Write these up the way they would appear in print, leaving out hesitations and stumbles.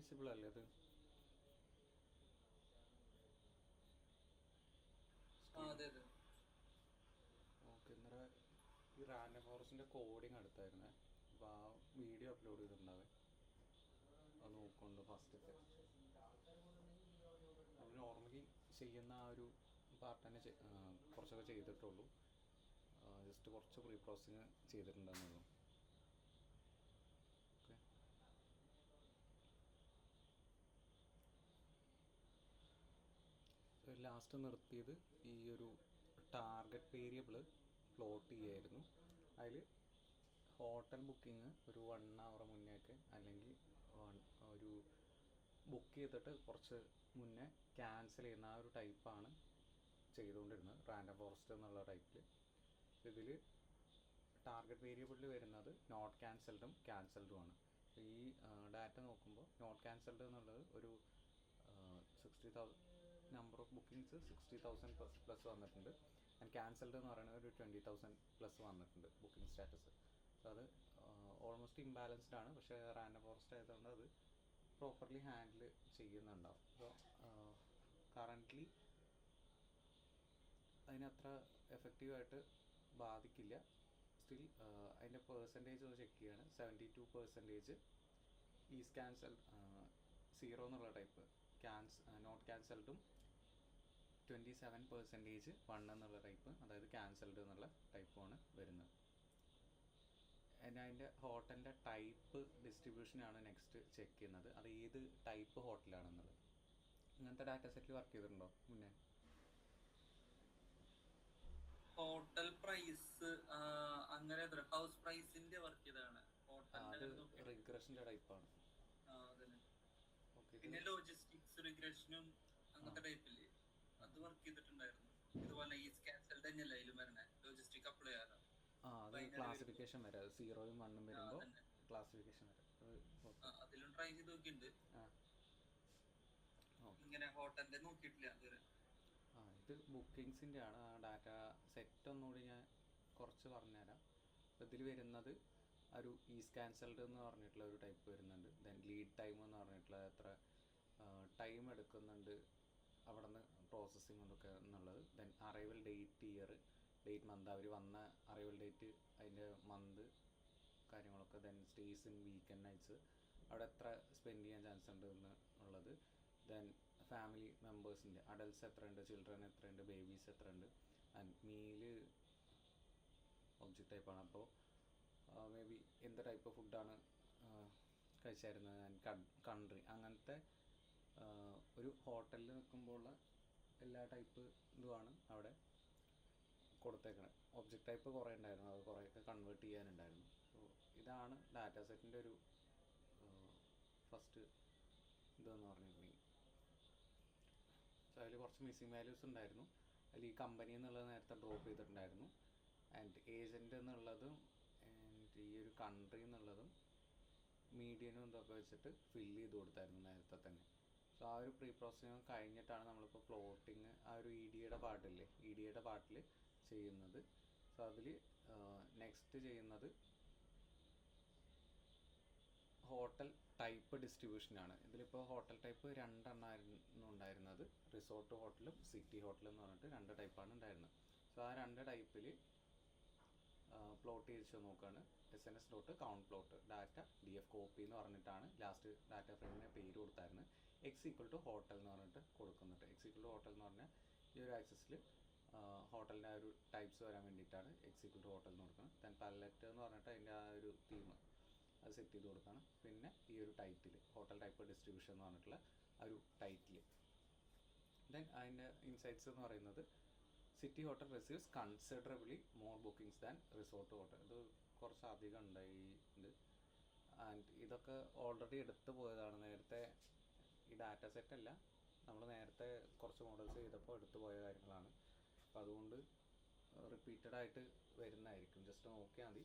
Visible അല്ലേ അത്? അതെ അതെ. ഓക്കെ, ഇന്നലെ ഈ റാൻഡം ഫോറസ്റ്റിൻ്റെ കോഡിങ് അടുത്തായിരുന്നേ. അപ്പോൾ ആ വീഡിയോ അപ്ലോഡ് ചെയ്തിട്ടുണ്ടാവേ, അത് നോക്കുന്നുണ്ട് ഫസ്റ്റത്തെ. നമ്മൾ നോർമലി ചെയ്യുന്ന ആ ഒരു പാർട്ട് തന്നെ കുറച്ചൊക്കെ ചെയ്തിട്ടുള്ളൂ. ജസ്റ്റ് കുറച്ച് പ്രീ പ്രോസസ്സിങ് ചെയ്തിട്ടുണ്ടെന്നുള്ളൂ. ഓക്കെ, ലാസ്റ്റ് നിർത്തിയത് ഈ ഒരു ടാർഗറ്റ് വേരിയബിൾ പ്ലോട്ട് ചെയ്യായിരുന്നു. അതിൽ ഹോട്ടൽ ബുക്കിംഗ് ഒരു 1 hour മുന്നേയൊക്കെ, അല്ലെങ്കിൽ ഒരു ബുക്ക് ചെയ്തിട്ട് കുറച്ച് മുന്നേ ക്യാൻസൽ ചെയ്യുന്ന ആ ഒരു ടൈപ്പാണ് ചെയ്തുകൊണ്ടിരുന്നത് റാൻഡം ഫോറസ്റ്റ് എന്നുള്ള ടൈപ്പിൽ. ഇതിൽ ടാർഗറ്റ് വേരിയബിളിൽ വരുന്നത് നോട്ട് ക്യാൻസൽഡും ക്യാൻസൽഡുമാണ്. ഈ ഡാറ്റ നോക്കുമ്പോൾ നോട്ട് ക്യാൻസൽഡ് എന്നുള്ളത് ഒരു 60,000 നമ്പർ ഓഫ് ബുക്കിങ്സ് 60,000 പ്ലസ് വന്നിട്ടുണ്ട്. ആൻഡ് ക്യാൻസൽഡ് എന്ന് പറയുന്നത് ഒരു 20,000 പ്ലസ് വന്നിട്ടുണ്ട് ബുക്കിംഗ് സ്റ്റാറ്റസ്. സോ അത് ഓൾമോസ്റ്റ് ഇംബാലൻസ്ഡ് ആണ്. പക്ഷേ റാൻഡം ഫോറസ്റ്റ് ആയതുകൊണ്ട് അത് പ്രോപ്പർലി ഹാൻഡിൽ ചെയ്യുന്നുണ്ടാവും. സോ കറൻ്റ്ലി അതിനത്ര എഫക്റ്റീവായിട്ട് ബാധിക്കില്ല. സ്റ്റിൽ അതിൻ്റെ പെർസെൻറ്റേജ് ഒന്ന് ചെക്ക് ചെയ്യുകയാണ്. 72% ഈസ് ക്യാൻസൽ, 0 എന്നുള്ള ടൈപ്പ് നോട്ട് ക്യാൻസൽഡും 27% 1 എന്നുള്ള ടൈപ്പ്, അതായത് ക്യാൻസൽഡ് എന്നുള്ള ടൈപ്പുമാണ് വരുന്നത്. അതിൻ്റെ ഹോട്ടലിൻ്റെ ടൈപ്പ് ഡിസ്ട്രിബ്യൂഷനാണ് നെക്സ്റ്റ് ചെക്ക് ചെയ്യുന്നത്. അത് ഏത് ടൈപ്പ് ഹോട്ടലാണെന്നുള്ളത്. ഇങ്ങനത്തെ ഡാറ്റ സെറ്റിൽ വർക്ക് ചെയ്തിട്ടുണ്ടോ മുന്നേ? ഹോട്ടൽ പ്രൈസ് അങ്ങനെ ഹൗസ് പ്രൈസിന്റെ വർക്ക് ചെയ്താണ്. അത് ഹോട്ടലിന്റെ റിഗ്രഷൻ്റെ ടൈപ്പാണ്. അതന്നെ. ഓക്കെ, ഇത് പിന്നെ ലോജിസ്റ്റിക്സ് റിഗ്രഷനും അങ്ങനത്തെ ടൈപ്പില്ലേ, അത് വർക്ക് ചെയ്തിട്ടുണ്ടായിരുന്നു. ഇതുപോലെ ഈ ക്യാൻസൽഡ് തന്നെയല്ല അതിലും വരണേ, ലോജിസ്റ്റിക് അപ്ലൈ ചെയ്യാറ്. അത് ക്ലാസിഫിക്കേഷൻ വരെ 0യും 1ഉം വരുമ്പോൾ അതന്നെ. ക്ലാസിഫിക്കേഷൻ വരെ. അതിലും ട്രൈ ചെയ്ത് നോക്കിയിട്ടുണ്ട്. ഇങ്ങനെ ഹോട്ടലിന്റെ നോക്കിയിട്ടില്ല അതുവരെ. ഇത് ബുക്കിങ്സിൻ്റെ ആണ്. ആ ഡാറ്റ സെറ്റ് ഒന്നുകൂടി ഞാൻ കുറച്ച് പറഞ്ഞുതരാം. ഇതിൽ വരുന്നത് ഒരു ഈസ് ക്യാൻസൽഡ് എന്ന് പറഞ്ഞിട്ടുള്ള ഒരു ടൈപ്പ് വരുന്നുണ്ട്. ദെൻ ലീഡ് ടൈം എന്ന് പറഞ്ഞിട്ടുള്ള എത്ര ടൈം എടുക്കുന്നുണ്ട് അവിടെ നിന്ന് പ്രോസസ്സിങ് കൊണ്ടൊക്കെ എന്നുള്ളത്. Then arrival date, year, date, month, അവർ വന്ന അറൈവൽ ഡേറ്റ്, അതിൻ്റെ മന്ത് കാര്യങ്ങളൊക്കെ. Then stays in weekend nights, അവിടെ എത്ര സ്പെൻഡ് ചെയ്യാൻ ചാൻസ് ഉണ്ട് എന്നുള്ളത്. ദെൻ ഫാമിലി മെമ്പേഴ്സിൻ്റെ അഡൽട്ട്സ് എത്രയുണ്ട്, ചിൽഡ്രൻ എത്രയുണ്ട്, ബേബീസ് എത്രയുണ്ട്. ആൻഡ് മീല് ഒബ്ജക്റ്റ് ടൈപ്പാണ്. അപ്പോൾ മേ ബി എന്ത് ടൈപ്പ് ഓഫ് ഫുഡാണ് കഴിച്ചായിരുന്നത്, ആൻഡ് കൺട്രി. അങ്ങനത്തെ ഒരു ഹോട്ടലിൽ നിൽക്കുമ്പോഴുള്ള എല്ലാ ടൈപ്പ് ഇതുമാണ് അവിടെ കൊടുത്തേക്കണത്. ഒബ്ജക്റ്റ് ടൈപ്പ് കുറേ ഉണ്ടായിരുന്നു, അത് കുറേയൊക്കെ കൺവേർട്ട് ചെയ്യാനുണ്ടായിരുന്നു. സോ ഇതാണ് ഡാറ്റാ സെറ്റിൻ്റെ ഒരു ഫസ്റ്റ് ഇതെന്ന് പറഞ്ഞിട്ടുണ്ടെങ്കിൽ. സോ അതിൽ കുറച്ച് മിസ്സിങ് വാല്യൂസ് ഉണ്ടായിരുന്നു. അതിൽ ഈ കമ്പനി എന്നുള്ളത് നേരത്തെ ഡ്രോപ്പ് ചെയ്തിട്ടുണ്ടായിരുന്നു. ആൻഡ് ഏജൻറ്റ് എന്നുള്ളതും ആൻഡ് ഈ ഒരു കൺട്രി എന്നുള്ളതും മീഡിയനും ഇതൊക്കെ വെച്ചിട്ട് ഫില്ല് ചെയ്ത് കൊടുത്തായിരുന്നു നേരത്തെ തന്നെ. സോ ആ ഒരു പ്രീ പ്രോസസ്സിങ് കഴിഞ്ഞിട്ടാണ് നമ്മളിപ്പോൾ പ്ലോട്ടിങ് ആ ഒരു ഇ ഡിയുടെ പാർട്ടില്ലേ, ഇ ഡിയുടെ പാർട്ടിൽ ചെയ്യുന്നത്. സോ അതിൽ നെക്സ്റ്റ് ചെയ്യുന്നത് ഹോട്ടൽ ടൈപ്പ് ഡിസ്ട്രിബ്യൂഷനാണ്. ഇതിലിപ്പോൾ ഹോട്ടൽ ടൈപ്പ് 2 എണ്ണമായിരുന്നു ഉണ്ടായിരുന്നത്. റിസോർട്ട് ഹോട്ടലും സിറ്റി ഹോട്ടലും എന്ന് പറഞ്ഞിട്ട് 2 ടൈപ്പാണ് ഉണ്ടായിരുന്നത്. സോ ആ 2 ടൈപ്പിൽ പ്ലോട്ട് ചെയ്ത് നോക്കുകയാണ്. SNS dot count plot data DF copy എന്ന് പറഞ്ഞിട്ടാണ് ലാസ്റ്റ് ഡാറ്റ ഫ്രെയിമിന് പേര് കൊടുത്തായിരുന്നു. X= ഹോട്ടൽ എന്ന് പറഞ്ഞിട്ട് കൊടുക്കുന്നുണ്ട്. X= ഹോട്ടൽ എന്ന് പറഞ്ഞാൽ ഈ ഒരു ആക്സസിൽ ഹോട്ടലിൻ്റെ ആ ഒരു ടൈപ്സ് വരാൻ വേണ്ടിയിട്ടാണ് X= ഹോട്ടൽ എന്ന് കൊടുക്കുന്നത്. ദെൻ പല്ലറ്റ് എന്ന് പറഞ്ഞിട്ട് അതിൻ്റെ ആ ഒരു തീം അത് സെറ്റ് ചെയ്ത് കൊടുക്കണം. പിന്നെ ഈ ഒരു ടൈറ്റിൽ ഹോട്ടൽ ടൈപ്പ് ഡിസ്ട്രിബ്യൂഷൻ എന്ന് പറഞ്ഞിട്ടുള്ള ആ ഒരു ടൈറ്റിൽ. ദെൻ അതിൻ്റെ ഇൻസൈറ്റ്സ് എന്ന് പറയുന്നത് city hotel receives considerably more bookings than resort hotel. ഇത് കുറച്ച് അധികം ഉണ്ടായിട്ടുണ്ട്. ആൻഡ് ഇതൊക്കെ ഓൾറെഡി എടുത്തു പോയതാണ്. നേരത്തെ ഈ ഡാറ്റ സെറ്റല്ല, നമ്മൾ നേരത്തെ കുറച്ച് മോഡൽസ് ചെയ്തപ്പോൾ എടുത്തു പോയ കാര്യങ്ങളാണ്. അപ്പോൾ അതുകൊണ്ട് റിപ്പീറ്റഡായിട്ട് വരുന്നതായിരിക്കും. ജസ്റ്റ് നോക്കിയാൽ മതി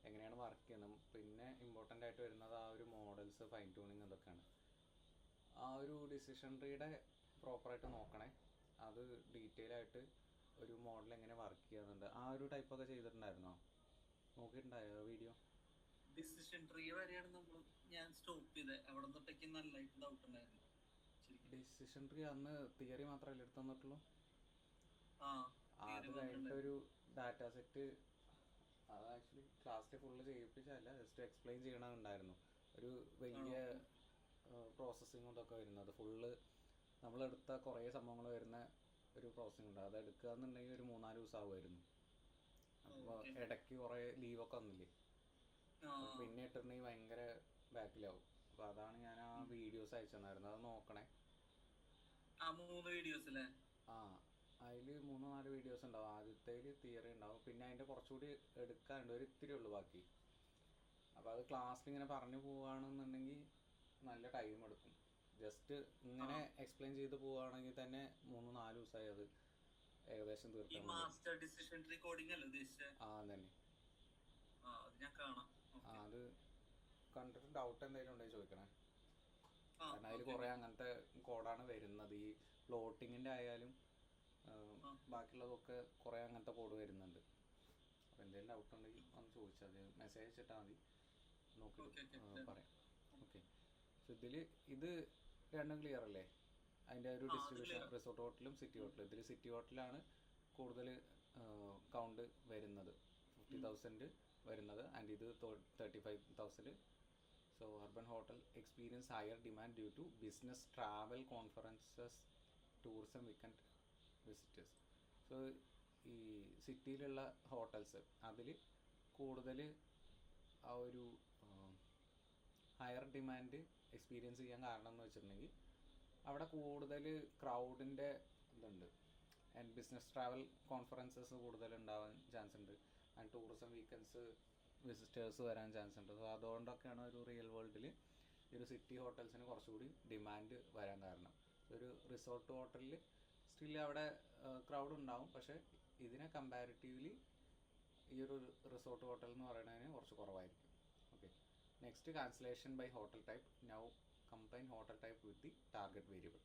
എങ്ങനെയാണ് വർക്ക് ചെയ്യുന്നത്. പിന്നെ ഇമ്പോർട്ടൻ്റ് ആയിട്ട് വരുന്നത് ആ ഒരു മോഡൽസ് ഫൈൻ ട്യൂണിങ് ഇതൊക്കെയാണ്. ആ ഒരു ഡിസിഷൻ ട്രീയുടെ പ്രോപ്പറായിട്ട് നോക്കണേ. അത് ഡീറ്റെയിൽ ആയിട്ട് ഒരു മോഡൽ എങ്ങനെ വർക്ക് ചെയ്യുന്നുണ്ട് ആ ഒരു ടൈപ്പൊക്കെ ചെയ്തിട്ടുണ്ടായിരുന്നോ? നോക്കിയിട്ടുണ്ടായോ വീഡിയോ? ഡിസിഷൻ ട്രീ വരെയാണ് നമ്മൾ ഞാൻ സ്റ്റോപ്പ് ചെയ്തേ. അവിടെ തൊട്ടേക്ക് നല്ലതായിട്ട് ഡൗട്ട് ഉണ്ടായിരുന്നു ശരിക്കും. ഡിസിഷൻ ട്രീ അന്ന് തിയറി മാത്രമല്ലേ എടുത്തു തന്നിട്ടുള്ളൂ. ആ അത് തിയറി കഴിഞ്ഞിട്ട് മാത്രമേ. ഒരു ഡാറ്റ സെറ്റ്, അത് ആക്ച്വലി ക്ലാസ്സിൽ ഫുള്ള് ചെയ്യിപ്പിച്ചല്ല, ജസ്റ്റ് എക്സ്പ്ലെയിൻ ചെയ്യണമെന്നുണ്ടായിരുന്നു. ഒരു വലിയ ആണോ? പ്രോസസ്സിങ് ഇതൊക്കെ വരുന്നത് ഫുള്ള് നമ്മളെടുത്ത കുറേ സംഭവങ്ങൾ വരുന്ന ഒരു പ്രോസസ്സിംഗ് ഉണ്ട്. അത് എടുക്കുക എന്നുണ്ടെങ്കിൽ ഒരു 3-4 ദിവസം ആവുമായിരുന്നു. അപ്പോൾ ഓക്കെ. ഇടയ്ക്ക് കുറേ ലീവൊക്കെ വന്നില്ലേ, ആ അപ്പോൾ പിന്നെ ഇട്ടിട്ടുണ്ടെങ്കിൽ ഭയങ്കര ബാക്കിലാവും. അപ്പോൾ അതാണ് ഞാൻ ആ വീഡിയോസ് അയച്ചു തന്നായിരുന്നു, അത് നോക്കണേ. ആ 3 വീഡിയോസ് അല്ലേ? ആ, അതിൽ 3-4 വീഡിയോസ് ഉണ്ടാവും. ആദ്യത്തേൽ തിയറി ഉണ്ടാവും, പിന്നെ അതിൻ്റെ കുറച്ചുകൂടി എടുക്കാനുണ്ട്, ഒരു ഇത്തിരി ഉള്ളൂ ബാക്കി. അപ്പോൾ അത് ക്ലാസ്സിൽ ഇങ്ങനെ പറഞ്ഞു പോവുകയാണെന്നുണ്ടെങ്കിൽ നല്ല ടൈം എടുക്കും. ജസ്റ്റ് ഇങ്ങനെ എക്സ്പ്ലെയിൻ ചെയ്ത് പോവുകയാണെങ്കിൽ തന്നെ 3-4 ദിവസമായി അത് ഏകദേശം ഈ തീർക്കാൻ വേണ്ടി. മാസ്റ്റർ ഡിസിഷൻ ട്രീ കോഡിംഗ് അല്ലേ ഉദ്ദേശിച്ചത്? ആ തന്നെ. ആ അത് ഞാൻ കാണാം. ആ, അത് കണ്ടിട്ട് ഡൗട്ട് എന്തെങ്കിലും ഉണ്ടെങ്കിൽ ചോദിക്കണേ. ആ കാരണം അതിൽ കുറേ അങ്ങനത്തെ കോഡാണ് വരുന്നത്. ഈ പ്ലോട്ടിങ്ങിൻ്റെ ആയാലും ബാക്കിയുള്ളതൊക്കെ കുറേ അങ്ങനത്തെ കോഡ് വരുന്നുണ്ട്. അപ്പോൾ എന്തെങ്കിലും ഡൗട്ട് ഉണ്ടെങ്കിൽ ഒന്ന് ചോദിച്ചാൽ മതി, മെസ്സേജ് അയച്ചിട്ടാൽ മതി, നോക്കിയിട്ട് പറയാം. ഓക്കെ. സോ ഇത് രണ്ടും ക്ലിയർ അല്ലേ? അതിൻ്റെ ഒരു ഡിസ്ട്രിബ്യൂഷൻ റിസോർട്ട് ഹോട്ടലും സിറ്റി ഹോട്ടലും. ഇതിൽ സിറ്റി ഹോട്ടലാണ് കൂടുതൽ കൗണ്ട് വരുന്നത്, 50,000 വരുന്നത്, ആൻഡ് ഇത് 35,000. So urban hotel experience higher demand due to business travel conferences tourism weekend visitors. So ഈ സിറ്റിയിലുള്ള ഹോട്ടൽസ് അതിൽ കൂടുതൽ ആ ഒരു ഹയർ ഡിമാൻഡ് എക്സ്പീരിയൻസ് ചെയ്യാൻ കാരണം എന്ന് വെച്ചിട്ടുണ്ടെങ്കിൽ അവിടെ കൂടുതൽ ക്രൗഡിൻ്റെ ഇതുണ്ട്, ആൻഡ് ബിസിനസ് ട്രാവൽ കോൺഫറൻസസ് കൂടുതൽ ഉണ്ടാവാൻ ചാൻസ് ഉണ്ട്, ആൻഡ് ടൂറിസം വീക്കെൻഡ്സ് വിസിറ്റേഴ്സ് വരാൻ ചാൻസ് ഉണ്ട്. സോ അതുകൊണ്ടൊക്കെയാണ് ഒരു റിയൽ വേൾഡിൽ ഈ ഒരു സിറ്റി ഹോട്ടൽസിന് കുറച്ചുകൂടി ഡിമാൻഡ് വരാൻ കാരണം. ഒരു റിസോർട്ട് ഹോട്ടലിൽ സ്റ്റിൽ അവിടെ ക്രൗഡ് ഉണ്ടാവും, പക്ഷേ ഇതിനെ കമ്പാരിറ്റീവ്ലി ഈ ഒരു റിസോർട്ട് ഹോട്ടൽ എന്ന് പറയുന്നതിന് കുറച്ച് കുറവായിരിക്കും. Okay. Next, cancellation by hotel type. Now combine hotel type with the target variable.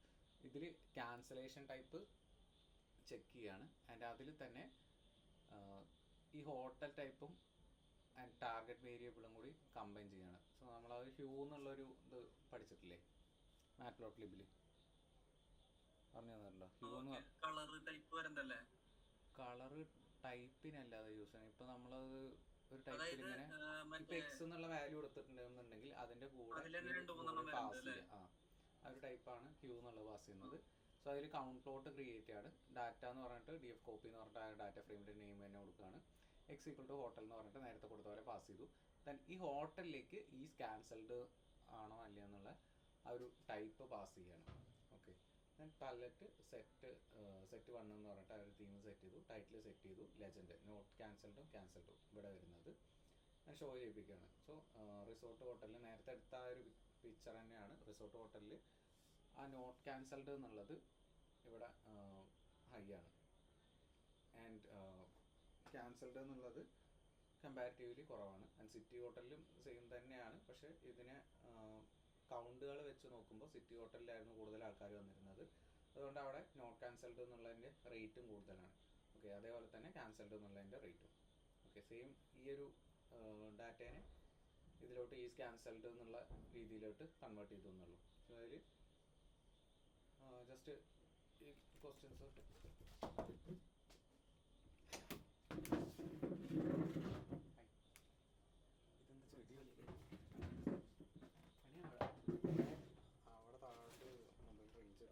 ഇതിൽ ക്യാൻസലേഷൻ ടൈപ്പ് ചെക്ക് ചെയ്യാണ്, ആൻഡ് അതിൽ തന്നെ ഈ ഹോട്ടൽ ടൈപ്പും ആൻഡ് ടാർഗറ്റ് വേരിയബിളും കൂടി കമ്പൈൻ ചെയ്യാണ്. സോ നമ്മളത് ഹ്യൂ എന്നുള്ളൊരു ഇത് പഠിച്ചിട്ടില്ലേ മാറ്റ്പ്ലോട്ലിബിൽ, പറഞ്ഞു തന്നിട്ടുണ്ടോ? ഹ്യൂ എന്ന് കളറ് ടൈപ്പിനല്ലാതെ യൂസ് ചെയ്യണം. ഇപ്പം നമ്മളത് ഒരു ടൈപ്പിൽ ഇങ്ങനെ ഇപ്പം എക്സ് എന്നുള്ള വാല്യൂ എടുത്തിട്ടുണ്ടെന്നുണ്ടെങ്കിൽ അതിൻ്റെ കൂടെ പാസ് ചെയ്യുക. ആ ഒരു ടൈപ്പാണ് ഹ്യൂ എന്നുള്ളത് പാസ് ചെയ്യുന്നത്. സോ അതിൽ കൗണ്ട് പ്ലോട്ട് ക്രിയേറ്റ് ആണ്. ഡാറ്റ എന്ന് പറഞ്ഞിട്ട് DF കോപ്പി എന്ന് പറഞ്ഞിട്ട് ആ ഡാറ്റ ഫ്രെയിമിൻ്റെ നെയിം തന്നെ കൊടുക്കുകയാണ്. എക്സ് ഈക്വൽ ടു ഹോട്ടൽ എന്ന് പറഞ്ഞിട്ട് നേരത്തെ കൊടുത്ത പോലെ പാസ് ചെയ്തു. ദെൻ ഈ ഹോട്ടലിലേക്ക് ഈ ക്യാൻസൽഡ് ആണോ അല്ല എന്നുള്ള ആ ഒരു ടൈപ്പ് പാസ് ചെയ്യണം. ഓക്കെ. ദെൻ പല്ലറ്റ് സെറ്റ് 1 എന്ന് പറഞ്ഞിട്ട് ആ ഒരു തീം സെറ്റ് ചെയ്തു, ടൈറ്റിൽ സെറ്റ് ചെയ്തു, ലെജൻഡ് നോട്ട് ക്യാൻസൽഡും ഇവിടെ വരുന്നത് ഞാൻ ഷോ ചെയ്യിപ്പിക്കുകയാണ്. സോ റിസോർട്ട് ഹോട്ടലിൽ നേരത്തെ എടുത്ത ആ ഒരു പിക്ചർ തന്നെയാണ് റിസോർട്ട് ഹോട്ടലിൽ ആ നോട്ട് ക്യാൻസൽഡ് എന്നുള്ളത് ഇവിടെ ഹൈ ആണ്, ആൻഡ് ക്യാൻസൽഡ് എന്നുള്ളത് കമ്പാരിറ്റീവ്ലി കുറവാണ്. ആൻഡ് സിറ്റി ഹോട്ടലിലും സെയിം തന്നെയാണ്, പക്ഷേ ഇതിനെ കൗണ്ടുകൾ വെച്ച് നോക്കുമ്പോൾ സിറ്റി ഹോട്ടലിലായിരുന്നു കൂടുതൽ ആൾക്കാർ വന്നിരുന്നത്, അതുകൊണ്ട് അവിടെ നോട്ട് ക്യാൻസൽഡ് എന്നുള്ളതിൻ്റെ റേറ്റും കൂടുതലാണ്. ഓക്കെ. അതേപോലെ തന്നെ ക്യാൻസൽഡ് എന്നുള്ളതിൻ്റെ റേറ്റും. ഓക്കെ. സെയിം ഈ ഒരു ഡാറ്റേനെ ഇതിലോട്ട് ഈസ് ക്യാൻസൽഡ് എന്നുള്ള രീതിയിലോട്ട് കൺവേർട്ട് ചെയ്തു എന്നുള്ളൂ. സോ അതിൽ ജസ്റ്റ് ഈ ക്വസ്റ്റ്യൻസ് ഇതെന്താ ചെടി അവിടെ താഴോട്ട് മൊബൈൽ റേഞ്ച്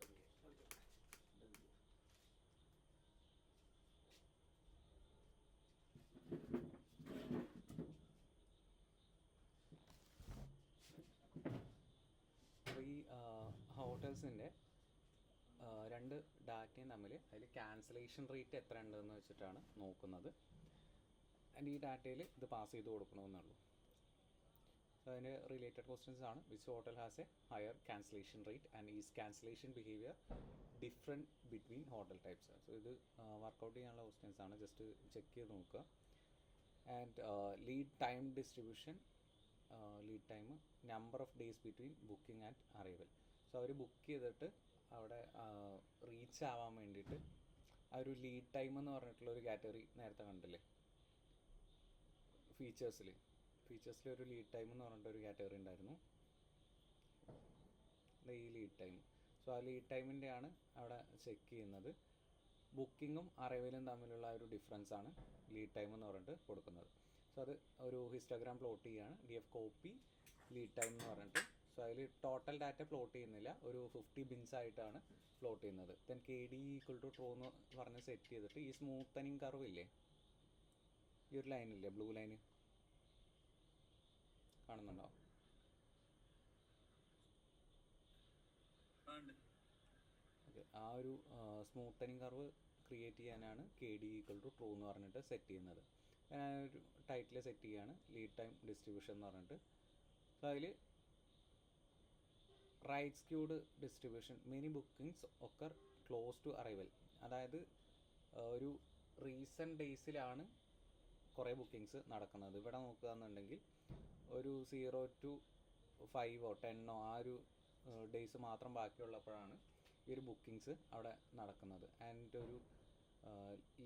അപ്പോൾ ഈ ഹോട്ടൽസിൻ്റെ രണ്ട് ഡാറ്റയും തമ്മിൽ അതിൽ ക്യാൻസലേഷൻ റേറ്റ് എത്ര ഉണ്ടെന്ന് വെച്ചിട്ടാണ് നോക്കുന്നത്. ആൻഡ് ഈ ഡാറ്റയിൽ ഇത് പാസ് ചെയ്ത് കൊടുക്കണമെന്നുള്ളൂ. സോ അതിൻ്റെ റിലേറ്റഡ് ക്വസ്റ്റ്യൻസ് ആണ്. Which hotel has a higher cancellation rate and is cancellation behaviour different between hotel types. So ഇത് വർക്കൗട്ട് ചെയ്യാനുള്ള ക്വസ്റ്റ്യൻസ് ആണ്, ജസ്റ്റ് ചെക്ക് ചെയ്ത് നോക്കുക. And lead time distribution, lead time, number of days between booking and arrival. So അവർ book ചെയ്തിട്ട് അവിടെ reach ആവാൻ വേണ്ടിയിട്ട് ആ ഒരു ലീഡ് ടൈം എന്ന് പറഞ്ഞിട്ടുള്ളൊരു കാറ്റഗറി നേരത്തെ കണ്ടില്ലേ ഫീച്ചേഴ്സിൽ ഒരു ലീഡ് ടൈം എന്ന് പറഞ്ഞിട്ടൊരു കാറ്റഗറി ഉണ്ടായിരുന്നു. ഈ ലീഡ് ടൈം. സോ ആ ലീഡ് ടൈമിൻ്റെയാണ് അവിടെ ചെക്ക് ചെയ്യുന്നത്. ബുക്കിങ്ങും അറൈവലും തമ്മിലുള്ള ഒരു ഡിഫറൻസ് ആണ് ലീഡ് ടൈം എന്ന് പറഞ്ഞിട്ട് കൊടുക്കുന്നത്. സോ അത് ഒരു ഹിസ്റ്റോഗ്രാം പ്ലോട്ട് ചെയ്യുകയാണ്, DF കോപ്പി ലീഡ് ടൈം എന്ന് പറഞ്ഞിട്ട്. സോ അതിൽ ടോട്ടൽ ഡാറ്റ പ്ലോട്ട് ചെയ്യുന്നില്ല, ഒരു 50 ബിൻസ് ആയിട്ടാണ് പ്ലോട്ട് ചെയ്യുന്നത്. ദെൻ KD = ട്രൂ എന്ന് പറഞ്ഞ് സെറ്റ് ചെയ്തിട്ട് ഈ സ്മൂത്തനിങ് കർവ് ഇല്ലേ, ഈ ഒരു ലൈനില്ലേ, ബ്ലൂ ലൈന് കാണുന്നുണ്ടോ? ഓക്കെ, ആ ഒരു സ്മൂത്തനിങ് കർവ് ക്രിയേറ്റ് ചെയ്യാനാണ് KD = ട്രൂ എന്ന് പറഞ്ഞിട്ട് സെറ്റ് ചെയ്യുന്നത്. ഒരു ടൈറ്റിൽ സെറ്റ് ചെയ്യുകയാണ് ലീഡ് ടൈം ഡിസ്ട്രിബ്യൂഷൻ എന്ന് പറഞ്ഞിട്ട്. സോ അതിൽ right skewed distribution, many bookings occur close to arrival. അതായത് ഒരു റീസെൻറ്റ് ഡേയ്സിലാണ് കുറേ ബുക്കിങ്സ് നടക്കുന്നത്. ഇവിടെ നോക്കുകയെന്നുണ്ടെങ്കിൽ ഒരു 0 to 5 10 ആ ഒരു ഡേയ്സ് മാത്രം ബാക്കിയുള്ളപ്പോഴാണ് ഈ ഒരു ബുക്കിങ്സ് അവിടെ നടക്കുന്നത്. ആൻഡ് ഒരു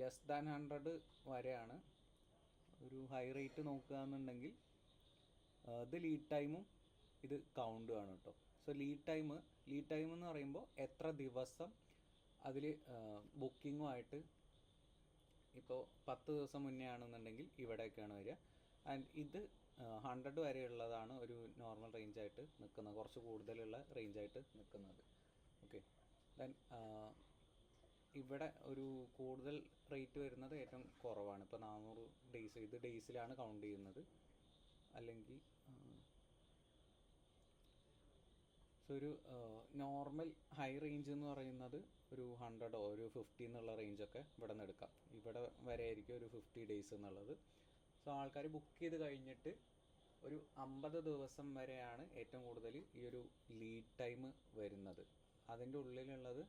ലെസ് ദാൻ 100 വരെയാണ് ഒരു ഹൈ റേറ്റ് നോക്കുകയെന്നുണ്ടെങ്കിൽ ഇത് ലീഡ് ടൈമും ഇത് കൗണ്ടും ആണ് കേട്ടോ. സോ ലീഡ് ടൈം എന്ന് പറയുമ്പോൾ എത്ര ദിവസം അതിൽ ബുക്കിങ്ങുമായിട്ട്, ഇപ്പോൾ 10 ദിവസം മുന്നേ ആണെന്നുണ്ടെങ്കിൽ ഇവിടെയൊക്കെയാണ് വരിക. ആൻഡ് ഇത് 100 വരെയുള്ളതാണ് ഒരു നോർമൽ റേഞ്ചായിട്ട് നിൽക്കുന്നത്, കുറച്ച് കൂടുതലുള്ള റേഞ്ചായിട്ട് നിൽക്കുന്നത്. ഓക്കെ, ദെൻ ഇവിടെ ഒരു കൂടുതൽ റേറ്റ് വരുന്നത് ഏറ്റവും കുറവാണ്. ഇപ്പോൾ 400 ഡേയ്സ്, ഇത് ഡേയ്സിലാണ് കൗണ്ട് ചെയ്യുന്നത്. അല്ലെങ്കിൽ സോ ഒരു നോർമൽ ഹൈ റേഞ്ച് എന്ന് പറയുന്നത് ഒരു 100 ഒരു 50 എന്നുള്ള റേഞ്ചൊക്കെ ഇവിടെ നിന്ന് എടുക്കാം. ഇവിടെ വരെ ആയിരിക്കും ഒരു 50 ഡേയ്സ് എന്നുള്ളത്. സോ ആൾക്കാർ ബുക്ക് ചെയ്ത് കഴിഞ്ഞിട്ട് ഒരു 50 ദിവസം വരെയാണ് ഏറ്റവും കൂടുതൽ ഈ ഒരു ലീഡ് ടൈം വരുന്നത്. അതിൻ്റെ ഉള്ളിലുള്ളത്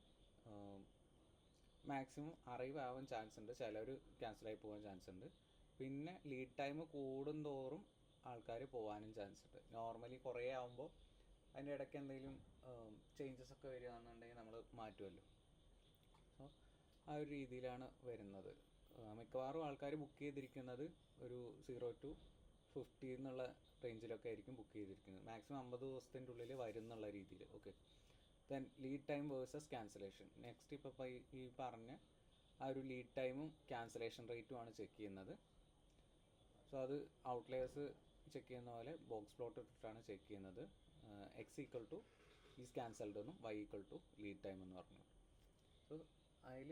മാക്സിമം അറൈവ് ആവാൻ ചാൻസ് ഉണ്ട്, ചിലർ ക്യാൻസലായി പോകാൻ ചാൻസ് ഉണ്ട്. പിന്നെ ലീഡ് ടൈം കൂടുന്തോറും ആൾക്കാർ പോകാനും ചാൻസ് ഉണ്ട്. നോർമലി കുറേ ആകുമ്പോൾ അതിൻ്റെ ഇടയ്ക്ക് എന്തെങ്കിലും ചേഞ്ചസ് ഒക്കെ വരികയാണെന്നുണ്ടെങ്കിൽ നമ്മൾ മാറ്റുമല്ലോ. സോ ആ ഒരു രീതിയിലാണ് വരുന്നത്. മിക്കവാറും ആൾക്കാർ ബുക്ക് ചെയ്തിരിക്കുന്നത് ഒരു 0 to 50 എന്നുള്ള റേഞ്ചിലൊക്കെ ആയിരിക്കും ബുക്ക് ചെയ്തിരിക്കുന്നത്. മാക്സിമം 50 ദിവസത്തിൻ്റെ ഉള്ളിൽ വരുന്നുള്ള രീതിയിൽ. Okay, then lead time versus cancellation. Next ഇപ്പോൾ ഈ പറഞ്ഞ ആ ഒരു ലീഡ് ടൈമും ക്യാൻസലേഷൻ റേറ്റുമാണ് ചെക്ക് ചെയ്യുന്നത്. സോ അത് ഔട്ട്ലെയേഴ്സ് ചെക്ക് ചെയ്യുന്ന പോലെ ബോക്സ് പ്ലോട്ട് ഇട്ടിട്ടാണ് ചെക്ക് ചെയ്യുന്നത്. X = ഈസ് ക്യാൻസൽഡ് എന്നും Y = ലീഡ് ടൈം എന്ന് പറഞ്ഞു. സോ അതിൽ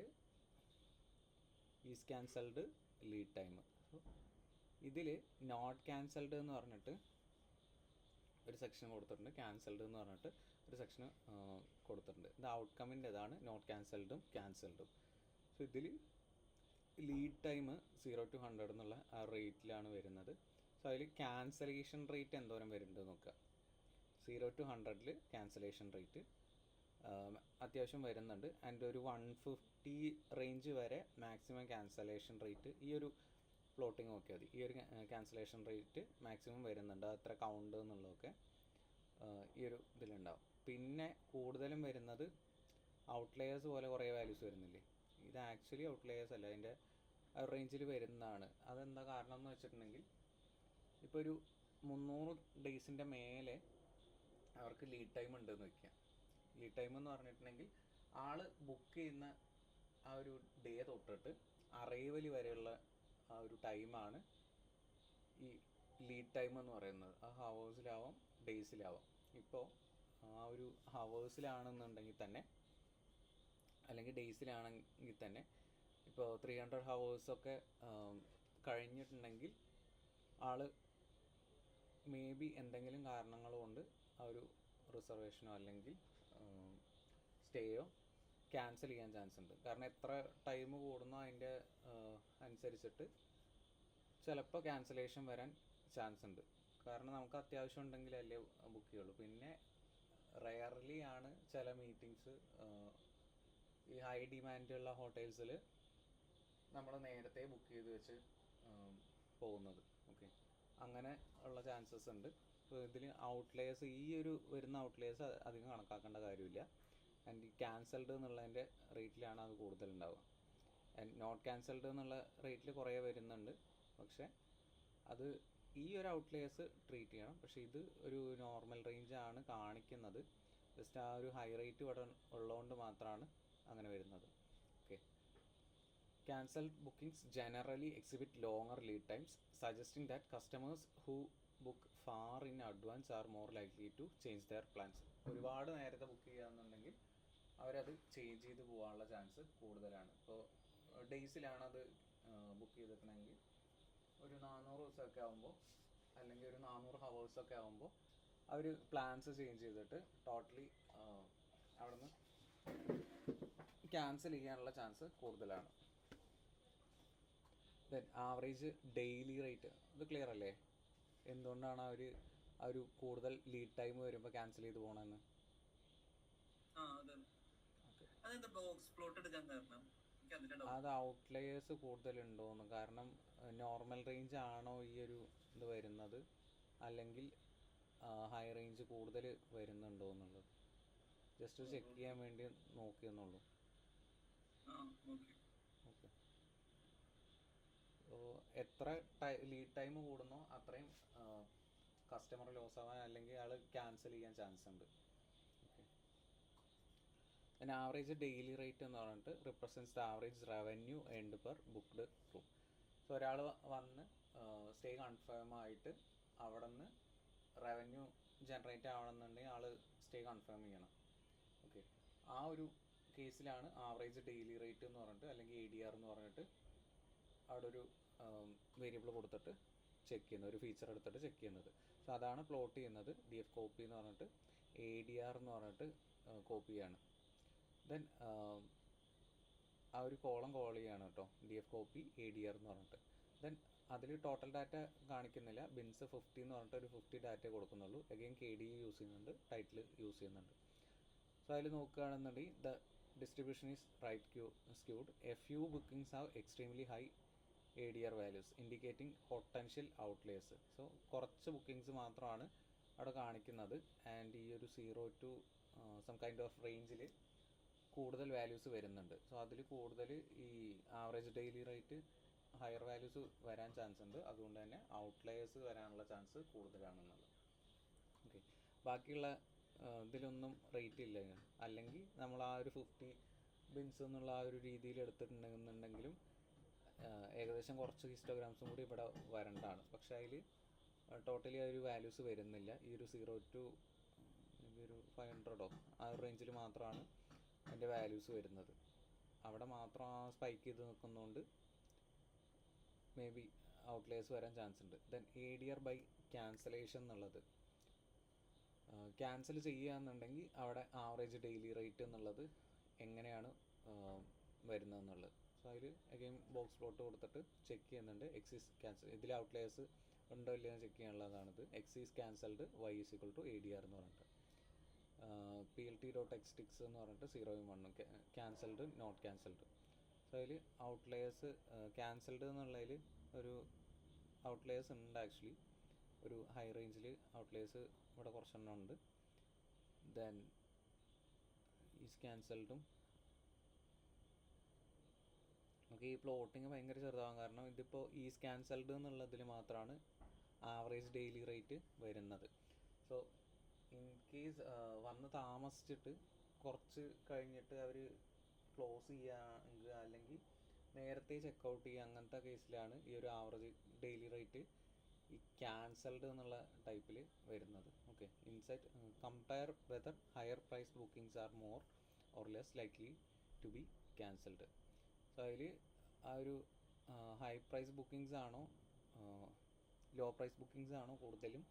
is cancelled, lead time. So ഇതിൽ നോട്ട് ക്യാൻസൽഡ് എന്ന് പറഞ്ഞിട്ട് ഒരു സെക്ഷൻ കൊടുത്തിട്ടുണ്ട്, ക്യാൻസൽഡ് എന്ന് പറഞ്ഞിട്ട് ഒരു സെക്ഷൻ കൊടുത്തിട്ടുണ്ട്. ഇത് ഔട്ട്കമ്മിൻ്റെതാണ്, നോട്ട് ക്യാൻസൽഡും ക്യാൻസൽഡും. സോ ഇതിൽ ലീഡ് ടൈം 0 to 100 എന്നുള്ള ആ റേറ്റിലാണ് വരുന്നത്. സോ അതിൽ ക്യാൻസലേഷൻ റേറ്റ് എന്തോരം വരുന്നുണ്ട് നോക്കുക. 0 to 100 ക്യാൻസലേഷൻ റേറ്റ് അത്യാവശ്യം വരുന്നുണ്ട്. ആൻഡ് ഒരു 150 റേഞ്ച് വരെ മാക്സിമം ക്യാൻസലേഷൻ റേറ്റ്, ഈ ഒരു പ്ലോട്ടിങ് നോക്കിയാൽ മതി, ഈ ഒരു ക്യാൻസലേഷൻ റേറ്റ് മാക്സിമം വരുന്നുണ്ട്. അത്ര കൗണ്ട് എന്നുള്ളതൊക്കെ ഈ ഒരു ഇതിലുണ്ടാവും. പിന്നെ കൂടുതലും വരുന്നത് ഔട്ട്ലെയേഴ്സ് പോലെ കുറേ വാല്യൂസ് വരുന്നില്ലേ, ഇത് ആക്ച്വലി ഔട്ട്ലെയേഴ്സ് അല്ല, അതിൻ്റെ റേഞ്ചിൽ വരുന്നതാണ്. അതെന്താ കാരണം എന്ന് വെച്ചിട്ടുണ്ടെങ്കിൽ, ഇപ്പോൾ ഒരു 300 ഡേയ്സിൻ്റെ മേലെ അവർക്ക് ലീഡ് ടൈം ഉണ്ടെന്ന് വയ്ക്കുക. ലീഡ് ടൈം എന്ന് പറഞ്ഞിട്ടുണ്ടെങ്കിൽ ആൾ ബുക്ക് ചെയ്യുന്ന ആ ഒരു ഡേ തൊട്ടിട്ട് അറൈവൽ വരെയുള്ള ആ ഒരു ടൈമാണ് ഈ ലീഡ് ടൈം എന്ന് പറയുന്നത്. ആ ഹവേഴ്സിലാവാം ഡേയ്സിലാവാം. ഇപ്പോൾ ആ ഒരു ഹവേഴ്സിലാണെന്നുണ്ടെങ്കിൽ തന്നെ, അല്ലെങ്കിൽ ഡേയ്സിലാണെങ്കിൽ തന്നെ, ഇപ്പോൾ 300 ഹവേഴ്സൊക്കെ കഴിഞ്ഞിട്ടുണ്ടെങ്കിൽ ആൾ മേ ബി എന്തെങ്കിലും കാരണങ്ങൾ കൊണ്ട് ആ ഒരു റിസർവേഷനോ അല്ലെങ്കിൽ സ്റ്റേയോ ക്യാൻസൽ ചെയ്യാൻ ചാൻസ് ഉണ്ട്. കാരണം എത്ര ടൈം കൂടുന്നോ അതിൻ്റെ അനുസരിച്ചിട്ട് ചിലപ്പോൾ ക്യാൻസലേഷൻ വരാൻ ചാൻസ് ഉണ്ട്. കാരണം നമുക്ക് അത്യാവശ്യം ഉണ്ടെങ്കിലല്ലേ ബുക്ക് ചെയ്യുള്ളൂ. പിന്നെ റെയർലി ആണ് ചില മീറ്റിങ്സ് ഈ ഹൈ ഡിമാൻഡുള്ള ഹോട്ടൽസിൽ നമ്മൾ നേരത്തെ ബുക്ക് ചെയ്ത് വെച്ച് പോകുന്നത്. ഓക്കെ, അങ്ങനെ ഉള്ള ചാൻസസ് ഉണ്ട്. അപ്പോൾ ഇതിൽ ഔട്ട്ലെയേഴ്സ്, ഈ ഒരു വരുന്ന ഔട്ട്ലെയേഴ്സ് അധികം കണക്കാക്കേണ്ട കാര്യമില്ല. ആൻഡ് ഈ ക്യാൻസൽഡ് എന്നുള്ളതിൻ്റെ റേറ്റിലാണ് അത് കൂടുതലുണ്ടാവുക. ആൻഡ് നോട്ട് ക്യാൻസൽഡ് എന്നുള്ള റേറ്റിൽ കുറേ വരുന്നുണ്ട്, പക്ഷേ അത് ഈ ഒരു ഔട്ട്ലെയേഴ്സ് ട്രീറ്റ് ചെയ്യണം. പക്ഷേ ഇത് ഒരു നോർമൽ റേഞ്ചാണ് കാണിക്കുന്നത്. ജസ്റ്റ് ആ ഒരു ഹൈ റേറ്റ് ഇവിടെ ഉള്ളതുകൊണ്ട് മാത്രമാണ് അങ്ങനെ വരുന്നത്. Okay. Cancelled bookings generally exhibit longer lead times, suggesting that customers who book far in advance are more likely to change their plans. ഒരുപാട് നേരത്തെ ബുക്ക് ചെയ്യുകയാണെന്നുണ്ടെങ്കിൽ അവരത് ചേഞ്ച് ചെയ്ത് പോകാനുള്ള ചാൻസ് കൂടുതലാണ്. ഇപ്പോൾ ഡേയ്സിലാണ് അത് ബുക്ക് ചെയ്തിട്ടുണ്ടെങ്കിൽ ഒരു 400 ദിവസമൊക്കെ ആകുമ്പോൾ, അല്ലെങ്കിൽ ഒരു 400 ഹവേഴ്സൊക്കെ ആകുമ്പോൾ അവർ പ്ലാൻസ് ചേഞ്ച് ചെയ്തിട്ട് ടോട്ടലി അവിടെ നിന്ന് ക്യാൻസൽ ചെയ്യാനുള്ള ചാൻസ് കൂടുതലാണ്. ദെൻ ആവറേജ് ഡെയിലി റേറ്റ്, ഇത് ക്ലിയർ അല്ലേ? എന്തുകൊണ്ടാണ് അവർ ആ ഒരു കൂടുതൽ ലീഡ് ടൈം വരുമ്പോൾ ക്യാൻസൽ ചെയ്ത് പോകണമെന്ന്? അത് ഔട്ട്ലയേഴ്സ് കൂടുതലുണ്ടോന്ന്. കാരണം നോർമൽ റേഞ്ച് ആണോ ഈ ഒരു ഇത് വരുന്നത്, അല്ലെങ്കിൽ ഹൈ റേഞ്ച് കൂടുതൽ വരുന്നുണ്ടോ എന്നുള്ളത് ജസ്റ്റ് ചെക്ക് ചെയ്യാൻ വേണ്ടി നോക്കിയെന്നുള്ളൂ. ഓക്കെ. എത്ര ലീഡ് ടൈം കൂടുന്നോ അത്രയും കസ്റ്റമർ ലോസ് ആവാൻ അല്ലെങ്കിൽ ആൾ ക്യാൻസൽ ചെയ്യാൻ ചാൻസ് ഉണ്ട്. ഓക്കെ. പിന്നെ ആവറേജ് ഡെയിലി റേറ്റ് എന്ന് പറഞ്ഞിട്ട് represents the average revenue earned per booked room. So ഒരാൾ വന്ന് സ്റ്റേ കൺഫേം ആയിട്ട് അവിടെ നിന്ന് റവന്യൂ ജനറേറ്റ് ആവണമെന്നുണ്ടെങ്കിൽ ആൾ സ്റ്റേ കൺഫേം ചെയ്യണം. ഓക്കെ. ആ ഒരു കേസിലാണ് ആവറേജ് ഡെയിലി റേറ്റ് എന്ന് പറഞ്ഞിട്ട്, അല്ലെങ്കിൽ ADR എന്ന് പറഞ്ഞിട്ട് അവിടെ ഒരു വേരിയബിൾ കൊടുത്തിട്ട് ചെക്ക് ചെയ്യുന്നത്, ഒരു ഫീച്ചർ എടുത്തിട്ട് ചെക്ക് ചെയ്യുന്നത്. സോ അതാണ് പ്ലോട്ട് ചെയ്യുന്നത്. DF കോപ്പി എന്ന് പറഞ്ഞിട്ട് ADR എന്ന് പറഞ്ഞിട്ട് കോപ്പി ചെയ്യാണ്. ദെൻ ആ ഒരു കോളം കോൾ ചെയ്യാണ് കേട്ടോ, DF കോപ്പി ADR എന്ന് പറഞ്ഞിട്ട്. ദെൻ അതിൽ ടോട്ടൽ ഡാറ്റ കാണിക്കുന്നില്ല, ബിൻസ് 50 എന്ന് പറഞ്ഞിട്ട് ഒരു 50 ഡാറ്റ കൊടുക്കുന്നുള്ളൂ. അഗെയിൻ KDE യൂസ് ചെയ്യുന്നുണ്ട്, ടൈറ്റിൽ യൂസ് ചെയ്യുന്നുണ്ട്. സോ അതിൽ നോക്കുകയാണെന്നുണ്ടെങ്കിൽ the distribution is right skewed. A few bookings have extremely high ADR values indicating potential outliers. So കുറച്ച് ബുക്കിങ്സ് മാത്രമാണ് അവിടെ കാണിക്കുന്നത്. ആൻഡ് ഈ ഒരു 0 to സം കൈൻഡ് ഓഫ് റേഞ്ചിൽ കൂടുതൽ വാല്യൂസ് വരുന്നുണ്ട്. സോ അതിൽ കൂടുതൽ ഈ average daily rate higher values വരാൻ ചാൻസ് ഉണ്ട്. അതുകൊണ്ട് തന്നെ ഔട്ട്ലയേഴ്സ് വരാനുള്ള ചാൻസ് കൂടുതലാണെന്നുള്ളത്. ഓക്കെ. ബാക്കിയുള്ള ഇതിലൊന്നും റേറ്റ് ഇല്ല. അല്ലെങ്കിൽ നമ്മൾ ആ ഒരു 50 ബിൻസ് എന്നുള്ള ആ ഒരു രീതിയിൽ എടുത്തിട്ടുണ്ടെന്നുണ്ടെങ്കിലും ഏകദേശം കുറച്ച് ഹിസ്റ്റോഗ്രാംസും കൂടി ഇവിടെ വരേണ്ടതാണ്. പക്ഷേ അതിൽ ടോട്ടലി ആ ഒരു വാല്യൂസ് വരുന്നില്ല. ഈ ഒരു 0 to ഒരു 500 ആ ഒരു റേഞ്ചിൽ മാത്രമാണ് അതിൻ്റെ വാല്യൂസ് വരുന്നത്. അവിടെ മാത്രം ആ സ്പൈക്ക് ചെയ്ത് നിൽക്കുന്നതുകൊണ്ട് മേ ബി ഔട്ട്ലേഴ്സ് വരാൻ ചാൻസ് ഉണ്ട്. ദെൻ ADR ബൈ ക്യാൻസലേഷൻ എന്നുള്ളത്, ക്യാൻസൽ ചെയ്യുകയെന്നുണ്ടെങ്കിൽ അവിടെ ആവറേജ് ഡെയിലി റേറ്റ് എന്നുള്ളത് എങ്ങനെയാണ് വരുന്നതെന്നുള്ളത്. സോ അതിൽ അഗെയിൻ ബോക്സ് പ്ലോട്ട് കൊടുത്തിട്ട് ചെക്ക് ചെയ്യുന്നുണ്ട്. എക്സിസ് ക്യാൻസൽ, ഇതിൽ ഔട്ട്ലേഴ്സ് ഉണ്ടോ ഇല്ലയോ ചെക്ക് ചെയ്യാനുള്ളതാണിത്. എക്സിസ് ക്യാൻസൽഡ് y = ADR എന്ന് പറഞ്ഞിട്ട്. PLT.xtix എന്ന് പറഞ്ഞിട്ട് 0 1 ക്യാൻസൽഡ് നോട്ട് ക്യാൻസൽഡ്. സോ അതിൽ ഔട്ട്ലേഴ്സ് ക്യാൻസൽഡ് എന്നുള്ളതിൽ ഒരു ഔട്ട്ലേഴ്സ് ഉണ്ട് ആക്ച്വലി. ഒരു ഹൈ റേഞ്ചിൽ ഔട്ട്ലേഴ്സ് ഇവിടെ കുറച്ചെണ്ണം ഉണ്ട്. ദെൻ ഈസ് ക്യാൻസൽഡും. നമുക്ക് ഈ പ്ലോട്ടിങ് ഭയങ്കര ചെറുതാവാൻ കാരണം ഇതിപ്പോൾ ഈസ് ക്യാൻസൽഡ് എന്നുള്ളതിൽ മാത്രമാണ് ആവറേജ് ഡെയിലി റേറ്റ് വരുന്നത്. സോ ഇൻ കേസ് വന്ന് താമസിച്ചിട്ട് കുറച്ച് കഴിഞ്ഞിട്ട് അവർ ക്ലോസ് ചെയ്യുക അല്ലെങ്കിൽ നേരത്തെ ചെക്കൗട്ട് ചെയ്യുക, അങ്ങനത്തെ കേസിലാണ് ഈ ഒരു ആവറേജ് ഡെയിലി റേറ്റ് ഈ ക്യാൻസൽഡ് എന്നുള്ള ടൈപ്പിൽ വരുന്നത്. Okay. Insight compare whether higher price bookings are more or less likely to be cancelled. So അതിൽ ആ ഒരു ഹൈ പ്രൈസ് ബുക്കിങ്സ് ആണോ ലോ പ്രൈസ് ബുക്കിങ്സ് ആണോ കൂടുതലും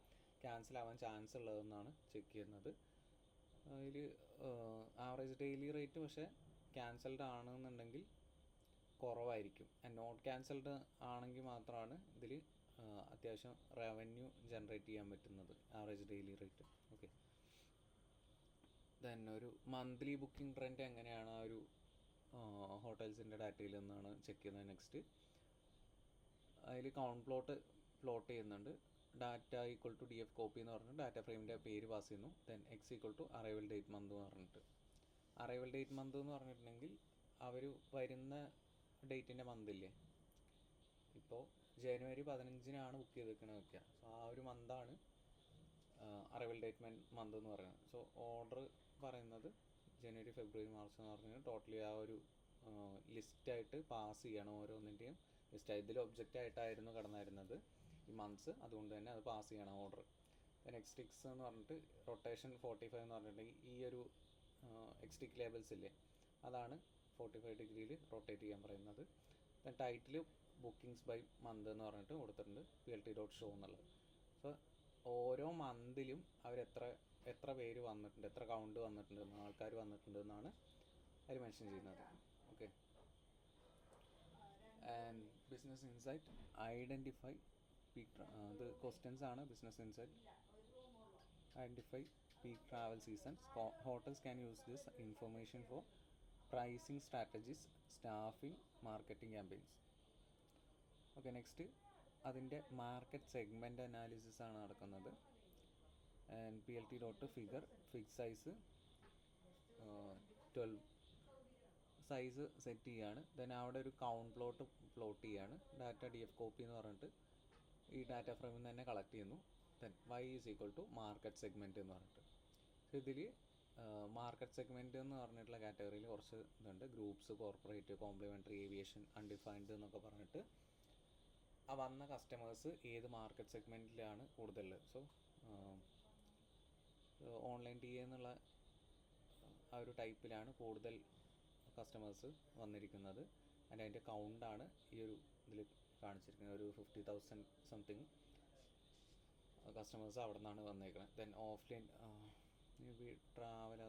ക്യാൻസൽ ആവാൻ ചാൻസ് ഉള്ളതെന്നാണ് ചെക്ക് ചെയ്യുന്നത്. അതിൽ ആവറേജ് ഡെയിലി റേറ്റ് പക്ഷേ ക്യാൻസൽഡ് ആണെന്നുണ്ടെങ്കിൽ കുറവായിരിക്കും. നോട്ട് ക്യാൻസൽഡ് ആണെങ്കിൽ മാത്രമാണ് ഇതിൽ അത്യാവശ്യം റവന്യൂ ജനറേറ്റ് ചെയ്യാൻ പറ്റുന്നത്, average daily rate. Okay. Then ഒരു മന്ത്ലി ബുക്കിംഗ് ട്രെൻഡ് എങ്ങനെയാണ് ആ ഒരു ഹോട്ടൽസിൻ്റെ ഡാറ്റയിൽ നിന്നാണ് ചെക്ക് ചെയ്യുന്നത്. നെക്സ്റ്റ് അതിൽ കൗണ്ട് പ്ലോട്ട് ചെയ്യുന്നുണ്ട്. ഡാറ്റ = DF കോപ്പി എന്ന് പറഞ്ഞിട്ട് ഡാറ്റ ഫ്രെയിമിൻ്റെ പേര് പാസ് ചെയ്യുന്നു. Then X = arrival date month എന്ന് പറഞ്ഞിട്ട്. അറൈവൽ ഡേറ്റ് മന്ത് എന്ന് പറഞ്ഞിട്ടുണ്ടെങ്കിൽ അവർ വരുന്ന ഡേറ്റിൻ്റെ മന്തില്ലേ, ഇപ്പോൾ ജനുവരി 15-നാണ് ബുക്ക് ചെയ്തേക്കണത് വയ്ക്കുക. സോ ആ ഒരു മന്താണ് അറൈവൽ ഡേറ്റ് മന്ത് എന്ന് പറയുന്നത്. സോ ഓർഡർ പറയുന്നത് ജനുവരി ഫെബ്രുവരി മാർച്ച് എന്ന് പറഞ്ഞാൽ ടോട്ടലി ആ ഒരു ലിസ്റ്റായിട്ട് പാസ് ചെയ്യണം. ഓരോന്നിൻ്റെയും ലിസ്റ്റ് ഇതിൽ ഒബ്ജക്റ്റ് ആയിട്ടായിരുന്നു കിടന്നായിരുന്നത് ഈ മന്ത്സ്, അതുകൊണ്ട് തന്നെ അത് പാസ് ചെയ്യണം ഓർഡർ. എക്സ്റ്റിക്സ് എന്ന് പറഞ്ഞിട്ട് റൊട്ടേഷൻ 45 എന്ന് പറഞ്ഞിട്ടുണ്ടെങ്കിൽ ഈ ഒരു എക്സ്റ്റിക് ലേബിൾസ് ഇല്ലേ, അതാണ് 45 ഡിഗ്രിയിൽ റൊട്ടേറ്റ് ചെയ്യാൻ പറയുന്നത്. ടൈറ്റിൽ ബുക്കിങ്സ് ബൈ മന്ത് എന്ന് പറഞ്ഞിട്ട് കൊടുത്തിട്ടുണ്ട് plt.show എന്നുള്ളത്. സോ ഓരോ മന്തിലും അവർ എത്ര പേര് വന്നിട്ടുണ്ട്, എത്ര കൗണ്ട് വന്നിട്ടുണ്ട്, ആൾക്കാർ വന്നിട്ടുണ്ട് എന്നാണ് അതിൽ മെൻഷൻ ചെയ്യുന്നത്. Okay. And business insight identify peak, അത് ക്വസ്റ്റ്യൻസ് ആണ്. Business insight identify peak travel seasons. Hotels can use this information for pricing strategies, staffing, marketing campaigns. Okay. Next അതിൻ്റെ മാർക്കറ്റ് സെഗ്മെൻറ്റ് അനാലിസിസ് ആണ് നടക്കുന്നത്. And plt.figure fix size 12 size set ചെയ്യാണ്. Then അവിടെ ഒരു count plot ചെയ്യാണ്. Data DF copy എന്ന് പറഞ്ഞിട്ട് ഈ ഡാറ്റ ഫ്രെയിമിൽ നിന്ന് തന്നെ കളക്ട് ചെയ്യുന്നു. ദെൻ y = മാർക്കറ്റ് സെഗ്മെൻറ്റ് എന്ന് പറഞ്ഞിട്ട്. ഇതിൽ മാർക്കറ്റ് സെഗ്മെൻറ്റ് എന്ന് പറഞ്ഞിട്ടുള്ള കാറ്റഗറിയിൽ കുറച്ച് ഇതുണ്ട്. Groups, corporate, complimentary, aviation, undefined എന്നൊക്കെ പറഞ്ഞിട്ട് ആ വന്ന കസ്റ്റമേഴ്സ് ഏത് മാർക്കറ്റ് സെഗ്മെൻറ്റിലാണ് കൂടുതലുള്ളത്. സോ ഓൺലൈൻ TA എന്നുള്ള ആ ഒരു ടൈപ്പിലാണ് കൂടുതൽ കസ്റ്റമേഴ്സ് വന്നിരിക്കുന്നത്. അതിൻ്റെ കൗണ്ടാണ് ഈ ഒരു ഇതിൽ കാണിച്ചിരിക്കുന്നത്. ഒരു 50,000 സംതിങ് കസ്റ്റമേഴ്സ് അവിടെ നിന്നാണ് വന്നേക്കുന്നത്. ദെൻ ഓഫ്ലൈൻ ട്രാവൽ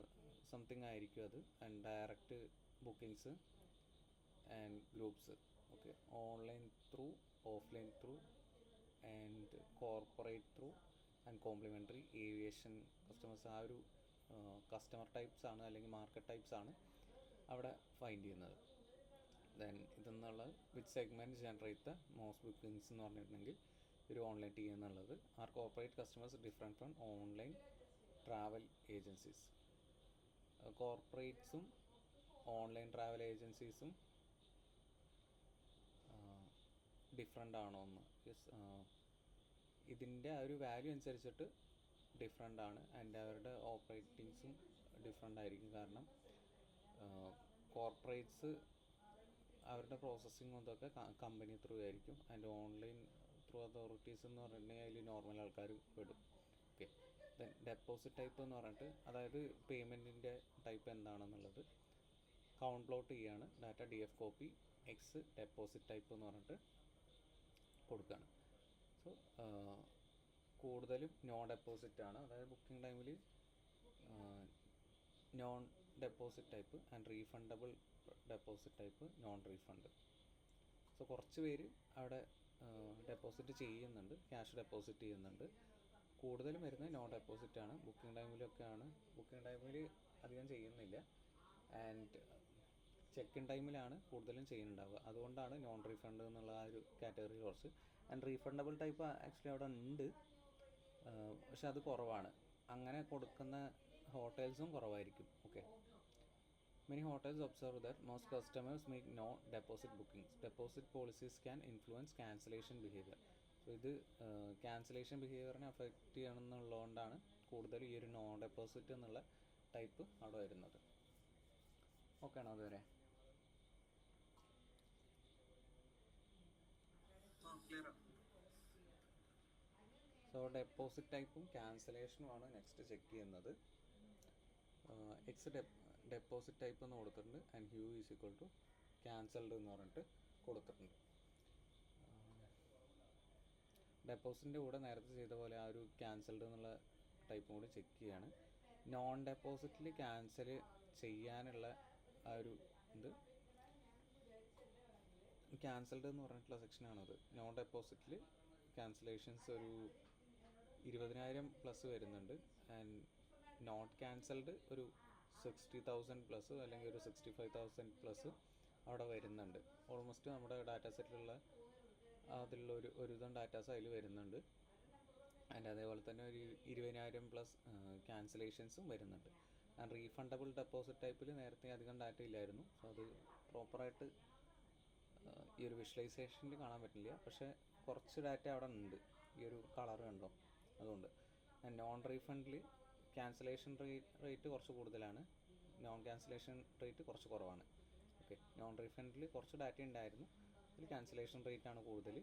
സംതിങ് ആയിരിക്കും അത്. And direct bookings and groups. Okay. Online through, offline through and corporate through and complimentary, aviation customers. ആ ഒരു കസ്റ്റമർ ടൈപ്സ് ആണ് അല്ലെങ്കിൽ മാർക്കറ്റ് ടൈപ്സ് ആണ് അവിടെ ഫൈൻഡ് ചെയ്യുന്നത്. ദെൻ ഇതെന്നുള്ള which segment generate the most bookings എന്ന് പറഞ്ഞിട്ടുണ്ടെങ്കിൽ ഒരു ഓൺലൈൻ TA എന്നുള്ളത്. Are corporate customers different from online travel agencies. കോർപ്പറേറ്റ്സും ഓൺലൈൻ ട്രാവൽ ഏജൻസീസും ഡിഫറെൻ്റ് ആണോ എന്ന്. ഇതിൻ്റെ ആ ഒരു വാല്യൂ അനുസരിച്ചിട്ട് ഡിഫറെൻ്റ് ആണ്. ആൻഡ് അവരുടെ ഓപ്പറേറ്റിങ്സും ഡിഫറെൻ്റ് ആയിരിക്കും. കാരണം കോർപ്പറേറ്റ്സ് അവരുടെ പ്രോസസ്സിങ്ങും ഇതൊക്കെ കമ്പനി ത്രൂ ആയിരിക്കും. ആൻഡ് ഓൺലൈൻ ത്രൂ അതോറിറ്റീസ് എന്ന് പറഞ്ഞിട്ടുണ്ടെങ്കിൽ അതിൽ നോർമൽ ആൾക്കാർ പെടും. ഓക്കെ. ദെൻ ഡെപ്പോസിറ്റ് ടൈപ്പ് എന്ന് പറഞ്ഞിട്ട്, അതായത് പേയ്മെൻറ്റിൻ്റെ ടൈപ്പ് എന്താണെന്നുള്ളത് കൗണ്ട് പ്ലോട്ട് ചെയ്യാണ്. Data DF copy X deposit type എന്ന് പറഞ്ഞിട്ട് കൊടുക്കുകയാണ്. സോ കൂടുതലും നോൺ ഡെപ്പോസിറ്റ് ആണ്. അതായത് ബുക്കിംഗ് ടൈമിൽ non deposit type and refundable deposit type, non refund. So കുറച്ച് പേര് അവിടെ ഡെപ്പോസിറ്റ് ചെയ്യുന്നുണ്ട്, ക്യാഷ് ഡെപ്പോസിറ്റ് ചെയ്യുന്നുണ്ട്. കൂടുതലും വരുന്നത് നോൺ ഡെപ്പോസിറ്റ് ആണ്. ബുക്കിംഗ് ടൈമിലൊക്കെയാണ്. ബുക്കിംഗ് ടൈമിൽ അധികം ചെയ്യുന്നില്ല. ആൻഡ് ചെക്ക് ഇൻ ടൈമിലാണ് കൂടുതലും ചെയ്യുന്നുണ്ടാവുക. അതുകൊണ്ടാണ് നോൺ റീഫണ്ട് എന്നുള്ള ആ ഒരു കാറ്റഗറി കുറച്ച്. ആൻഡ് റീഫണ്ടബിൾ ടൈപ്പ് ആക്ച്വലി അവിടെ ഉണ്ട്, പക്ഷെ അത് കുറവാണ്. അങ്ങനെ കൊടുക്കുന്ന ഹോട്ടൽസും കുറവായിരിക്കും. Okay. Many hotels observe that most customers make no deposit bookings. Deposit policies can influence cancellation behavior. So ഇത് ക്യാൻസലേഷൻ ബിഹേവിയറിനെ അഫക്റ്റ് ചെയ്യണമെന്നുള്ളതുകൊണ്ടാണ് കൂടുതൽ ഈ ഒരു നോ ഡെപ്പോസിറ്റ് എന്നുള്ള ടൈപ്പ് അവിടെ വരുന്നത്. ഓക്കെ ആണോ അതുവരെ? സോ ഡെപ്പോസിറ്റ് ടൈപ്പും ക്യാൻസലേഷനുമാണ് നെക്സ്റ്റ് ചെക്ക് ചെയ്യുന്നത്. എക്സ് ഡെപ്പോസിറ്റ് ടൈപ്പ് എന്ന് കൊടുത്തിട്ടുണ്ട്. ആൻഡ് ഹ്യൂ = ക്യാൻസൽഡ് എന്ന് പറഞ്ഞിട്ട് കൊടുത്തിട്ടുണ്ട്. ഡെപ്പോസിറ്റിൻ്റെ കൂടെ നേരത്തെ ചെയ്ത പോലെ ആ ഒരു ക്യാൻസൽഡ് എന്നുള്ള ടൈപ്പും കൂടി ചെക്ക് ചെയ്യാണ്. നോൺ ഡെപ്പോസിറ്റിൽ ക്യാൻസൽ ചെയ്യാനുള്ള ആ ഒരു ഇത് ക്യാൻസൽഡ് എന്ന് പറഞ്ഞിട്ടുള്ള സെക്ഷനാണത്. നോൺ ഡെപ്പോസിറ്റിൽ ക്യാൻസലേഷൻസ് ഒരു 20,000 പ്ലസ് വരുന്നുണ്ട്. ആൻഡ് നോട്ട് ക്യാൻസൽഡ് ഒരു 60,000 പ്ലസ് അല്ലെങ്കിൽ ഒരു 65,000 പ്ലസ് അവിടെ വരുന്നുണ്ട്. ഓൾമോസ്റ്റ് നമ്മുടെ ഡാറ്റാ സെറ്റിലുള്ള അതിലുള്ള ഒരുവിധം ഡാറ്റാസ് അതിൽ വരുന്നുണ്ട്. ആൻഡ് അതേപോലെ തന്നെ ഒരു 20,000 പ്ലസ് ക്യാൻസലേഷൻസും വരുന്നുണ്ട്. ആൻഡ് റീഫണ്ടബിൾ ഡെപ്പോസിറ്റ് ടൈപ്പിൽ നേരത്തെ അധികം ഡാറ്റ ഇല്ലായിരുന്നു. സോ അത് പ്രോപ്പറായിട്ട് ഈ ഒരു വിഷ്വലൈസേഷനിൽ കാണാൻ പറ്റില്ല. പക്ഷേ കുറച്ച് ഡാറ്റ അവിടെ ഉണ്ട്. ഈ ഒരു കളർ കണ്ടോ, അതുകൊണ്ട്. നോൺ റീഫണ്ടിൽ ക്യാൻസലേഷൻ റേറ്റ് കുറച്ച് കൂടുതലാണ്, നോൺ ക്യാൻസലേഷൻ റേറ്റ് കുറച്ച് കുറവാണ്. ഓക്കെ, നോൺ റീഫണ്ടിൽ കുറച്ച് ഡാറ്റ ഉണ്ടായിരുന്നു, അതിൽ ക്യാൻസലേഷൻ റേറ്റ് ആണ് കൂടുതൽ,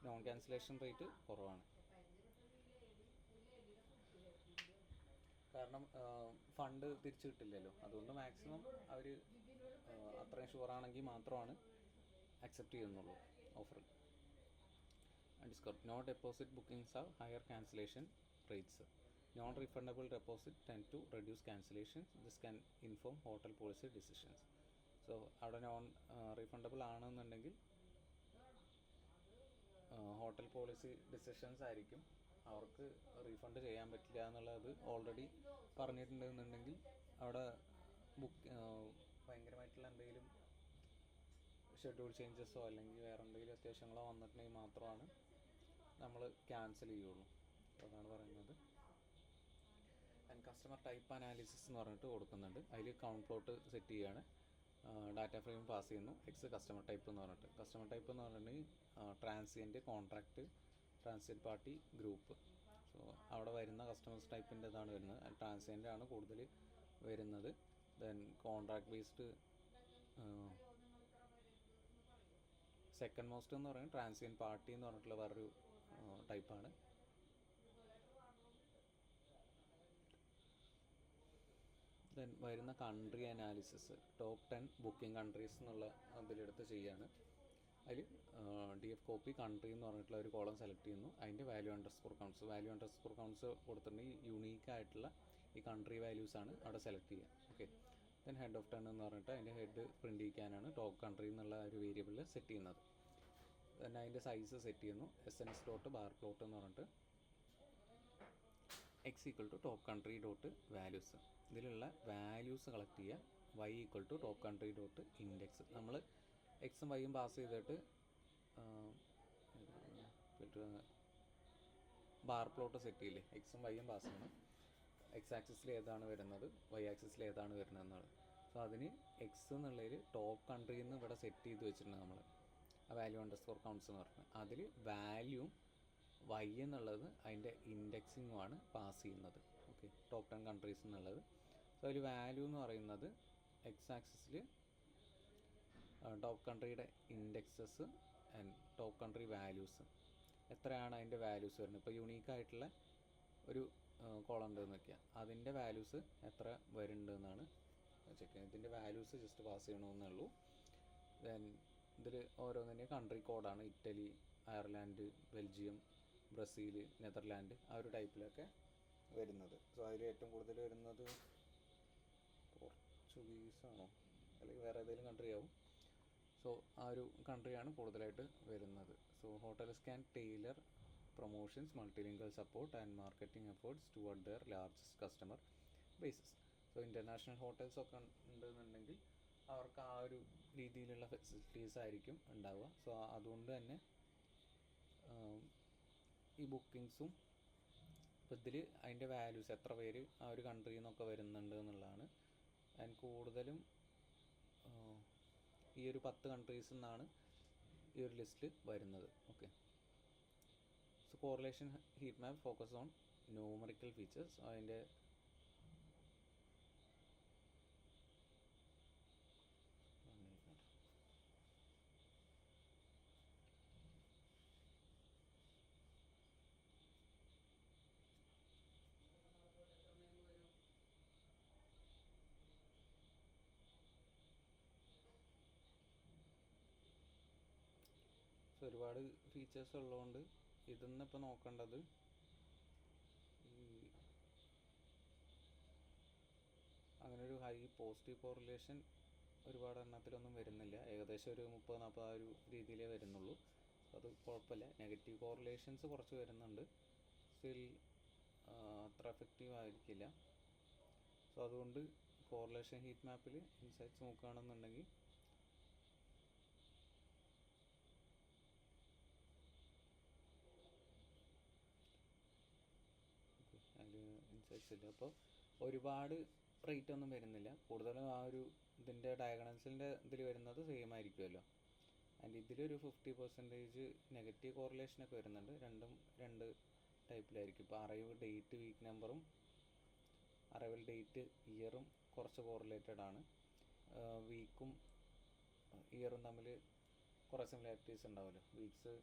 നോൺ ക്യാൻസലേഷൻ റേറ്റ് കുറവാണ്. കാരണം ഫണ്ട് തിരിച്ചു കിട്ടില്ലല്ലോ, അതുകൊണ്ട് മാക്സിമം അവർ അത്രയും ഷുവറാണെങ്കിൽ മാത്രമാണ് അക്സെപ്റ്റ് ചെയ്യുന്നുള്ളൂ offer. Discount no deposit bookings are higher cancellation rates. Non refundable deposit tend to reduce cancellation. This can inform hotel policy decisions. So അവിടെ നോൺ റീഫണ്ടബിൾ ആണെന്നുണ്ടെങ്കിൽ ഹോട്ടൽ പോളിസി ഡിസിഷൻസ് ആയിരിക്കും, അവർക്ക് റീഫണ്ട് ചെയ്യാൻ പറ്റില്ല എന്നുള്ളത് ഓൾറെഡി പറഞ്ഞിട്ടുണ്ടെന്നുണ്ടെങ്കിൽ അവിടെ ഭയങ്കരമായിട്ടുള്ള എന്തെങ്കിലും ഷെഡ്യൂൾ ചേഞ്ചസോ അല്ലെങ്കിൽ വേറെ എന്തെങ്കിലും അത്യാവശ്യങ്ങളോ വന്നിട്ടുണ്ടെങ്കിൽ മാത്രമാണ് നമ്മൾ ക്യാൻസൽ ചെയ്യുള്ളൂ. അതാണ് പറയുന്നത്. ആൻഡ് കസ്റ്റമർ ടൈപ്പ് അനാലിസിസ് എന്ന് പറഞ്ഞിട്ട് കൊടുക്കുന്നുണ്ട്, അതിൽ കൗണ്ട് പ്ലോട്ട് സെറ്റ് ചെയ്യുകയാണ്, ഡാറ്റ ഫ്രെയിം പാസ് ചെയ്യുന്നു, എക്സ് കസ്റ്റമർ ടൈപ്പ് എന്ന് പറഞ്ഞിട്ട്. കസ്റ്റമർ ടൈപ്പ് എന്ന് പറഞ്ഞിട്ടുണ്ടെങ്കിൽ transient, contract, transient party, group. So അവിടെ വരുന്ന കസ്റ്റമേഴ്സ് ടൈപ്പിൻ്റെ ഇതാണ് വരുന്നത്. ട്രാൻസിയൻ്റ് ആണ് കൂടുതൽ വരുന്നത്. Then contract based second most എന്ന് പറയുന്നത് ട്രാൻസിയൻറ്റ് പാർട്ടി എന്ന് പറഞ്ഞിട്ടുള്ള വേറൊരു ടൈപ്പാണ്. ദെൻ വരുന്ന country analysis top 10 booking countries എന്നുള്ള ഇതിലെടുത്ത് ചെയ്യുകയാണ്. അതിൽ DF കോപ്പി കൺട്രി എന്ന് പറഞ്ഞിട്ടുള്ള ഒരു കോളം സെലക്ട് ചെയ്യുന്നു, അതിൻ്റെ വാല്യൂ അണ്ടർസ്കോർ കൗണ്ട്സ് കൊടുത്തിട്ടുണ്ടെങ്കിൽ യുണീക്ക് ആയിട്ടുള്ള ഈ കൺട്രി വാല്യൂസ് ആണ് അവിടെ സെലക്ട് ചെയ്യുക. Okay, then head of ten എന്ന് പറഞ്ഞിട്ട് അതിൻ്റെ ഹെഡ് പ്രിൻറ്റ് ചെയ്യിക്കാനാണ് ടോപ്പ് കൺട്രി എന്നുള്ള ഒരു വേരിയബിളിൽ സെറ്റ് ചെയ്യുന്നത്. ദെൻ അതിൻ്റെ സൈസ് സെറ്റ് ചെയ്യുന്നു, SNS ഡോട്ട് ബാർ പ്ലോട്ട് എന്ന് പറഞ്ഞിട്ട് X equal to top country dot values. ഇതിലുള്ള വാല്യൂസ് കളക്ട് ചെയ്യുക, Y equal to top country dot index. നമ്മൾ എക്സും വൈയും പാസ് ചെയ്തിട്ട് ബാർ പ്ലോട്ട് സെറ്റ് ചെയ്യില്ലേ, എക്സും വൈയും പാസ് ചെയ്യണം, എക്സ് ആക്സിസിൽ ഏതാണ് വരുന്നത്, വൈ ആക്സിസിൽ ഏതാണ് വരുന്നത് എന്നുള്ളത്. സോ അതിന് എക്സ് എന്നുള്ളതിൽ ടോപ്പ് കൺട്രിയിൽ നിന്ന് ഇവിടെ സെറ്റ് ചെയ്ത് വെച്ചിട്ടുണ്ട് നമ്മൾ, ആ വാല്യൂ അണ്ടർസ്കോർ കൗണ്ട്സ് എന്ന് പറഞ്ഞത്. അതിൽ വാല്യൂവും വൈ എന്നുള്ളത് അതിൻ്റെ ഇൻഡെക്സിങ്ങുമാണ് പാസ് ചെയ്യുന്നത്. ഓക്കെ, ടോപ്പ് 10 കൺട്രീസ് എന്നുള്ളത്. സോ അതിൽ വാല്യൂ എന്ന് പറയുന്നത് എക്സ് ആക്സിസിൽ ടോപ്പ് കൺട്രിയുടെ indexes and top country values എത്രയാണ് അതിൻ്റെ വാല്യൂസ് വരുന്നത്. ഇപ്പോൾ യുണീക്കായിട്ടുള്ള ഒരു കോളം ഉണ്ടെന്ന് വയ്ക്കുക, അതിൻ്റെ വാല്യൂസ് എത്ര വരുന്നുണ്ടെന്നാണ് ചെക്ക് ചെയ്യുന്നത്. ഇതിൻ്റെ വാല്യൂസ് ജസ്റ്റ് പാസ് ചെയ്യണമെന്നേ ഉള്ളൂ. ദെൻ ഇതിൽ ഓരോന്നിൻ്റെ കൺട്രി കോഡാണ്, Italy, Ireland, Belgium, Brazil, Netherland, ആ ഒരു ടൈപ്പിലൊക്കെ വരുന്നത്. സോ അതിൽ ഏറ്റവും കൂടുതൽ വരുന്നത് പോർച്ചുഗീസാണോ അല്ലെങ്കിൽ വേറെ ഏതെങ്കിലും കൺട്രി ആവും. സോ ആ ഒരു കൺട്രിയാണ് കൂടുതലായിട്ട് വരുന്നത്. So hotels can tailor promotions, multilingual support and marketing efforts toward their largest customer bases. So international ഹോട്ടൽസൊക്കെ ഉണ്ടെന്നുണ്ടെങ്കിൽ അവർക്ക് ആ ഒരു രീതിയിലുള്ള ഫെസിലിറ്റീസ് ആയിരിക്കും ഉണ്ടാവുക. സോ അതുകൊണ്ട് തന്നെ ഈ ബുക്കിങ്സും ഇപ്പോൾ ഇതിൽ അതിൻ്റെ വാല്യൂസ് എത്ര പേര് ആ ഒരു കൺട്രിയിൽ നിന്നൊക്കെ വരുന്നുണ്ട് എന്നുള്ളതാണ്. ആൻഡ് കൂടുതലും ഈ ഒരു 10 കൺട്രീസിൽ നിന്നാണ് ഈ ഒരു ലിസ്റ്റ് വരുന്നത്. Okay, so correlation heat map focus on numerical features. അതിൻ്റെ ഒരുപാട് ഫീച്ചേഴ്സ് ഉള്ളതുകൊണ്ട് ഇതൊന്നും ഇപ്പോൾ നോക്കേണ്ടത് അങ്ങനെ ഒരു ഹൈ പോസിറ്റീവ് കോറിലേഷൻ ഒരുപാട് എണ്ണത്തിലൊന്നും വരുന്നില്ല, ഏകദേശം ഒരു 30-40 ആ ഒരു രീതിയിലേ വരുന്നുള്ളൂ. അത് കുഴപ്പമില്ല. നെഗറ്റീവ് കോറിലേഷൻസ് കുറച്ച് വരുന്നുണ്ട്, സ്റ്റിൽ അത്ര എഫക്റ്റീവ് ആയിരിക്കില്ല. സോ അതുകൊണ്ട് കോറിലേഷൻ ഹീറ്റ് മാപ്പിൽ ഇൻസൈറ്റ്സ് നോക്കുകയാണെന്നുണ്ടെങ്കിൽ അതിൽ ഇൻസൈറ്റ്സ് ഇല്ല. അപ്പോൾ ഒരുപാട് റേറ്റ് ഒന്നും വരുന്നില്ല, കൂടുതലും ആ ഒരു ഇതിൻ്റെ ഡയഗണൽസിൻ്റെ ഇതിൽ വരുന്നത് സെയിം ആയിരിക്കുമല്ലോ. ആൻഡ് ഇതിലൊരു 50% നെഗറ്റീവ് കോറിലേഷനൊക്കെ വരുന്നുണ്ട്, രണ്ടും രണ്ട് ടൈപ്പിലായിരിക്കും. ഇപ്പോൾ arrive date, week number arrival date ഇയറും കുറച്ച് കോറിലേറ്റഡ് ആണ്. വീക്കും ഇയറും തമ്മിൽ കുറേ സിമിലാരിറ്റീസ് ഉണ്ടാവുമല്ലോ. വീക്സ്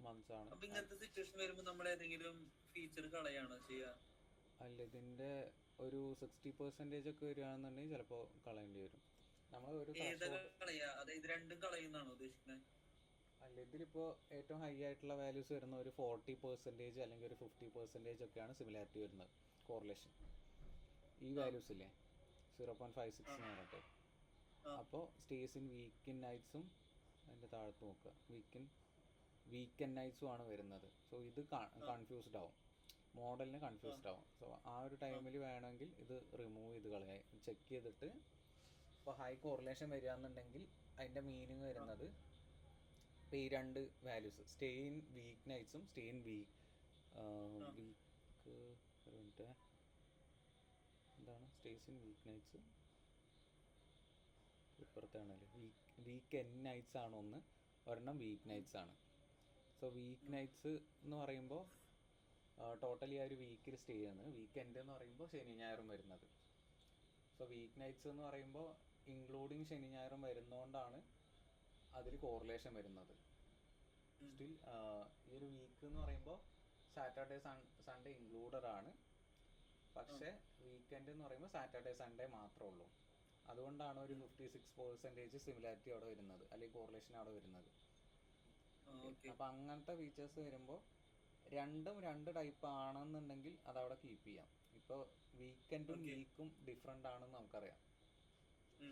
മന്ത്സ് ആണ്. അപ്പൊ ഇങ്ങനത്തെ സിറ്റുവേഷൻ വരുമ്പോൾ നമ്മൾ ഏതെങ്കിലും ഫീച്ചർ കളയാണോ ചെയ്യാ? അല്ല, ഇതിൻ്റെ ഒരു 60% ഒക്കെ വരികയാണെന്നുണ്ടെങ്കിൽ ചിലപ്പോൾ കളയേണ്ടി വരും. നമ്മൾ ഒരു കളയാ, അതായത് രണ്ടും കളയുന്നാണോ ഉദ്ദേശിക്കുന്നത്? അല്ല, ഇതിലിപ്പോൾ ഏറ്റവും ഹൈ ആയിട്ടുള്ള വാല്യൂസ് വരുന്ന ഒരു 40% അല്ലെങ്കിൽ ഒരു 50% ഒക്കെയാണ് സിമിലാരിറ്റി വരുന്നത്, കോറിലേഷൻ. ഈ വാല്യൂസ് ഇല്ലേ 0.56 എന്ന് പറഞ്ഞിട്ട്. അപ്പോൾ സ്റ്റേസ് ഇൻ വീക്ക് നൈറ്റ്സും അതിൻ്റെ താഴത്ത് നോക്കുക, വീക്ക് നൈറ്റ്സും ആണ് വരുന്നത്. സോ ഇത് കൺഫ്യൂസ്ഡ് ആവും, മോഡലിന് കൺഫ്യൂസ്ഡ് ആവും. സോ ആ ഒരു ടൈമിൽ വേണമെങ്കിൽ ഇത് റിമൂവ് ചെയ്ത് കളയാം. ചെക്ക് ചെയ്തിട്ട് ഇപ്പോൾ ഹൈ കോറിലേഷൻ വരികയാണെന്നുണ്ടെങ്കിൽ അതിൻ്റെ മീനിങ് വരുന്നത് ഇപ്പോൾ ഈ രണ്ട് വാല്യൂസ് സ്റ്റേ ഇൻ വീക്ക് നൈറ്റ്സും സ്റ്റേ ഇൻ വീക്ക് ഒരു മിനിറ്റ്, എന്താണ് സ്റ്റേസ് ഇൻ വീക്ക് നൈറ്റ്സ് ഇപ്പുറത്താണല്ലേ, വീക്ക് എൻ നൈറ്റ്സ് ആണ് ഒന്ന്, ഒരെണ്ണം വീക്ക് നൈറ്റ്സ് ആണ്. സോ വീക്ക് നൈറ്റ്സ് എന്ന് പറയുമ്പോൾ ടോട്ടലി ആ ഒരു വീക്കിൽ സ്റ്റേ ചെയ്യുന്നത്. വീക്ക് എൻഡ് എന്ന് പറയുമ്പോൾ ശനി ഞായറും വരുന്നത്. സോ വീക്ക് നൈറ്റ്സ് എന്ന് പറയുമ്പോൾ ഇൻക്ലൂഡിങ് ശനി ഞായറും വരുന്നതുകൊണ്ടാണ് അതിൽ കോറിലേഷൻ വരുന്നത്. സ്റ്റിൽ ഈ ഒരു വീക്ക് എന്ന് പറയുമ്പോൾ സാറ്റർഡേ സൺഡേ ഇൻക്ലൂഡഡ് ആണ്. പക്ഷേ വീക്കെൻഡ് എന്ന് പറയുമ്പോൾ സാറ്റർഡേ സൺഡേ മാത്രമേ ഉള്ളൂ. അതുകൊണ്ടാണ് ഒരു 56% സിമിലാരിറ്റി അവിടെ വരുന്നത്, അല്ലെങ്കിൽ കോറിലേഷൻ അവിടെ വരുന്നത്. അപ്പം അങ്ങനത്തെ ഫീച്ചേഴ്സ് വരുമ്പോൾ രണ്ടും രണ്ട് ടൈപ്പ് ആണെന്നുണ്ടെങ്കിൽ അതവിടെ കീപ്പ് ചെയ്യാം. ഇപ്പോൾ വീക്കെൻഡും വീക്കും ഡിഫറെൻ്റ് ആണെന്ന് നമുക്കറിയാം.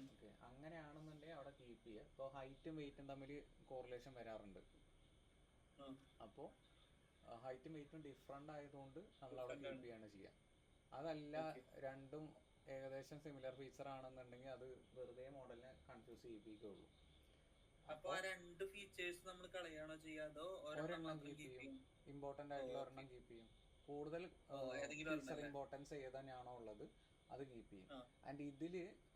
ഓക്കെ, അങ്ങനെയാണെന്നുണ്ടെങ്കിൽ അവിടെ കീപ്പ് ചെയ്യുക. ഇപ്പോൾ ഹൈറ്റും വെയിറ്റും തമ്മിൽ കോറിലേഷൻ വരാറുണ്ട്. അപ്പോൾ ഹൈറ്റും വെയിറ്റും ഡിഫറെൻ്റ് ആയതുകൊണ്ട് നമ്മൾ അവിടെ കീപ്പ് ചെയ്യാണ് ചെയ്യുക. അതല്ല രണ്ടും ഏകദേശം സിമിലർ ഫീച്ചർ ആണെന്നുണ്ടെങ്കിൽ അത് വെറുതെ മോഡലിനെ കൺഫ്യൂസ് ചെയ്യിപ്പിക്കുകയുള്ളൂ. അപ്പോൾ രണ്ട് ഫീച്ചേഴ്സ് നമ്മൾ കളയാണോ ചെയ്യാതോ ഒരെണ്ണം കീപ്പ് ചെയ്യും, ഇമ്പോർട്ടൻ്റ് ആയിട്ടുള്ള ഒരെണ്ണം കീപ്പ് ചെയ്യും. കൂടുതൽ ഫീച്ചർ ഇമ്പോർട്ടൻസ് ഏതാണോ ഉള്ളത് അത് കീപ്പ് ചെയ്യും. ആൻഡ് ഇതിൽ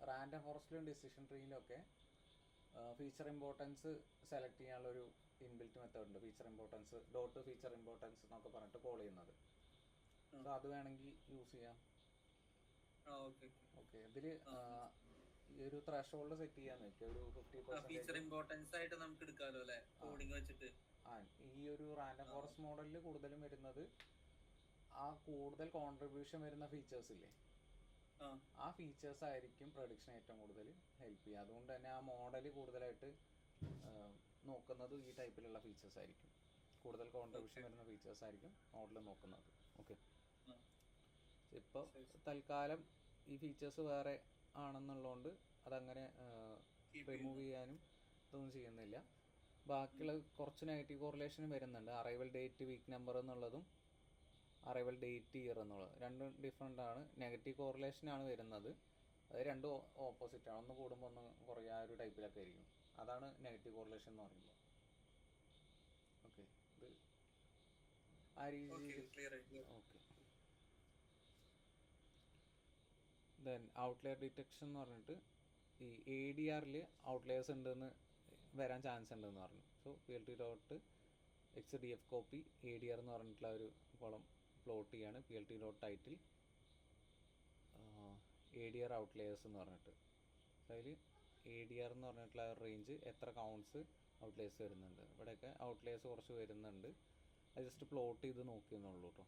റാൻഡം ഫോറസ്റ്റിലും ഡിസിഷൻ ട്രീയിലൊക്കെ ഫീച്ചർ ഇമ്പോർട്ടൻസ് സെലക്ട് ചെയ്യാനുള്ളൊരു ഇൻബിൽറ്റ് മെത്തേഡ് ഉണ്ട്. Feature importance dot feature importance എന്നൊക്കെ പറഞ്ഞിട്ട് കോൾ ചെയ്യുന്നത്. സോ അത് വേണമെങ്കിൽ യൂസ് ചെയ്യാം. ഓക്കെ, ഇതിൽ ഈ ഒരു ത്രെഷോൾഡ് സെറ്റ് ചെയ്യാന്ന് വെച്ചാൽ ഒരു 50%. ഈ ഒരു റാൻഡം ഫോറസ്റ്റ് മോഡലിൽ കൂടുതലും വരുന്നത് ആ കൂടുതൽ കോൺട്രിബ്യൂഷൻ വരുന്ന ഫീച്ചേഴ്സ് ഇല്ലേ, ആ ഫീച്ചേഴ്സ് ആയിരിക്കും പ്രൊഡിക്ഷൻ ഏറ്റവും കൂടുതൽ ഹെൽപ്പ് ചെയ്യുക. അതുകൊണ്ട് തന്നെ ആ മോഡൽ കൂടുതലായിട്ട് നോക്കുന്നത് ഈ ടൈപ്പിലുള്ള ഫീച്ചേഴ്സ് ആയിരിക്കും. കൂടുതൽ കോൺട്രിബ്യൂഷൻ വരുന്ന ഫീച്ചേഴ്സ് ആയിരിക്കും മോഡൽ നോക്കുന്നത്. ഓക്കെ, ഇപ്പോൾ തൽക്കാലം ഈ ഫീച്ചേഴ്സ് വേറെ ആണെന്നുള്ളതുകൊണ്ട് അതങ്ങനെ റിമൂവ് ചെയ്യാനും ഇതൊന്നും ചെയ്യുന്നില്ല. ബാക്കിയുള്ള കുറച്ച് നെഗറ്റീവ് കോറിലേഷൻ വരുന്നുണ്ട്. അറൈവൽ ഡേറ്റ് വീക്ക് നമ്പർ എന്നുള്ളതും അറൈവൽ ഡേറ്റ് ഇയർ എന്നുള്ളത് രണ്ടും ഡിഫറെൻ്റ് ആണ്. നെഗറ്റീവ് കോറിലേഷൻ ആണ് വരുന്നത്. അത് രണ്ടും ഓപ്പോസിറ്റ് ആണ്, ഒന്ന് കൂടുമ്പോൾ ഒന്ന് കുറയുക, ആ ഒരു ടൈപ്പിലൊക്കെ ആയിരിക്കും. അതാണ് നെഗറ്റീവ് കോറിലേഷൻ എന്ന് പറയുമ്പോൾ. ഓക്കെ, ഇത് ആ രീതിയിൽ. ഓക്കെ, ദെൻ ഔട്ട്ലെയർ ഡിറ്റക്ഷൻ എന്ന് പറഞ്ഞിട്ട് ഈ ADRൽ ഔട്ട്ലെയേഴ്സ് ഉണ്ടെന്ന് വരാൻ ചാൻസ് ഉണ്ടെന്ന് പറഞ്ഞു. സോ PLT.XDF കോപ്പി ADR എന്ന് പറഞ്ഞിട്ടുള്ള ഒരു കോളം പ്ലോട്ട് ചെയ്യാണ്. PLT.title ADR ഔട്ട്ലെയേഴ്സ് എന്ന് പറഞ്ഞിട്ട്. അതിൽ ADR എന്ന് പറഞ്ഞിട്ടുള്ള റേഞ്ച് എത്ര കൗണ്ട്സ് ഔട്ട്ലെയേഴ്സ് വരുന്നുണ്ട്. ഇവിടെയൊക്കെ ഔട്ട്ലെയേഴ്സ് കുറച്ച് വരുന്നുണ്ട്. അത് ജസ്റ്റ് പ്ലോട്ട് ചെയ്ത് നോക്കിയെന്നുള്ളൂ കേട്ടോ.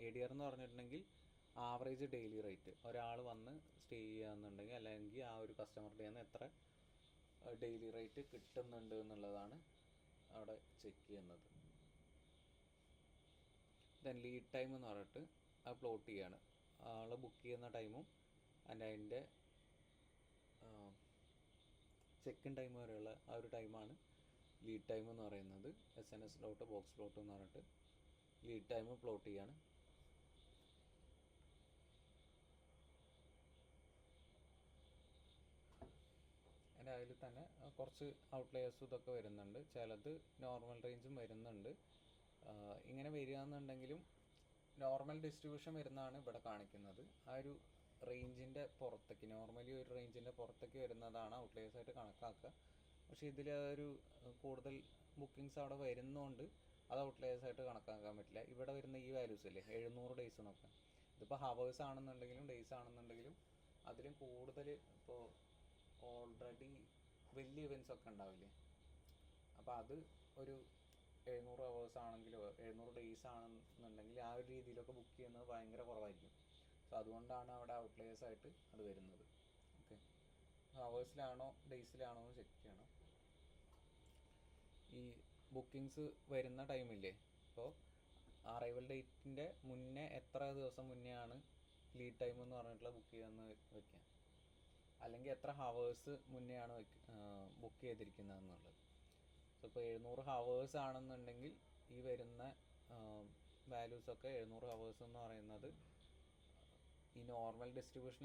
ADR എന്ന് പറഞ്ഞിട്ടുണ്ടെങ്കിൽ ആവറേജ് ഡെയിലി റേറ്റ്, ഒരാൾ വന്ന് സ്റ്റേ ചെയ്യുകയെന്നുണ്ടെങ്കിൽ അല്ലെങ്കിൽ ആ ഒരു കസ്റ്റമറുടെ നിന്ന് എത്ര ഡെയിലി റേറ്റ് കിട്ടുന്നുണ്ട് എന്നുള്ളതാണ് അവിടെ ചെക്ക് ചെയ്യുന്നത്. ദെൻ ലീഡ് ടൈം എന്ന് പറഞ്ഞിട്ട് അത് പ്ലോട്ട് ചെയ്യാണ്. ആൾ ബുക്ക് ചെയ്യുന്ന ടൈമും അതിൻ്റെ ചെക്ക് ഇൻ ടൈം വരെയുള്ള ആ ഒരു ടൈമാണ് ലീഡ് ടൈം എന്ന് പറയുന്നത്. SNS ഡോട്ട് ബോക്സ് പ്ലോട്ട് എന്ന് പറഞ്ഞിട്ട് ലീഡ് ടൈം പ്ലോട്ട് ചെയ്യാണ്. അതിൻ്റെ അതിൽ തന്നെ കുറച്ച് ഔട്ട്ലെയേഴ്സും ഇതൊക്കെ വരുന്നുണ്ട്. ചിലത് നോർമൽ റേഞ്ചും വരുന്നുണ്ട്. ഇങ്ങനെ വരികയെന്നുണ്ടെങ്കിലും നോർമൽ ഡിസ്ട്രിബ്യൂഷൻ വരുന്നതാണ് ഇവിടെ കാണിക്കുന്നത്. ആ ഒരു റേഞ്ചിൻ്റെ പുറത്തേക്ക്, നോർമലി ഒരു റേഞ്ചിൻ്റെ പുറത്തേക്ക് വരുന്നതാണ് ഔട്ട്ലെയേഴ്സ് ആയിട്ട് കണക്കാക്കുക. പക്ഷേ ഇതിൽ ഒരു കൂടുതൽ ബുക്കിങ്സ് അവിടെ വരുന്നതുകൊണ്ട് അത് ഔട്ട്ലെയേഴ്സ് ആയിട്ട് കണക്കാക്കാൻ പറ്റില്ല. ഇവിടെ വരുന്ന ഈ വാല്യൂസ് അല്ലേ 700 ഡേയ്സ് എന്നൊക്കെ, ഇതിപ്പോൾ ഹവേഴ്സ് ആണെന്നുണ്ടെങ്കിലും ഡേയ്സ് ആണെന്നുണ്ടെങ്കിലും അതിലും കൂടുതൽ ഇപ്പോൾ ഓൾറെഡി വലിയ ഇവൻറ്റ്സ് ഒക്കെ ഉണ്ടാവില്ലേ, അപ്പോൾ അത് ഒരു 700 ഹവേഴ്സ് ആണെങ്കിലോ 700 ഡേയ്സ് ആണെന്നുണ്ടെങ്കിൽ ആ ഒരു രീതിയിലൊക്കെ ബുക്ക് ചെയ്യുന്നത് ഭയങ്കര കുറവായിരിക്കും. സോ അതുകൊണ്ടാണ് അവിടെ ഔട്ട്ലേഴ്സ് ആയിട്ട് അത് വരുന്നത്. ഓക്കെ, ഹവേഴ്സിലാണോ ഡേയ്സിലാണോ എന്ന് ചെക്ക് ചെയ്യണം. ഈ ബുക്കിങ്സ് വരുന്ന ടൈമില്ലേ, ഇപ്പോൾ അറൈവൽ ഡേറ്റിൻ്റെ മുന്നേ എത്ര ദിവസം മുന്നേ ആണ് ലീഡ് ടൈം എന്ന് പറഞ്ഞിട്ടുള്ള ബുക്ക് ചെയ്യാമെന്ന് വെക്കാം, അല്ലെങ്കിൽ എത്ര ഹവേഴ്സ് മുന്നേ ആണ് ബുക്ക് ചെയ്തിരിക്കുന്നതെന്നുള്ളത്. സോ ഇപ്പോൾ 700 ഹവേഴ്സ് ആണെന്നുണ്ടെങ്കിൽ ഈ വരുന്ന വാല്യൂസൊക്കെ 700 ഹവേഴ്സ് എന്ന് പറയുന്നത് ഈ നോർമൽ ഡിസ്ട്രിബ്യൂഷൻ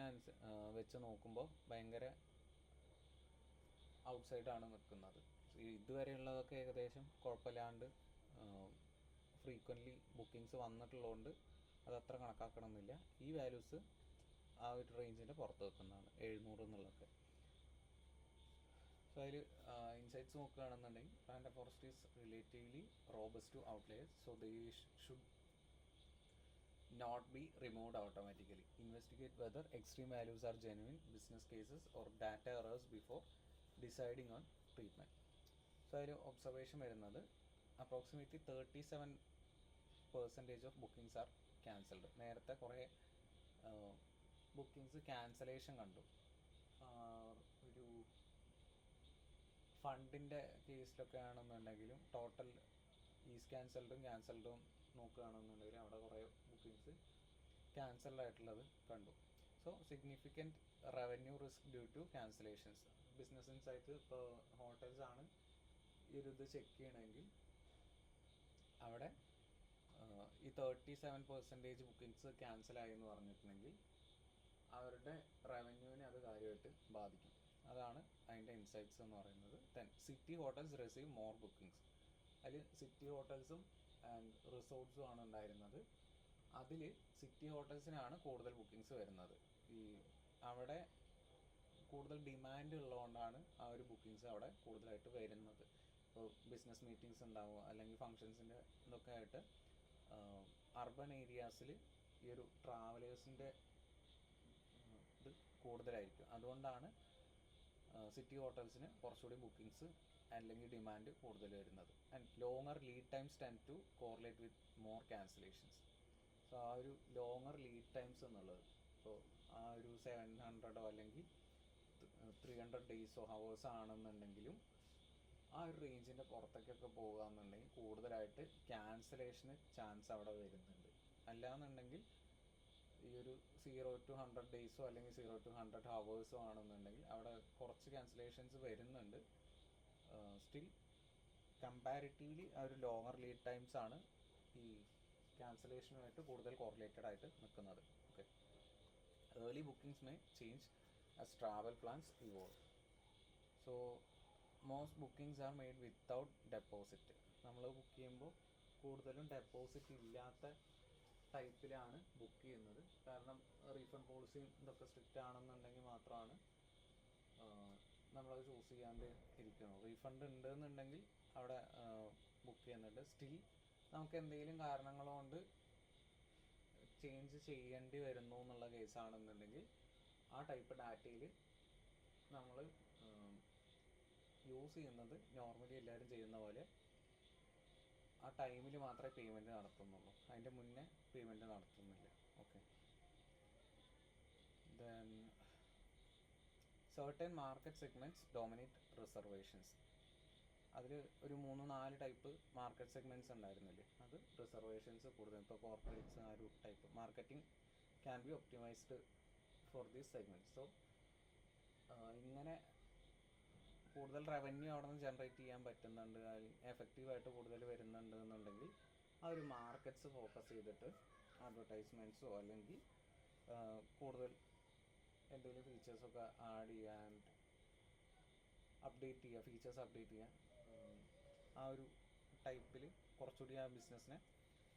വെച്ച് നോക്കുമ്പോൾ ഭയങ്കര ഔട്ട്സൈഡാണ് നിൽക്കുന്നത്. ഇതുവരെയുള്ളതൊക്കെ ഏകദേശം കുഴപ്പമില്ലാണ്ട് ഫ്രീക്വൻ്റ്ലി ബുക്കിങ്സ് വന്നിട്ടുള്ളതുകൊണ്ട് അതത്ര കണക്കാക്കണമെന്നില്ല. ഈ വാല്യൂസ് ആ ഒരു റേഞ്ചിൻ്റെ പുറത്ത് വെക്കുന്നതാണ് 700 എന്നുള്ളതൊക്കെ. സോ അതിൽ ഇൻസൈറ്റ്സ് നോക്കുകയാണെന്നുണ്ടെങ്കിൽ plant forest is relatively robust to outliers, so they should not be removed automatically. Investigate whether extreme values are genuine business cases or data errors before deciding on treatment. So അതിൽ observation വരുന്നത് approximately 37% of bookings are cancelled. നേരത്തെ കുറേ bookings cancellation കണ്ടു. ഒരു ഫണ്ടിൻ്റെ കേസിലൊക്കെ ആണെന്നുണ്ടെങ്കിലും total is ക്യാൻസൽഡും നോക്കുകയാണെന്നുണ്ടെങ്കിൽ അവിടെ കുറേ ബുക്കിങ്സ് ക്യാൻസൽഡ് ആയിട്ടുള്ളത് കണ്ടു. So significant revenue risk due to cancellations. Business insight ഇപ്പോൾ ഹോട്ടൽസ് ആണ് ഈ ഒരു ഇത് ചെക്ക് ചെയ്യണമെങ്കിൽ അവിടെ ഈ 37% ബുക്കിങ്സ് ക്യാൻസലായി എന്ന് പറഞ്ഞിട്ടുണ്ടെങ്കിൽ അവരുടെ റവന്യൂവിനെ അത് കാര്യമായിട്ട് ബാധിക്കും. അതാണ് അതിൻ്റെ ഇൻസൈറ്റ്സ് എന്ന് പറയുന്നത്. Then city hotels receive more bookings. അതിൽ സിറ്റി ഹോട്ടൽസും ആൻഡ് റിസോർട്ട്സും ആണ് ഉണ്ടായിരുന്നത്. അതിൽ സിറ്റി ഹോട്ടൽസിനാണ് കൂടുതൽ ബുക്കിങ്സ് വരുന്നത്. ഈ അവിടെ കൂടുതൽ ഡിമാൻഡ് ഉള്ളതുകൊണ്ടാണ് ആ ഒരു ബുക്കിങ്സ് അവിടെ കൂടുതലായിട്ട് വരുന്നത്. ഇപ്പോൾ ബിസിനസ് മീറ്റിങ്സ് ഉണ്ടാവുക അല്ലെങ്കിൽ ഫങ്ഷൻസിൻ്റെ ഇതൊക്കെ ആയിട്ട് അർബൻ ഏരിയാസിൽ ഈ ഒരു ട്രാവലേഴ്സിൻ്റെ ഇത് കൂടുതലായിരിക്കും. അതുകൊണ്ടാണ് സിറ്റി ഹോട്ടൽസിന് കുറച്ചുകൂടി ബുക്കിങ്സ് അല്ലെങ്കിൽ ഡിമാൻഡ് കൂടുതൽ വരുന്നത്. And longer lead times tend to correlate with more cancellations. So ആ ഒരു ലോങ്ങർ ലീഡ് ടൈംസ് എന്നുള്ളത് ഇപ്പോൾ ആ ഒരു 700 അല്ലെങ്കിൽ 300 ഡേയ്സോ ഹവേഴ്സ് ആണെന്നുണ്ടെങ്കിലും ആ ഒരു റേഞ്ചിൻ്റെ പുറത്തേക്കൊക്കെ പോകുകയെന്നുണ്ടെങ്കിൽ കൂടുതലായിട്ട് ക്യാൻസലേഷന് ചാൻസ് അവിടെ വരുന്നുണ്ട്. അല്ലാന്നുണ്ടെങ്കിൽ ഈ ഒരു 0 to 100 ഡേയ്സോ അല്ലെങ്കിൽ 0 to 100 ഹവേഴ്സോ ആണെന്നുണ്ടെങ്കിൽ അവിടെ കുറച്ച് ക്യാൻസലേഷൻസ് വരുന്നുണ്ട്. സ്റ്റിൽ കമ്പാരിറ്റീവ്ലി ആ ഒരു ലോങ്ങർ ലീഡ് ടൈംസ് ആണ് ഈ ക്യാൻസലേഷനുമായിട്ട് കൂടുതൽ കോറിലേറ്റഡ് ആയിട്ട് നിൽക്കുന്നത്. Okay, early bookings may change as travel plans evolve. So most bookings are made without deposit. നമ്മൾ ബുക്ക് ചെയ്യുമ്പോൾ കൂടുതലും ഡെപ്പോസിറ്റ് ഇല്ലാത്ത ടൈപ്പിലാണ് ബുക്ക് ചെയ്യുന്നത്. കാരണം റീഫണ്ട് പോളിസിയും ഇതൊക്കെ സ്ട്രിക്റ്റ് ആണെന്നുണ്ടെങ്കിൽ മാത്രമാണ് നമ്മളത് ചൂസ് ചെയ്യാണ്ട് ഇരിക്കണം. റീഫണ്ട് ഉണ്ടെന്നുണ്ടെങ്കിൽ അവിടെ ബുക്ക് ചെയ്യുന്നുണ്ട്. സ്റ്റിൽ നമുക്ക് എന്തെങ്കിലും കാരണങ്ങൾ കൊണ്ട് ചേഞ്ച് ചെയ്യേണ്ടി വരുന്നു എന്നുള്ള കേസാണെന്നുണ്ടെങ്കിൽ ആ ടൈപ്പ് ഡാറ്റയിൽ നമ്മൾ യൂസ് ചെയ്യുന്നത് നോർമലി എല്ലാവരും ചെയ്യുന്ന പോലെ ആ ടൈമിൽ മാത്രമേ പേയ്മെൻറ്റ് നടത്തുന്നുള്ളൂ. അതിൻ്റെ മുന്നേ പേയ്മെൻറ്റ് നടത്തുന്നില്ല. Okay, then certain market segments dominate reservations. അതിൽ ഒരു 3-4 ടൈപ്പ് മാർക്കറ്റ് സെഗ്മെൻറ്റ്സ് ഉണ്ടായിരുന്നില്ലേ, അത് റിസർവേഷൻസ് കൂടുതൽ. ഇപ്പോൾ കോർപ്പറേറ്റ്സ് ആ ഒരു type marketing can be optimised for these segments. So ഇങ്ങനെ കൂടുതൽ റവന്യൂ അവിടെ നിന്ന് ജനറേറ്റ് ചെയ്യാൻ പറ്റുന്നുണ്ട്, എഫക്റ്റീവായിട്ട് കൂടുതൽ വരുന്നുണ്ട് എന്നുണ്ടെങ്കിൽ ആ ഒരു മാർക്കറ്റ്സ് ഫോക്കസ് ചെയ്തിട്ട് അഡ്വർടൈസ്മെൻറ്റ്സോ അല്ലെങ്കിൽ കൂടുതൽ എന്തെങ്കിലും ഫീച്ചേഴ്സൊക്കെ ആഡ് ചെയ്യാൻ അപ്ഡേറ്റ് ചെയ്യുക, ഫീച്ചേഴ്സ് അപ്ഡേറ്റ് ചെയ്യുക, ആ ഒരു ടൈപ്പിൽ കുറച്ചുകൂടി ആ ബിസിനസ്സിനെ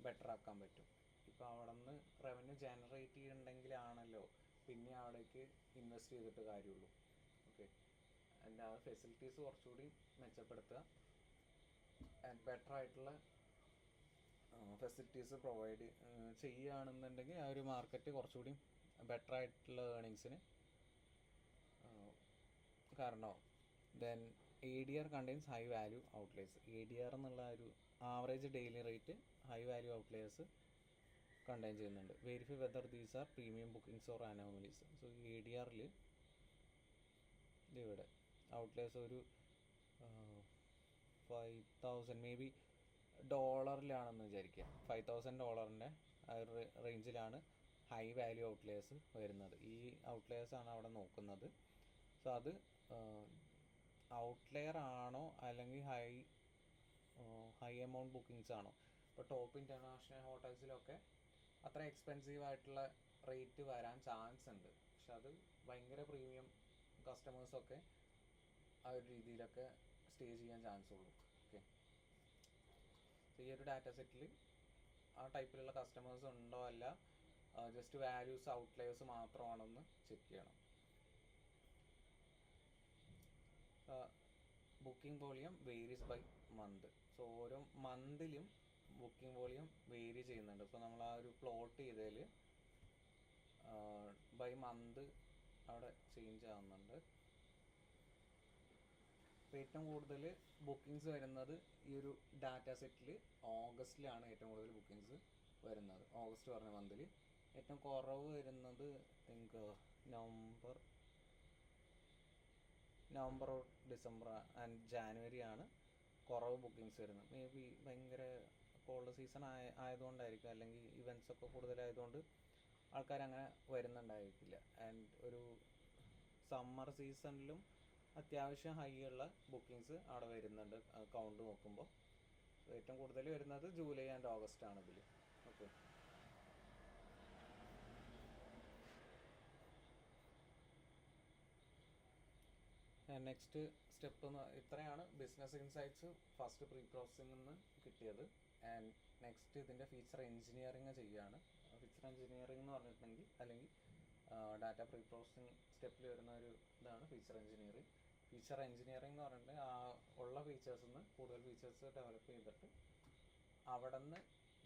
ബെറ്റർ ആക്കാൻ പറ്റും. ഇപ്പോൾ അവിടെ നിന്ന് റവന്യൂ ജനറേറ്റ് ചെയ്യുന്നുണ്ടെങ്കിലാണല്ലോ പിന്നെ അവിടേക്ക് ഇൻവെസ്റ്റ് ചെയ്തിട്ട് കാര്യമുള്ളൂ. ഓക്കെ, അതിൻ്റെ ആ ഫെസിലിറ്റീസ് കുറച്ചുകൂടി മെച്ചപ്പെടുത്തുക, ആൻഡ് ബെറ്റർ ആയിട്ടുള്ള ഫെസിലിറ്റീസ് പ്രൊവൈഡ് ചെയ്യുകയാണെന്നുണ്ടെങ്കിൽ ആ ഒരു മാർക്കറ്റ് കുറച്ചുകൂടി ബെറ്റർ ആയിട്ടുള്ള ഏർണിങ്സിന് കാരണമാവും. Then ADR contains high value outliers. ADR എന്നുള്ള ഒരു average daily rate high value outliers contain ചെയ്യുന്നുണ്ട്. Verify whether these are premium bookings or anomalies. So ADRൽ ഇവിടെ ഔട്ട്ലേഴ്സ് ഒരു 5000 മേ ബി ഡോളറിലാണെന്ന് വിചാരിക്കുക. $5,000 ആ ഒരു റേഞ്ചിലാണ് ഹൈ വാല്യൂ ഔട്ട്ലേഴ്സ് വരുന്നത്. ഈ ഔട്ട്ലേഴ്സാണ് അവിടെ നോക്കുന്നത്. സോ അത് ഔട്ട്ലെയർ ആണോ അല്ലെങ്കിൽ ഹൈ എമൗണ്ട് ബുക്കിങ്സ് ആണോ. ഇപ്പോൾ ടോപ്പ് ഇൻ്റർനാഷണൽ ഹോട്ടൽസിലൊക്കെ അത്ര എക്സ്പെൻസീവ് ആയിട്ടുള്ള റേറ്റ് വരാൻ ചാൻസ് ഉണ്ട്. പക്ഷെ അത് ഭയങ്കര പ്രീമിയം കസ്റ്റമേഴ്സൊക്കെ ആ ഒരു രീതിയിലൊക്കെ സ്റ്റേ ചെയ്യാൻ ചാൻസ് ഉള്ളൂ. ഓക്കെ, ഈ ഒരു ഡാറ്റ സെറ്റിൽ ആ ടൈപ്പിലുള്ള കസ്റ്റമേഴ്സ് ഉണ്ടോ അല്ല ജസ്റ്റ് വാല്യൂസ് ഔട്ട്ലെയേഴ്സ് മാത്രമാണെന്ന് ചെക്ക് ചെയ്യണം. Booking volume varies by month. So ഓരോ മന്തിലും ബുക്കിംഗ് വോളിയം വേരി ചെയ്യുന്നുണ്ട്. ഇപ്പോൾ നമ്മൾ ആ ഒരു പ്ലോട്ട് ചെയ്തതിൽ ബൈ മന്ത് അവിടെ ചേഞ്ച് ആവുന്നുണ്ട്. ഇപ്പോൾ ഏറ്റവും കൂടുതൽ ബുക്കിങ്സ് വരുന്നത് ഈ ഒരു ഡാറ്റ സെറ്റിൽ ഓഗസ്റ്റിലാണ് ഏറ്റവും കൂടുതൽ ബുക്കിങ്സ് വരുന്നത്. ഓഗസ്റ്റ് പറഞ്ഞ മന്തിൽ ഏറ്റവും കുറവ് വരുന്നത് എനിക്ക് നവംബർ ഡിസംബർ ആൻഡ് ജാനുവരി ആണ് കുറവ് ബുക്കിങ്സ് വരുന്നത്. മേ ബി ഭയങ്കര കോൾഡ് സീസൺ ആയതുകൊണ്ടായിരിക്കും, അല്ലെങ്കിൽ ഇവൻറ്റ്സ് ഒക്കെ കൂടുതലായതുകൊണ്ട് ആൾക്കാരങ്ങനെ വരുന്നുണ്ടായിരിക്കില്ല. ആൻഡ് ഒരു സമ്മർ സീസണിലും അത്യാവശ്യം ഹൈ ഉള്ള ബുക്കിങ്സ് അവിടെ വരുന്നുണ്ട് കൗണ്ട് നോക്കുമ്പോൾ. ഏറ്റവും കൂടുതൽ വരുന്നത് ജൂലൈ ആൻഡ് ഓഗസ്റ്റ് ആണ് ഇതിൽ. ഓക്കെ, നെക്സ്റ്റ് സ്റ്റെപ്പ് ഇത്രയാണ് business insights first pre processing നിന്ന് കിട്ടിയത്. ആൻഡ് നെക്സ്റ്റ് ഇതിൻ്റെ ഫീച്ചർ എഞ്ചിനീയറിങ് ചെയ്യുകയാണ്. ഫീച്ചർ എഞ്ചിനീയറിംഗ് എന്ന് പറഞ്ഞിട്ടുണ്ടെങ്കിൽ അല്ലെങ്കിൽ ഡാറ്റ പ്രീ പ്രോസസ്സിംഗ് സ്റ്റെപ്പിൽ വരുന്ന ഒരു ഇതാണ് ഫീച്ചർ എഞ്ചിനീയറിംഗ്. ഫീച്ചർ എഞ്ചിനീയറിംഗ് എന്ന് പറഞ്ഞിട്ടുണ്ടെങ്കിൽ ആ ഉള്ള ഫീച്ചേഴ്സിൽ നിന്ന് കൂടുതൽ ഫീച്ചേഴ്സ് ഡെവലപ്പ് ചെയ്തിട്ട് അവിടെ നിന്ന്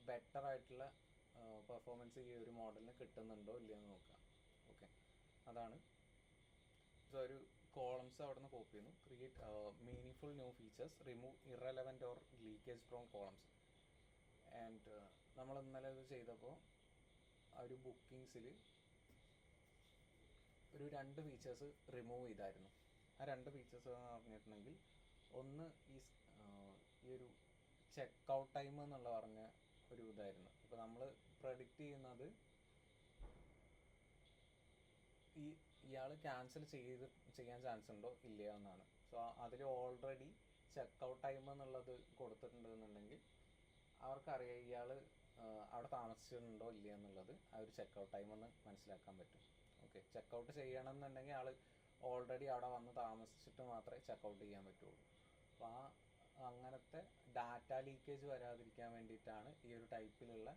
ബെറ്റർ ആയിട്ടുള്ള പെർഫോമൻസ് ഈ ഒരു മോഡലിന് കിട്ടുന്നുണ്ടോ ഇല്ലയെന്ന് നോക്കുക. ഓക്കെ, അതാണ്. സോ ഒരു കോളംസ് അവിടെ നിന്ന് കോപ്പി ചെയ്യുന്നു. Create meaningful new features, remove irrelevant or leakage from columns. And നമ്മൾ ഇന്നലെ ഇത് ചെയ്തപ്പോൾ ആ ഒരു ബുക്കിങ്സിൽ ഒരു 2 ഫീച്ചേഴ്സ് റിമൂവ് ചെയ്തായിരുന്നു. ആ 2 ഫീച്ചേഴ്സ് എന്ന് പറഞ്ഞിട്ടുണ്ടെങ്കിൽ ഒന്ന് ഈ ഒരു ചെക്ക് ഔട്ട് ടൈം എന്നുള്ള പറഞ്ഞ ഒരു ഇതായിരുന്നു. ഇപ്പോൾ നമ്മൾ പ്രഡിക്റ്റ് ചെയ്യുന്നത് ഇയാൾ ക്യാൻസൽ ചെയ്യാൻ ചാൻസ് ഉണ്ടോ ഇല്ലയോ എന്നാണ്. സോ അതിൽ ഓൾറെഡി ചെക്ക് ഔട്ട് ടൈം എന്നുള്ളത് കൊടുത്തിട്ടുണ്ടെന്നുണ്ടെങ്കിൽ അവർക്കറിയാം ഇയാൾ അവിടെ താമസിച്ചിട്ടുണ്ടോ ഇല്ലയോ എന്നുള്ളത് ആ ഒരു ചെക്ക് ഔട്ട് ടൈം എന്ന് മനസ്സിലാക്കാൻ പറ്റും. ഓക്കെ, ചെക്ക് ഔട്ട് ചെയ്യണം എന്നുണ്ടെങ്കിൽ ആൾ ഓൾറെഡി അവിടെ വന്ന് താമസിച്ചിട്ട് മാത്രമേ ചെക്ക് ഔട്ട് ചെയ്യാൻ പറ്റുള്ളൂ. അപ്പോൾ അങ്ങനത്തെ ഡാറ്റ ലീക്കേജ് വരാതിരിക്കാൻ വേണ്ടിയിട്ടാണ് ഈ ഒരു ടൈപ്പിലുള്ള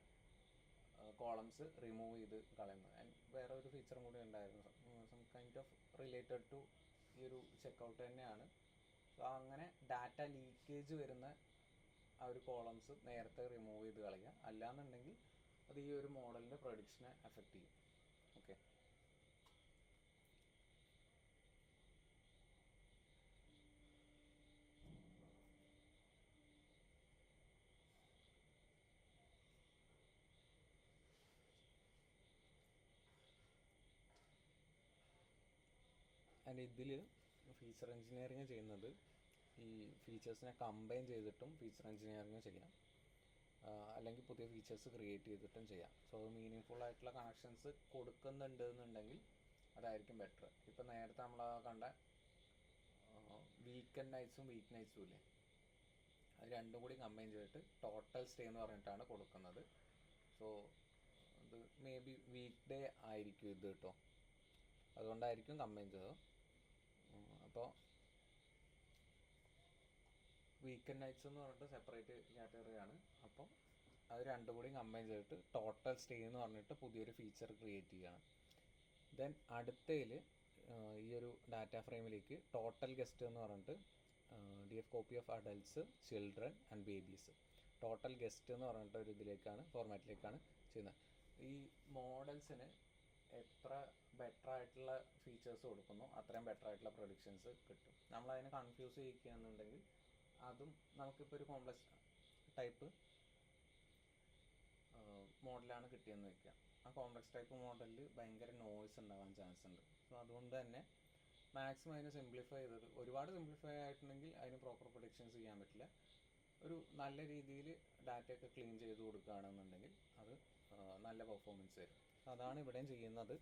കോളംസ് റിമൂവ് ചെയ്ത് കളയുന്നത്. ആൻഡ് വേറെ ഒരു ഫീച്ചറും കൂടി ഉണ്ടായിരുന്നു, some kind of related to ഈ ഒരു ചെക്കൗട്ട് തന്നെയാണ്. സോ അങ്ങനെ ഡാറ്റ ലീക്കേജ് വരുന്ന ആ ഒരു കോളംസ് നേരത്തെ റിമൂവ് ചെയ്ത് കളയുക. അല്ലാന്നുണ്ടെങ്കിൽ അത് ഈ ഒരു മോഡലിൻ്റെ പ്രൊഡിക്ഷനെ എഫക്റ്റ് ചെയ്യും. ഓക്കെ, ആൻഡ് ഇതിൽ ഫീച്ചർ എഞ്ചിനീയറിങ് ചെയ്യുന്നത് ഈ ഫീച്ചേഴ്സിനെ കമ്പൈൻ ചെയ്തിട്ടും ഫീച്ചർ എഞ്ചിനീയറിങ് ചെയ്യാം, അല്ലെങ്കിൽ പുതിയ ഫീച്ചേഴ്സ് ക്രിയേറ്റ് ചെയ്തിട്ടും ചെയ്യാം. സോ മീനിങ് ആയിട്ടുള്ള കണക്ഷൻസ് കൊടുക്കുന്നുണ്ട് എന്നുണ്ടെങ്കിൽ അതായിരിക്കും ബെറ്റർ. ഇപ്പം നേരത്തെ നമ്മൾ കണ്ട വീക്കെൻഡ് നൈറ്റ്സും വീക്ക് നൈറ്റ്സും ഇല്ലേ, അത് രണ്ടും കൂടി കമ്പൈൻ ചെയ്തിട്ട് ടോട്ടൽ സ്റ്റേ എന്ന് പറഞ്ഞിട്ടാണ് കൊടുക്കുന്നത്. സോ ഇത് മേ ബി വീക്ക് ഡേ ആയിരിക്കും ഇത് കേട്ടോ, അതുകൊണ്ടായിരിക്കും കമ്പൈൻ ചെയ്തത്. അപ്പോൾ വീക്കെൻഡ് നൈറ്റ്സ് എന്ന് പറഞ്ഞിട്ട് സെപ്പറേറ്റ് കാറ്റഗറിയാണ്. അപ്പോൾ അത് രണ്ടും കൂടി കമ്പൈൻ ചെയ്തിട്ട് ടോട്ടൽ സ്റ്റേ എന്ന് പറഞ്ഞിട്ട് പുതിയൊരു ഫീച്ചർ ക്രിയേറ്റ് ചെയ്യുകയാണ്. ദെൻ അടുത്തതിൽ ഈ ഒരു ഡാറ്റ ഫ്രെയിമിലേക്ക് ടോട്ടൽ ഗസ്റ്റ് എന്ന് പറഞ്ഞിട്ട് DF copy of adults, children and babies. Total guest എന്ന് പറഞ്ഞിട്ട് ഒരു ഇതിലേക്കാണ് ഫോർമാറ്റിലേക്കാണ് ചെയ്യുന്നത്. ഈ മോഡൽസിന് എത്ര ബെറ്റർ ആയിട്ടുള്ള ഫീച്ചേഴ്സ് കൊടുക്കുന്നു അത്രയും ബെറ്റർ ആയിട്ടുള്ള പ്രൊഡിക്ഷൻസ് കിട്ടും. നമ്മളതിനെ കൺഫ്യൂസ് ചെയ്യിക്കുകയെന്നുണ്ടെങ്കിൽ അതും നമുക്കിപ്പോൾ ഒരു കോംപ്ലക്സ് ടൈപ്പ് മോഡലാണ് കിട്ടിയെന്ന് വയ്ക്കുക. ആ കോംപ്ലക്സ് ടൈപ്പ് മോഡലിൽ ഭയങ്കര നോയ്സ് ഉണ്ടാവാൻ ചാൻസ് ഉണ്ട്. സോ അതുകൊണ്ട് തന്നെ മാക്സിമം അതിനെ സിംപ്ലിഫൈ ചെയ്തത്, ഒരുപാട് സിംപ്ലിഫൈ ആയിട്ടുണ്ടെങ്കിൽ അതിന് പ്രോപ്പർ പ്രൊഡിക്ഷൻസ് ചെയ്യാൻ പറ്റില്ല. ഒരു നല്ല രീതിയിൽ ഡാറ്റയൊക്കെ ക്ലീൻ ചെയ്ത് കൊടുക്കുകയാണെന്നുണ്ടെങ്കിൽ അത് നല്ല പെർഫോമൻസ് തരും. അതാണ് ഇവിടെയും ചെയ്യുന്നത്.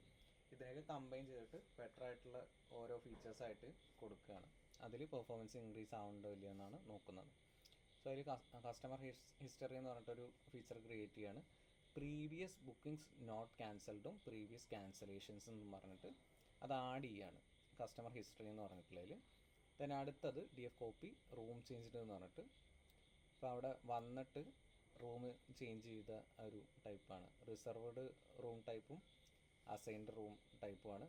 ഇതിനൊക്കെ കമ്പൈൻ ചെയ്തിട്ട് ബെറ്റർ ആയിട്ടുള്ള ഓരോ ഫീച്ചേഴ്സായിട്ട് കൊടുക്കുകയാണ്. അതിൽ പെർഫോമൻസ് ഇൻക്രീസ് ആവുന്നുണ്ടോ ഇല്ലയോ എന്നാണ് നോക്കുന്നത്. സോ അതിൽ കസ്റ്റമർ ഹിസ്റ്ററി എന്ന് പറഞ്ഞിട്ടൊരു ഫീച്ചർ ക്രിയേറ്റ് ചെയ്യാണ്. പ്രീവിയസ് ബുക്കിംഗ്സ് നോട്ട് ക്യാൻസൽഡും പ്രീവിയസ് ക്യാൻസലേഷൻസ് എന്ന് പറഞ്ഞിട്ട് അത് ആഡ് ചെയ്യാണ് കസ്റ്റമർ ഹിസ്റ്ററി എന്ന് പറഞ്ഞിട്ടുള്ളതിൽ. then അടുത്തത് DF കോപ്പി റൂം ചേഞ്ച്ഡ് എന്ന് പറഞ്ഞിട്ട്, ഇപ്പോൾ അവിടെ വന്നിട്ട് റൂം ചേഞ്ച് ചെയ്ത ഒരു ടൈപ്പാണ്. റിസർവ്ഡ് റൂം ടൈപ്പും അസൈൻഡ് റൂം ടൈപ്പുമാണ്.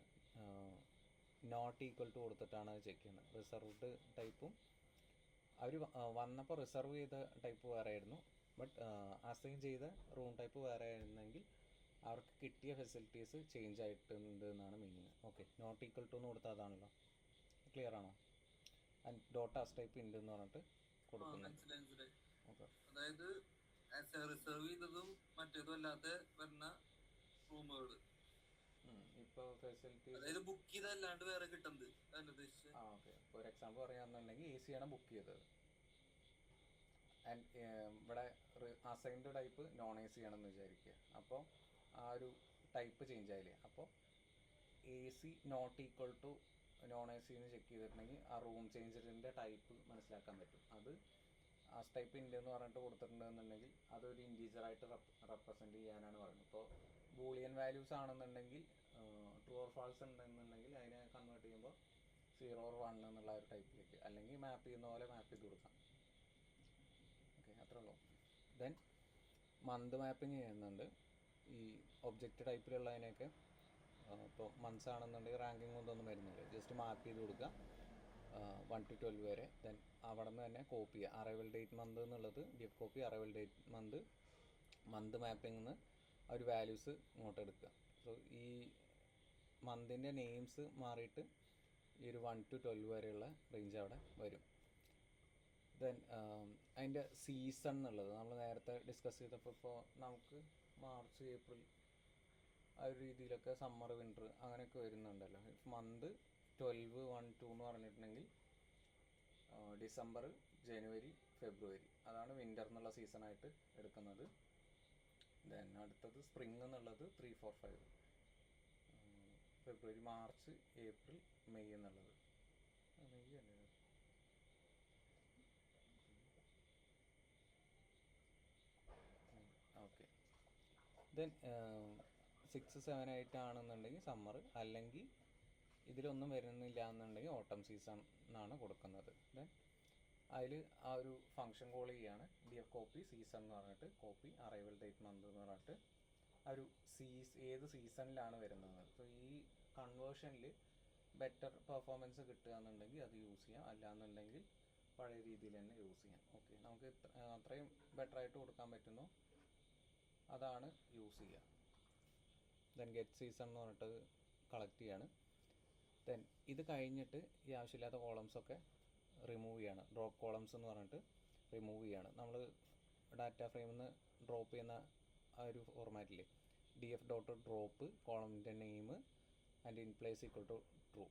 നോട്ട് ഈക്വൽ ടു കൊടുത്തിട്ടാണ് അത് ചെക്ക് ചെയ്യുന്നത്. റിസർവ്ഡ് ടൈപ്പും അവർ വന്നപ്പോൾ റിസർവ് ചെയ്ത ടൈപ്പ് വേറെ ആയിരുന്നു, ബട്ട് അസൈൻ ചെയ്ത റൂം ടൈപ്പ് വേറെ ആയിരുന്നെങ്കിൽ അവർക്ക് കിട്ടിയ ഫെസിലിറ്റീസ് ചേഞ്ച് ആയിട്ടുണ്ട് എന്നാണ് meaning. Okay, not equal to എന്ന് കൊടുത്താൽ അതാണല്ലോ. ക്ലിയർ ആണോ? ആൻഡ് ഡോട്ട് ആസ് ടൈപ്പ് ഉണ്ട് എന്ന് പറഞ്ഞിട്ട് കൊടുക്കുന്നത്. ഓക്കെ, അതായത് റിസർവ് ചെയ്തതും മറ്റേതും അല്ലാത്ത വരുന്ന റൂമുകൾ ഇപ്പോൾ ഫെസിലിറ്റീസ്, അതായത് ബുക്ക് ചെയ്തല്ലാണ്ട് വേറെ കിട്ടുന്നത്. ഓക്കെ, ഇപ്പോൾ ഒരു എക്സാമ്പിൾ പറയുകയാണെന്നുണ്ടെങ്കിൽ AC ആണ് ബുക്ക് ചെയ്തത് ആൻഡ് ഇവിടെ അസൈൻഡ് ടൈപ്പ് നോൺ AC ആണെന്ന് വിചാരിക്കുക. അപ്പോൾ ആ ഒരു ടൈപ്പ് ചേഞ്ച് ആയില്ലേ, അപ്പോൾ AC not equal to non AC എന്ന് ചെക്ക് ചെയ്തിട്ടുണ്ടെങ്കിൽ ആ റൂം ചേഞ്ചറിൻ്റെ ടൈപ്പ് മനസ്സിലാക്കാൻ പറ്റും. അത് ആസ് ടൈപ്പ് ഉണ്ട് എന്ന് പറഞ്ഞിട്ട് കൊടുത്തിട്ടുണ്ടെന്നുണ്ടെങ്കിൽ അതൊരു ഇൻറ്റീജറായിട്ട് റെപ്രസെൻറ്റ് ചെയ്യാനാണ് പറയുന്നത്. ഇപ്പോൾ ബൂളിയൻ വാല്യൂസ് ആണെന്നുണ്ടെങ്കിൽ ട്രൂ ഓർ ഫാൾസ് ഉണ്ടെന്നുണ്ടെങ്കിൽ അതിനെ കൺവേർട്ട് ചെയ്യുമ്പോൾ 0 or 1 എന്നുള്ള ഒരു ടൈപ്പിലേക്ക്, അല്ലെങ്കിൽ മാപ്പ് ചെയ്യുന്ന പോലെ മാപ്പ് ചെയ്ത് കൊടുക്കാം. ഓക്കെ, അത്രേ ഉള്ളൂ. ദെൻ മന്ത് മാപ്പിംഗ് ചെയ്യുന്നുണ്ട്. ഈ ഒബ്ജക്റ്റ് ടൈപ്പിലുള്ളതിനൊക്കെ ഇപ്പോൾ മന്ത്സ് ആണെന്നുണ്ടെങ്കിൽ റാങ്കിങ് ഒന്നും വരുന്നില്ല, ജസ്റ്റ് മാപ്പ് ചെയ്ത് കൊടുക്കുക 1 to 12 വരെ. ദെൻ അവിടെ നിന്ന് തന്നെ കോപ്പി ചെയ്യുക. അറൈവൽ ഡേറ്റ് മന്ത് എന്നുള്ളത് DF copy arrival date month mapping നിന്ന് ആ ഒരു വാല്യൂസ് ഇങ്ങോട്ട് എടുക്കുക. സോ ഈ മന്തിൻ്റെ നെയിംസ് മാറിയിട്ട് ഈ ഒരു 1 to 12 വരെയുള്ള റേഞ്ച് അവിടെ വരും. ദെൻ അതിൻ്റെ സീസൺ എന്നുള്ളത് നമ്മൾ നേരത്തെ ഡിസ്കസ് ചെയ്തപ്പോൾ, ഇപ്പോൾ നമുക്ക് മാർച്ച് ഏപ്രിൽ ആ ഒരു രീതിയിലൊക്കെ സമ്മർ വിൻ്റർ അങ്ങനെയൊക്കെ വരുന്നുണ്ടല്ലോ. മന്ത് 12, 1, 2 എന്ന് പറഞ്ഞിട്ടുണ്ടെങ്കിൽ ഡിസംബർ, ജനുവരി, ഫെബ്രുവരി അതാണ് വിൻ്റർ എന്നുള്ള സീസണായിട്ട് എടുക്കുന്നത്. ദെൻ അടുത്തത് സ്പ്രിങ് എന്നുള്ളത് 3, 4, 5 ഫെബ്രുവരി, മാർച്ച്, ഏപ്രിൽ, മെയ് എന്നുള്ളത്. മെയ് അല്ലേ? ഓക്കെ. ദെൻ 6, 7, 8 ആണെന്നുണ്ടെങ്കിൽ സമ്മർ, അല്ലെങ്കിൽ ഇതിലൊന്നും വരുന്നില്ല എന്നുണ്ടെങ്കിൽ ഓട്ടം സീസൺ എന്നാണ് കൊടുക്കുന്നത്. ദെൻ അതിൽ ആ ഒരു ഫംഗ്ഷൻ കോൾ ചെയ്യാണ് DF കോപ്പി സീസൺ എന്ന് പറഞ്ഞിട്ട്, കോപ്പി അറൈവൽ ഡേറ്റ് മന്ത് എന്ന് പറഞ്ഞിട്ട് ആ ഒരു ഏത് സീസണിലാണ് വരുന്നത്. സോ ഈ കൺവേർഷനിൽ ബെറ്റർ പെർഫോമൻസ് കിട്ടുകയെന്നുണ്ടെങ്കിൽ അത് യൂസ് ചെയ്യാം, അല്ലാന്നുണ്ടെങ്കിൽ പഴയ രീതിയിൽ തന്നെ യൂസ് ചെയ്യാം. ഓക്കെ, നമുക്ക് അത്രയും ബെറ്ററായിട്ട് കൊടുക്കാൻ പറ്റുന്നു അതാണ് യൂസ് ചെയ്യുക. ദെൻ ഗെറ്റ് സീസൺ എന്ന് പറഞ്ഞിട്ട് കളക്ട് ചെയ്യാണ്. ദെൻ ഇത് കഴിഞ്ഞിട്ട് ഈ ആവശ്യമില്ലാത്ത കോളംസൊക്കെ റിമൂവ് ചെയ്യാണ്. ഡ്രോപ്പ് കോളംസ് എന്ന് പറഞ്ഞിട്ട് റിമൂവ് ചെയ്യാണ്. നമ്മൾ ഡാറ്റ ഫ്രെയിമിൽ നിന്ന് ഡ്രോപ്പ് ചെയ്യുന്ന ആ ഒരു ഫോർമാറ്റിൽ DF ഡോട്ട് ഡ്രോപ്പ് കോളമിൻ്റെ name and in place equal to true,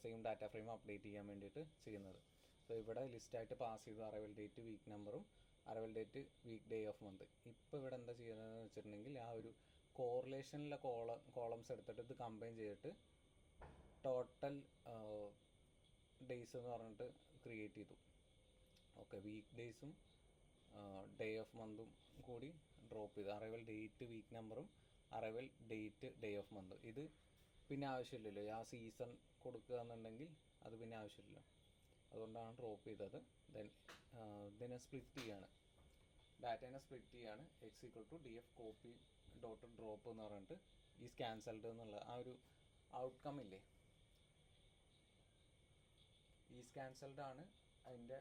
same data frame update ചെയ്യാൻ വേണ്ടിയിട്ട് ചെയ്യുന്നത്. സോ ഇവിടെ ലിസ്റ്റായിട്ട് പാസ് ചെയ്തു arrival date, week number, arrival date, week day of month. ഇപ്പോൾ ഇവിടെ എന്താ ചെയ്യുന്നതെന്ന് വെച്ചിട്ടുണ്ടെങ്കിൽ ആ ഒരു കോറിലേഷനിലെ കോളംസ് എടുത്തിട്ട് ഇത് കമ്പൈൻ ചെയ്തിട്ട് ടോട്ടൽ ഡേയ്സ് എന്ന് പറഞ്ഞിട്ട് ക്രിയേറ്റ് ചെയ്തു. ഓക്കെ, വീക്ക് ഡേയ്സും ഡേ ഓഫ് മന്തും കൂടി ഡ്രോപ്പ് ചെയ്തു. Arrival date, week number, arrival date, day of month. ഇത് പിന്നെ ആവശ്യമില്ലല്ലോ, ആ സീസൺ കൊടുക്കുക എന്നുണ്ടെങ്കിൽ അത് പിന്നെ ആവശ്യമില്ല, അതുകൊണ്ടാണ് ഡ്രോപ്പ് ചെയ്തത്. ദെൻ ഇതിനെ സ്പ്ലിറ്റ് ചെയ്യാണ്, ഡാറ്റേനെ സ്പ്ലിറ്റ് ചെയ്യാണ്. X equal to DF copy dot drop എന്ന് പറഞ്ഞിട്ട് ഈസ് ക്യാൻസൽഡ് എന്നുള്ള ആ ഒരു ഔട്ട്കം ഇല്ലേ, ഈസ് ക്യാൻസൽഡ് ആണ് അതിൻ്റെ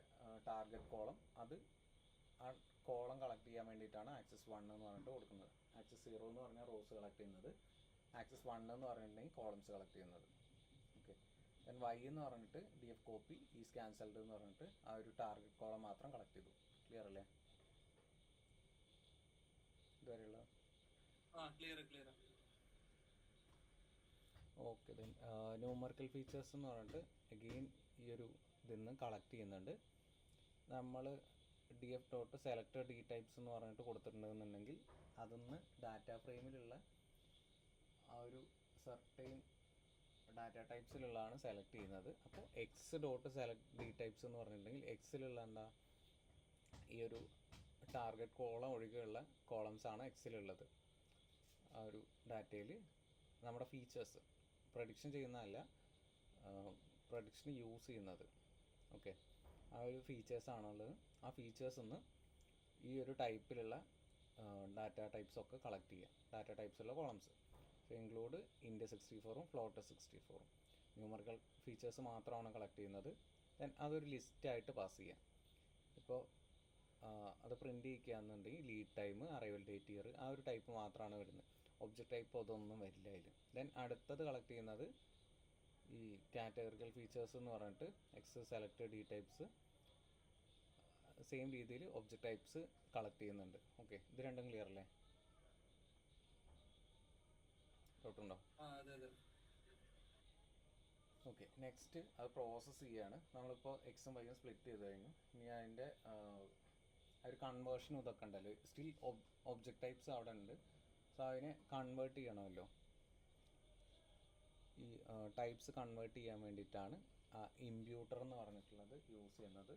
ടാർഗറ്റ് കോളം. അത് ആ കോളം കളക്ട് ചെയ്യാൻ വേണ്ടിയിട്ടാണ് ആക്സസ് 1 എന്ന് പറഞ്ഞിട്ട് കൊടുക്കുന്നത്. ആക്സസ് 0 എന്ന് പറഞ്ഞാൽ റോസ് കളക്ട് ചെയ്യുന്നത്, ആക്സസ് 1 എന്ന് പറഞ്ഞിട്ടുണ്ടെങ്കിൽ കോളംസ് കളക്ട് ചെയ്യുന്നത്. ഓക്കെ, ദെൻ വൈ എന്ന് പറഞ്ഞിട്ട് D F copy is cancelled എന്ന് പറഞ്ഞിട്ട് ആ ഒരു ടാർഗറ്റ് കോളം മാത്രം കളക്ട് ചെയ്തു. ക്ലിയർ അല്ലേ ഇതുവരെയുള്ള? ഓക്കെ, ദെൻ ന്യൂമറിക്കൽ ഫീച്ചേഴ്സ് എന്ന് പറഞ്ഞിട്ട് അഗെയിൻ ഈ ഒരു ഇതിൽ നിന്ന് കളക്ട് ചെയ്യുന്നുണ്ട്. നമ്മൾ D F dot select D types എന്ന് പറഞ്ഞിട്ട് കൊടുത്തിട്ടുണ്ടെന്നുണ്ടെങ്കിൽ അതൊന്ന് ഡാറ്റ ഫ്രെയിമിലുള്ള ആ ഒരു സർട്ടൈൻ ഡാറ്റ ടൈപ്സിലുള്ളതാണ് സെലക്ട് ചെയ്യുന്നത്. അപ്പോൾ X dot select D types എന്ന് പറഞ്ഞിട്ടുണ്ടെങ്കിൽ എക്സിലുള്ള എന്താ ഈ ഒരു ടാർഗറ്റ് കോളം ഒഴികെയുള്ള കോളംസ് ആണ് എക്സിലുള്ളത്. ആ ഒരു ഡാറ്റയിൽ നമ്മുടെ ഫീച്ചേഴ്സ് പ്രഡിക്ഷൻ ചെയ്യുന്നതല്ല, പ്രഡിക്ഷൻ യൂസ് ചെയ്യുന്നത്. ഓക്കെ, ആ ഒരു ഫീച്ചേഴ്സാണുള്ളത്. ആ ഫീച്ചേഴ്സ് ഒന്ന് ഈ ഒരു ടൈപ്പിലുള്ള ഡാറ്റ ടൈപ്സ് ഒക്കെ കളക്ട് ചെയ്യുക. ഡാറ്റ ടൈപ്സുള്ള കോളംസ് ഇൻക്ലൂഡ് ഇൻറ്റ് 64ഉം ഫ്ലോട്ട് 64ഉം ന്യൂമറിക്കൽ ഫീച്ചേഴ്സ് മാത്രമാണ് കളക്ട് ചെയ്യുന്നത്. ദെൻ അതൊരു ലിസ്റ്റായിട്ട് പാസ് ചെയ്യാം. ഇപ്പോൾ അത് പ്രിൻറ്റ് ചെയ്യിക്കുകയെന്നുണ്ടെങ്കിൽ lead time, arrival date, year ആ ഒരു ടൈപ്പ് മാത്രമാണ് വരുന്നത്. ഒബ്ജക്റ്റ് ടൈപ്പ് അതൊന്നും വരില്ല അതിൽ. ദെൻ അടുത്തത് കളക്ട് ചെയ്യുന്നത് ഈ കാറ്റഗറിക്കൽ ഫീച്ചേഴ്സ് എന്ന് പറഞ്ഞിട്ട് X select D types same രീതിയിൽ ഒബ്ജക്റ്റ് ടൈപ്സ് കളക്ട് ചെയ്യുന്നുണ്ട്. ഓക്കെ, ഇത് രണ്ടും ക്ലിയർ അല്ലേ? ഡൗട്ടുണ്ടോ? ഓക്കെ, നെക്സ്റ്റ് അത് പ്രോസസ്സ് ചെയ്യാണ്. നമ്മളിപ്പോൾ എക്സും വൈയും സ്പ്ലിറ്റ് ചെയ്ത് കഴിഞ്ഞു. ഇനി അതിൻ്റെ ഒരു കൺവേർഷനും ഇതൊക്കെ ഉണ്ടല്ലോ. സ്റ്റിൽ ഒബ്ജക്റ്റ് ടൈപ്സ് അവിടെ ഉണ്ട്. സോ അതിനെ കൺവേർട്ട് ചെയ്യണമല്ലോ. ഈ ടൈപ്സ് കൺവേർട്ട് ചെയ്യാൻ വേണ്ടിയിട്ടാണ് ഇമ്പ്യൂട്ടർ എന്ന് പറഞ്ഞിട്ടുള്ളത് യൂസ് ചെയ്യുന്നത്.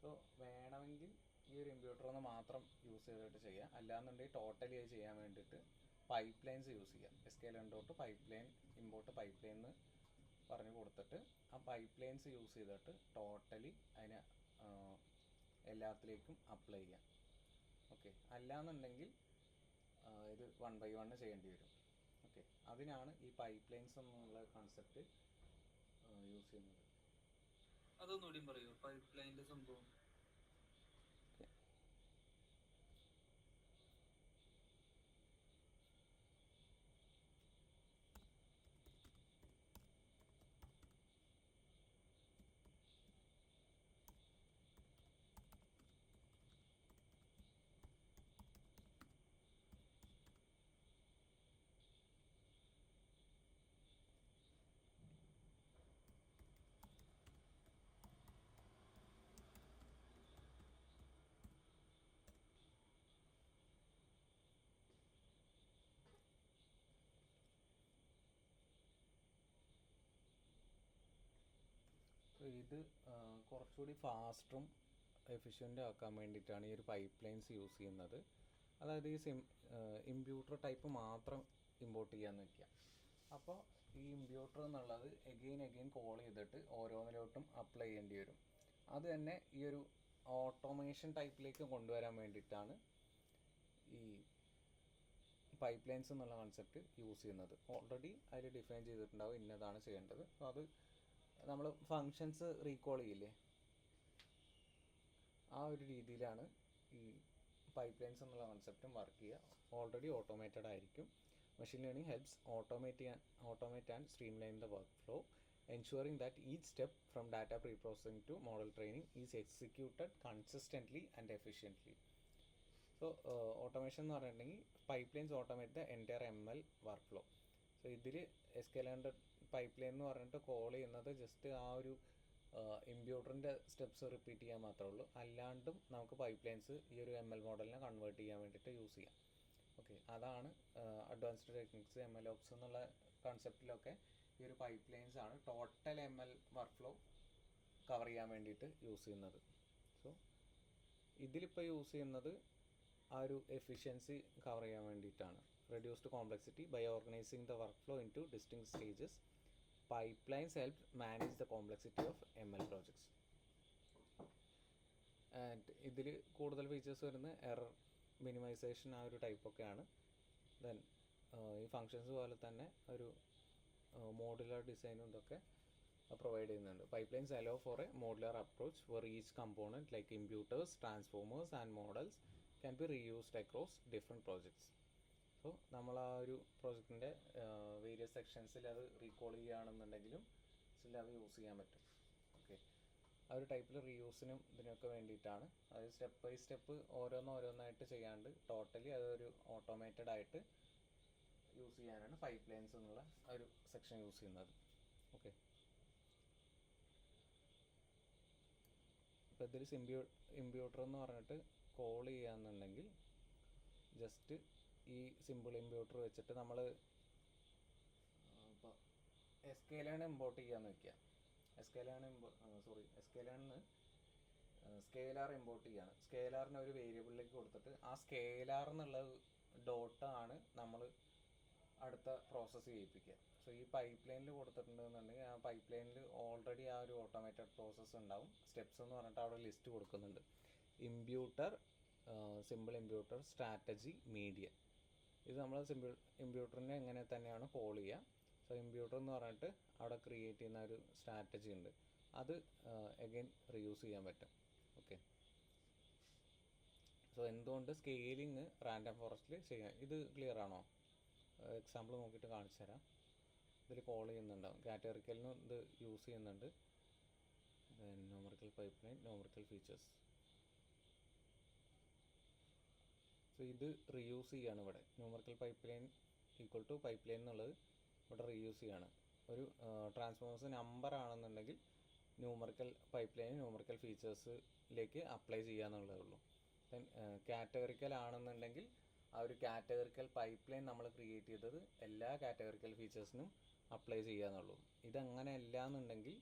സോ വേണമെങ്കിൽ ഈ ഒരു ഇമ്പ്യൂട്ടർ ഒന്ന് മാത്രം യൂസ് ചെയ്തിട്ട് ചെയ്യാം. അല്ലാന്നുണ്ടെങ്കിൽ ടോട്ടലി അത് ചെയ്യാൻ വേണ്ടിയിട്ട് പൈപ്പ് ലൈൻസ് യൂസ് ചെയ്യാം. SQL dot pipe line import pipe line എന്ന് പറഞ്ഞ് കൊടുത്തിട്ട് ആ പൈപ്പ് ലൈൻസ് യൂസ് ചെയ്തിട്ട് ടോട്ടലി അതിനെ എല്ലാത്തിലേക്കും അപ്ലൈ ചെയ്യാം. ഓക്കെ, അല്ലാന്നുണ്ടെങ്കിൽ ഇത് 1 by 1 ചെയ്യേണ്ടി വരും. ഓക്കെ, അതിനാണ് ഈ പൈപ്പ് ലൈൻസ് എന്നുള്ള കോൺസെപ്റ്റ് യൂസ് ചെയ്യുന്നത്. അതൊന്നുകൂടി പറയൂ, പൈപ്പ് ലൈനിന്റെ സംഭവം. ഇത് കുറച്ചുകൂടി ഫാസ്റ്ററും എഫിഷ്യൻ്റ് ആക്കാൻ വേണ്ടിയിട്ടാണ് ഈ ഒരു പൈപ്പ് ലൈൻസ് യൂസ് ചെയ്യുന്നത്. അതായത് ഈ ഇമ്പ്യൂട്ടർ ടൈപ്പ് മാത്രം ഇമ്പോർട്ട് ചെയ്യാന്ന് വയ്ക്കുക. അപ്പോൾ ഈ ഇമ്പ്യൂട്ടർ എന്നുള്ളത് എഗെയിൻ കോൾ ചെയ്തിട്ട് ഓരോന്നിലോട്ടും അപ്ലൈ ചെയ്യേണ്ടി വരും. അത് തന്നെ ഈ ഒരു ഓട്ടോമേഷൻ ടൈപ്പിലേക്ക് കൊണ്ടുവരാൻ വേണ്ടിയിട്ടാണ് ഈ പൈപ്പ് ലൈൻസ് എന്നുള്ള കൺസെപ്റ്റ് യൂസ് ചെയ്യുന്നത്. ഓൾറെഡി അതിൽ ഡിഫൈൻ ചെയ്തിട്ടുണ്ടാവും ഇന്നതാണ് ചെയ്യേണ്ടത്. അപ്പോൾ അത് നമ്മൾ ഫങ്ഷൻസ് റീകോൾ ചെയ്യില്ലേ, ആ ഒരു രീതിയിലാണ് ഈ പൈപ്പ് ലൈൻസ് എന്നുള്ള കൺസെപ്റ്റും വർക്ക് ചെയ്യുക. ഓൾറെഡി ഓട്ടോമേറ്റഡ് ആയിരിക്കും. Machine learning helps automate and streamline the workflow, ensuring that each step from data pre-processing to model training is executed consistently and efficiently. So automation എന്ന് പറഞ്ഞിട്ടുണ്ടെങ്കിൽ pipe lines automate the entire ML work flow. So ഇതിൽ SQL pipe line എന്ന് പറഞ്ഞിട്ട് call ചെയ്യുന്നത് just ആ ഒരു ഇമ്പ്യൂട്ടറിൻ്റെ steps repeat ചെയ്യാൻ മാത്രമേ ഉള്ളൂ. അല്ലാണ്ടും നമുക്ക് പൈപ്പ് ലൈൻസ് ഈ ഒരു ML മോഡലിനെ കൺവേർട്ട് ചെയ്യാൻ വേണ്ടിയിട്ട് യൂസ് ചെയ്യാം. ഓക്കെ, അതാണ് അഡ്വാൻസ്ഡ് ടെക്നിക്സ് MLOps എന്നുള്ള കൺസെപ്റ്റിലൊക്കെ ഈ ഒരു പൈപ്പ് ലൈൻസ് ആണ് total ML work flow cover ചെയ്യാൻ വേണ്ടിയിട്ട് യൂസ് ചെയ്യുന്നത്. സോ ഇതിലിപ്പോൾ യൂസ് ചെയ്യുന്നത് ആ ഒരു എഫിഷ്യൻസി കവർ ചെയ്യാൻ വേണ്ടിയിട്ടാണ്. Reduced complexity by organising the workflow into distinct stages. Pipelines help manage the complexity of ML projects. And ഇതിൽ കൂടുതൽ ഫീച്ചേഴ്സ് വരുന്ന എറർ മിനിമൈസേഷൻ ആ ഒരു ടൈപ്പൊക്കെയാണ്. ദെൻ ഈ ഫങ്ഷൻസ് പോലെ തന്നെ ഒരു മോഡുലാർ ഡിസൈനും ഇതൊക്കെ പ്രൊവൈഡ് ചെയ്യുന്നുണ്ട്. Pipelines allow for a modular approach where each component like imputers, transformers and models can be reused across different projects. So നമ്മൾ ആ ഒരു പ്രോജക്റ്റിൻ്റെ വേരിയസ് സെക്ഷൻസിൽ അത് റീകോൾ ചെയ്യുകയാണെന്നുണ്ടെങ്കിലും സ്റ്റിൽ അത് യൂസ് ചെയ്യാൻ പറ്റും. ഓക്കെ, ആ ഒരു ടൈപ്പിൽ റീയൂസിനും ഇതിനൊക്കെ വേണ്ടിയിട്ടാണ്. അത് സ്റ്റെപ്പ് ബൈ സ്റ്റെപ്പ് ഓരോന്നായിട്ട് ചെയ്യാണ്ട് ടോട്ടലി അതൊരു ഓട്ടോമേറ്റഡ് ആയിട്ട് യൂസ് ചെയ്യാനാണ് പൈപ്പ് ലൈൻസ് എന്നുള്ള ഒരു സെക്ഷൻ യൂസ് ചെയ്യുന്നത്. ഓക്കെ, അപ്പോൾ ഇതിൽ ഇമ്പ്യൂട്ടർ എന്ന് പറഞ്ഞിട്ട് കോൾ ചെയ്യാന്നുണ്ടെങ്കിൽ ജസ്റ്റ് ഈ സിമ്പിൾ ഇമ്പ്യൂട്ടർ വെച്ചിട്ട് നമ്മൾ ഇപ്പോൾ SKLearn ഇമ്പോർട്ട് ചെയ്യാന്ന് വെക്കുക. SKLearn സ്കെയിലാർ ഇമ്പോർട്ട് ചെയ്യാണ്. സ്കെയിലാറിനെ ഒരു വേരിയബിളിലേക്ക് കൊടുത്തിട്ട് ആ സ്കെയിലാർ എന്നുള്ള ഡോട്ടാണ് നമ്മൾ അടുത്ത പ്രോസസ്സ് ചെയ്യിപ്പിക്കുക. സോ ഈ പൈപ്പ് ലൈനിൽ കൊടുത്തിട്ടുണ്ടെന്നുണ്ടെങ്കിൽ ആ പൈപ്പ് ലൈനിൽ ഓൾറെഡി ആ ഒരു ഓട്ടോമേറ്റഡ് പ്രോസസ്സ് ഉണ്ടാവും. സ്റ്റെപ്സ് എന്ന് പറഞ്ഞിട്ട് അവിടെ ലിസ്റ്റ് കൊടുക്കുന്നുണ്ട്. ഇമ്പ്യൂട്ടർ, സിമ്പിൾ ഇമ്പ്യൂട്ടർ, സ്ട്രാറ്റജി, മീഡിയ. ഇത് നമ്മൾ സിമ്പിൾ ഇമ്പ്യൂട്ടറിനെ എങ്ങനെ തന്നെയാണ് കോൾ ചെയ്യുക. സോ ഇമ്പ്യൂട്ടർ എന്ന് പറഞ്ഞിട്ട് അവിടെ ക്രിയേറ്റ് ചെയ്യുന്ന ഒരു സ്ട്രാറ്റജി ഉണ്ട്. അത് അഗൈൻ റീയൂസ് ചെയ്യാൻ പറ്റും. ഓക്കെ, സോ എന്തുകൊണ്ട് സ്കെയിലിംഗ് റാൻഡം ഫോറസ്റ്റിൽ ചെയ്യാം? ഇത് ക്ലിയർ ആണോ? എക്സാമ്പിൾ നോക്കിയിട്ട് കാണിച്ചു തരാം. ഇതിൽ കോൾ ചെയ്യുന്നുണ്ടാവും. കാറ്റഗറിക്കലിനും ഇത് യൂസ് ചെയ്യുന്നുണ്ട്. Numerical pipeline, numerical features. So ഇത് റീയൂസ് ചെയ്യാണ് ഇവിടെ. Numerical pipeline equal to pipeline എന്നുള്ളത് ഇവിടെ റീയൂസ് ചെയ്യാണ്. ഒരു ട്രാൻസ്ഫോമേഴ്സ് നമ്പർ ആണെന്നുണ്ടെങ്കിൽ ന്യൂമറിക്കൽ പൈപ്പ് ലൈൻ ന്യൂമറിക്കൽ ഫീച്ചേഴ്സിലേക്ക് അപ്ലൈ ചെയ്യാന്നുള്ളതേ ഉള്ളൂ. ദെൻ കാറ്റഗറിക്കൽ ആണെന്നുണ്ടെങ്കിൽ ആ ഒരു കാറ്റഗറിക്കൽ പൈപ്പ് ലൈൻ നമ്മൾ ക്രിയേറ്റ് ചെയ്തത് എല്ലാ കാറ്റഗറിക്കൽ ഫീച്ചേഴ്സിനും അപ്ലൈ ചെയ്യാന്നുള്ളൂ. ഇതങ്ങനെ അല്ല എന്നുണ്ടെങ്കിൽ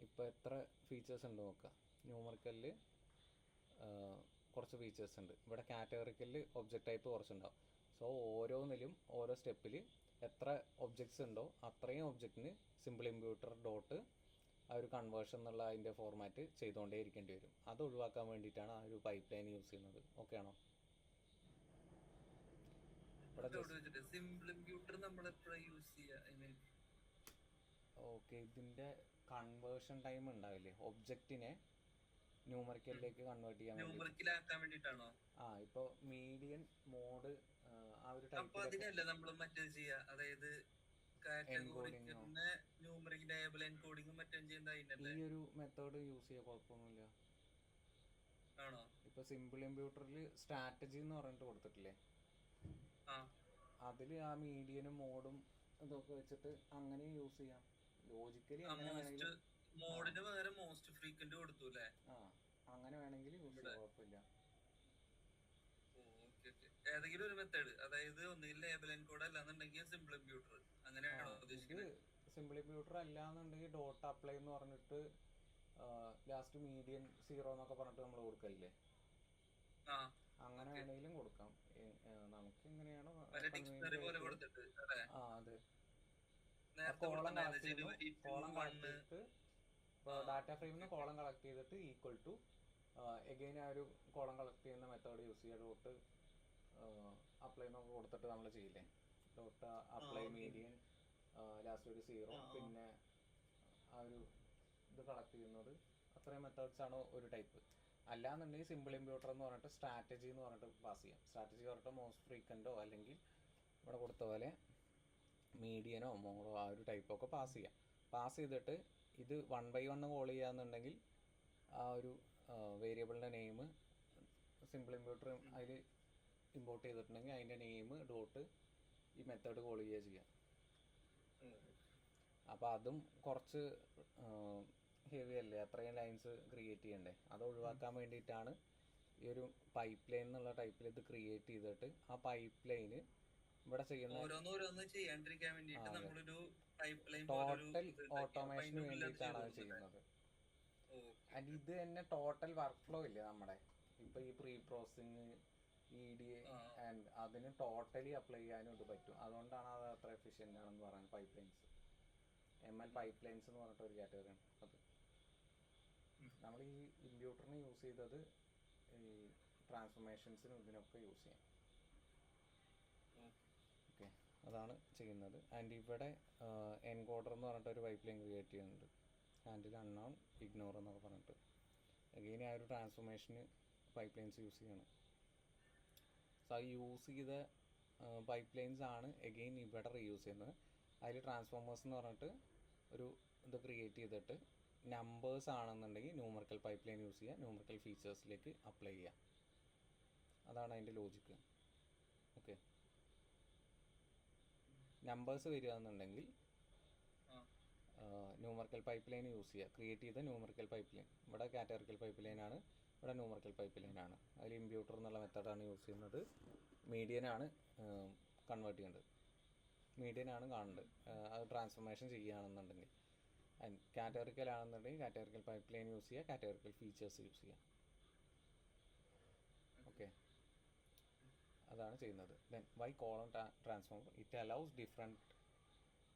ഇപ്പോൾ എത്ര ഫീച്ചേഴ്സ് ഉണ്ട് നോക്കുക. ന്യൂമറിക്കലിൽ കുറച്ച് ഫീച്ചേഴ്സ് ഉണ്ട്. ഇവിടെ കാറ്റഗറിക്കലിൽ ഒബ്ജക്റ്റ് ടൈപ്പ് കുറച്ചുണ്ടാവും. സോ ഓരോന്നിലും ഓരോ സ്റ്റെപ്പിൽ എത്ര ഒബ്ജക്ട്സ് ഉണ്ടോ അത്രയും ഒബ്ജക്റ്റിന് സിമ്പിൾ ഇമ്പ്യൂട്ടർ ഡോട്ട് ആ ഒരു കൺവേർഷൻ എന്നുള്ള അതിൻ്റെ ഫോർമാറ്റ് ചെയ്തുകൊണ്ടേ ഇരിക്കേണ്ടി വരും. അത് ഒഴിവാക്കാൻ വേണ്ടിയിട്ടാണ് ആ ഒരു പൈപ്പ് ലൈൻ യൂസ് ചെയ്യുന്നത്. ഓക്കെ ആണോ? ഓക്കെ, ഇതിൻ്റെ കൺവേർഷൻ ടൈം ഉണ്ടാവില്ലേ, ഒബ്ജക്റ്റിനെ ന്യൂമറിക്കലിലേക്ക് കൺവേർട്ട് ചെയ്യാൻ വേണ്ടിയിട്ടാണോ? ആ, ഇപ്പോൾ മീഡിയൻ മോഡ് ആ ഒരു ഈ ഒരു മെത്തേഡ് യൂസ് ചെയ്യാൻ കുഴപ്പമൊന്നുമില്ല. ഇപ്പൊ സിമ്പിൾ ഇമ്പ്യൂട്ടറിൽ സ്ട്രാറ്റജി എന്ന് പറഞ്ഞിട്ട് കൊടുത്തിട്ടില്ലേ, അതിൽ ആ മീഡിയനും മോഡും ഇതൊക്കെ വെച്ചിട്ട് അങ്ങനെ യൂസ് ചെയ്യാം. ലോജിക്കലി അങ്ങനെ വേണമെങ്കിൽ അങ്ങനെ വേണമെങ്കിൽ യൂസ് ചെയ്യാം, കുഴപ്പമില്ല. ഏതെങ്കിലും ഒരു മെത്തേഡ്, അതായത് ഒന്നുകിൽ ലേബൽ എൻകോഡ് അല്ലാന്നുണ്ടെങ്കിൽ സിമ്പിൾ ഇമ്പ്യൂട്ടർ, അങ്ങനെയാണോ ഉദ്ദേശിക്കുന്നത്? സിമ്പിൾ ഇമ്പ്യൂട്ടർ അല്ലാന്നുണ്ടെങ്കിൽ ഡോട്ട് അപ്ലൈ എന്ന് പറഞ്ഞിട്ട് ലാസ്റ്റ് മീഡിയൻ 0 എന്നൊക്കെ പറഞ്ഞിട്ട് നമ്മൾ കൊടുക്കലില്ലേ, അങ്ങനെ വേണമെങ്കിലും കൊടുക്കാം. നമുക്ക് എങ്ങനെയാണോ അതെ, കോളം കളക്ട് ചെയ്തിട്ട് ഡാറ്റ ഫ്രെയിമിൽ കോളം കളക്ട് ചെയ്തിട്ട് ഈക്വൽ ടു എഗെയിൻ ആ ഒരു കോളം കളക്ട് ചെയ്യുന്ന മെത്തേഡ് യൂസ് ചെയ്യുക. ഡോട്ട് അപ്ലൈ എന്നൊക്കെ കൊടുത്തിട്ട് നമ്മൾ ചെയ്യില്ലേ, ഡോട്ട് അപ്ലൈ മീഡിയൻ ലാസ്റ്റ് ഒരു 0, പിന്നെ ആ ഒരു ഇത് കളക്ട് ചെയ്യുന്നത്. അത്രയും മെത്തേഡ്സ് ആണ് ഒരു ടൈപ്പ്. അല്ലാന്നുണ്ടെങ്കിൽ സിമ്പിൾ ഇമ്പ്യൂട്ടർ എന്ന് പറഞ്ഞിട്ട് സ്ട്രാറ്റജി എന്ന് പറഞ്ഞിട്ട് പാസ് ചെയ്യാം. സ്ട്രാറ്റജി പറഞ്ഞിട്ട് മോസ്റ്റ് ഫ്രീക്വൻറ്റോ അല്ലെങ്കിൽ ഇവിടെ കൊടുത്ത പോലെ മീഡിയനോ മോഡോ ആ ഒരു ടൈപ്പൊക്കെ പാസ് ചെയ്യാം. പാസ് ചെയ്തിട്ട് ഇത് 1 by 1 കോൾ ചെയ്യാന്നുണ്ടെങ്കിൽ ആ ഒരു വേരിയബിളിൻ്റെ നെയിം സിമ്പിൾ ഇമ്പ്യൂട്ടർ അതിൽ ഇമ്പോർട്ട് ചെയ്തിട്ടുണ്ടെങ്കിൽ അതിൻ്റെ നെയിം ഡോട്ട് ഈ മെത്തേഡ് കോൾ ചെയ്യുക ചെയ്യാം. അപ്പോൾ അതും കുറച്ച് ഹെവി അല്ലേ, അത്രയും ലൈൻസ് ക്രിയേറ്റ് ചെയ്യണ്ടേ. അത് ഒഴിവാക്കാൻ വേണ്ടിയിട്ടാണ് ഈ ഒരു പൈപ്പ് ലൈൻ എന്നുള്ള ടൈപ്പിൽ ഇത് ക്രിയേറ്റ് ചെയ്തിട്ട് ആ പൈപ്പ് ലൈന് ഇവിടെ ചെയ്യുന്ന ടോട്ടൽ ഓട്ടോമേഷന് വേണ്ടിയിട്ടാണ് അത് ചെയ്യുന്നത്. ആൻഡ് ഇത് തന്നെ ടോട്ടൽ വർക്ക് ഫ്ലോ ഇല്ലേ നമ്മുടെ, ഇപ്പോൾ ഈ പ്രീ പ്രോസസ്സിങ്, EDA ആൻഡ് അതിന് ടോട്ടലി അപ്ലൈ ചെയ്യാനും ഇത് പറ്റും. അതുകൊണ്ടാണ് അത് അത്ര എഫിഷ്യൻ്റ് ആണെന്ന് പറയുന്നത്. Pipe lines, ML pipe lines എന്ന് പറഞ്ഞിട്ട് ഒരു കാറ്റഗറിയാണ് അത്. നമ്മൾ ഈ ഇമ്പ്യൂട്ടറിന് യൂസ് ചെയ്തത് ഈ ട്രാൻസ്ഫോർമേഷൻസിനും ഇതിനൊക്കെ യൂസ് ചെയ്യാം. ഓക്കെ, അതാണ് ചെയ്യുന്നത്. ആൻഡ് ഇവിടെ എൻകോഡർ എന്ന് പറഞ്ഞിട്ട് ഒരു പൈപ്പ് ലൈൻ ക്രിയേറ്റ് ചെയ്യുന്നുണ്ട്. ഹാൻഡിൽ അൺനോൺ ഇഗ്നോർ എന്നൊക്കെ പറഞ്ഞിട്ട് അഗെയിൻ ആ ഒരു ട്രാൻസ്ഫോർമേഷന് പൈപ്പ് ലൈൻസ് യൂസ് ചെയ്യണം. സോ ആ യൂസ് ചെയ്ത പൈപ്പ് ലൈൻസ് ആണ് എഗെയിൻ ഇവിടെ റീയൂസ് ചെയ്യുന്നത്. അതിൽ ട്രാൻസ്ഫോമേഴ്സ് എന്ന് പറഞ്ഞിട്ട് ഒരു ഇത് ക്രിയേറ്റ് ചെയ്തിട്ട് നമ്പേഴ്സ് ആണെന്നുണ്ടെങ്കിൽ ന്യൂമറിക്കൽ പൈപ്പ് ലൈൻ യൂസ് ചെയ്യുക, ന്യൂമറിക്കൽ ഫീച്ചേഴ്സിലേക്ക് അപ്ലൈ ചെയ്യുക. അതാണ് അതിൻ്റെ ലോജിക്ക്. ഓക്കെ, നമ്പേഴ്സ് വരികയെന്നുണ്ടെങ്കിൽ ന്യൂമറിക്കൽ പൈപ്പ് ലൈൻ യൂസ് ചെയ്യുക. ക്രിയേറ്റ് ചെയ്ത ന്യൂമറിക്കൽ പൈപ്പ് ലൈൻ, ഇവിടെ കാറ്റഗറിക്കൽ പൈപ്പ് ലൈനാണ്, ഇവിടെ ന്യൂമറിക്കൽ പൈപ്പ് ലൈനാണ്. അതിൽ ഇമ്പ്യൂട്ടർ എന്നുള്ള മെത്തേഡാണ് യൂസ് ചെയ്യുന്നത്. മീഡിയനാണ് കൺവേർട്ട് ചെയ്യേണ്ടത്, മീഡിയനാണ് കാണേണ്ടത് അത് ട്രാൻസ്ഫോർമേഷൻ ചെയ്യുകയാണെന്നുണ്ടെങ്കിൽ. ആൻഡ് കാറ്റഗറിക്കൽ ആണെന്നുണ്ടെങ്കിൽ കാറ്റഗറിക്കൽ പൈപ്പ് ലൈൻ യൂസ് ചെയ്യുക, കാറ്റഗറിക്കൽ ഫീച്ചേഴ്സ് യൂസ് ചെയ്യുക. ഓക്കെ, അതാണ് ചെയ്യുന്നത്. Then y column transformer, it allows different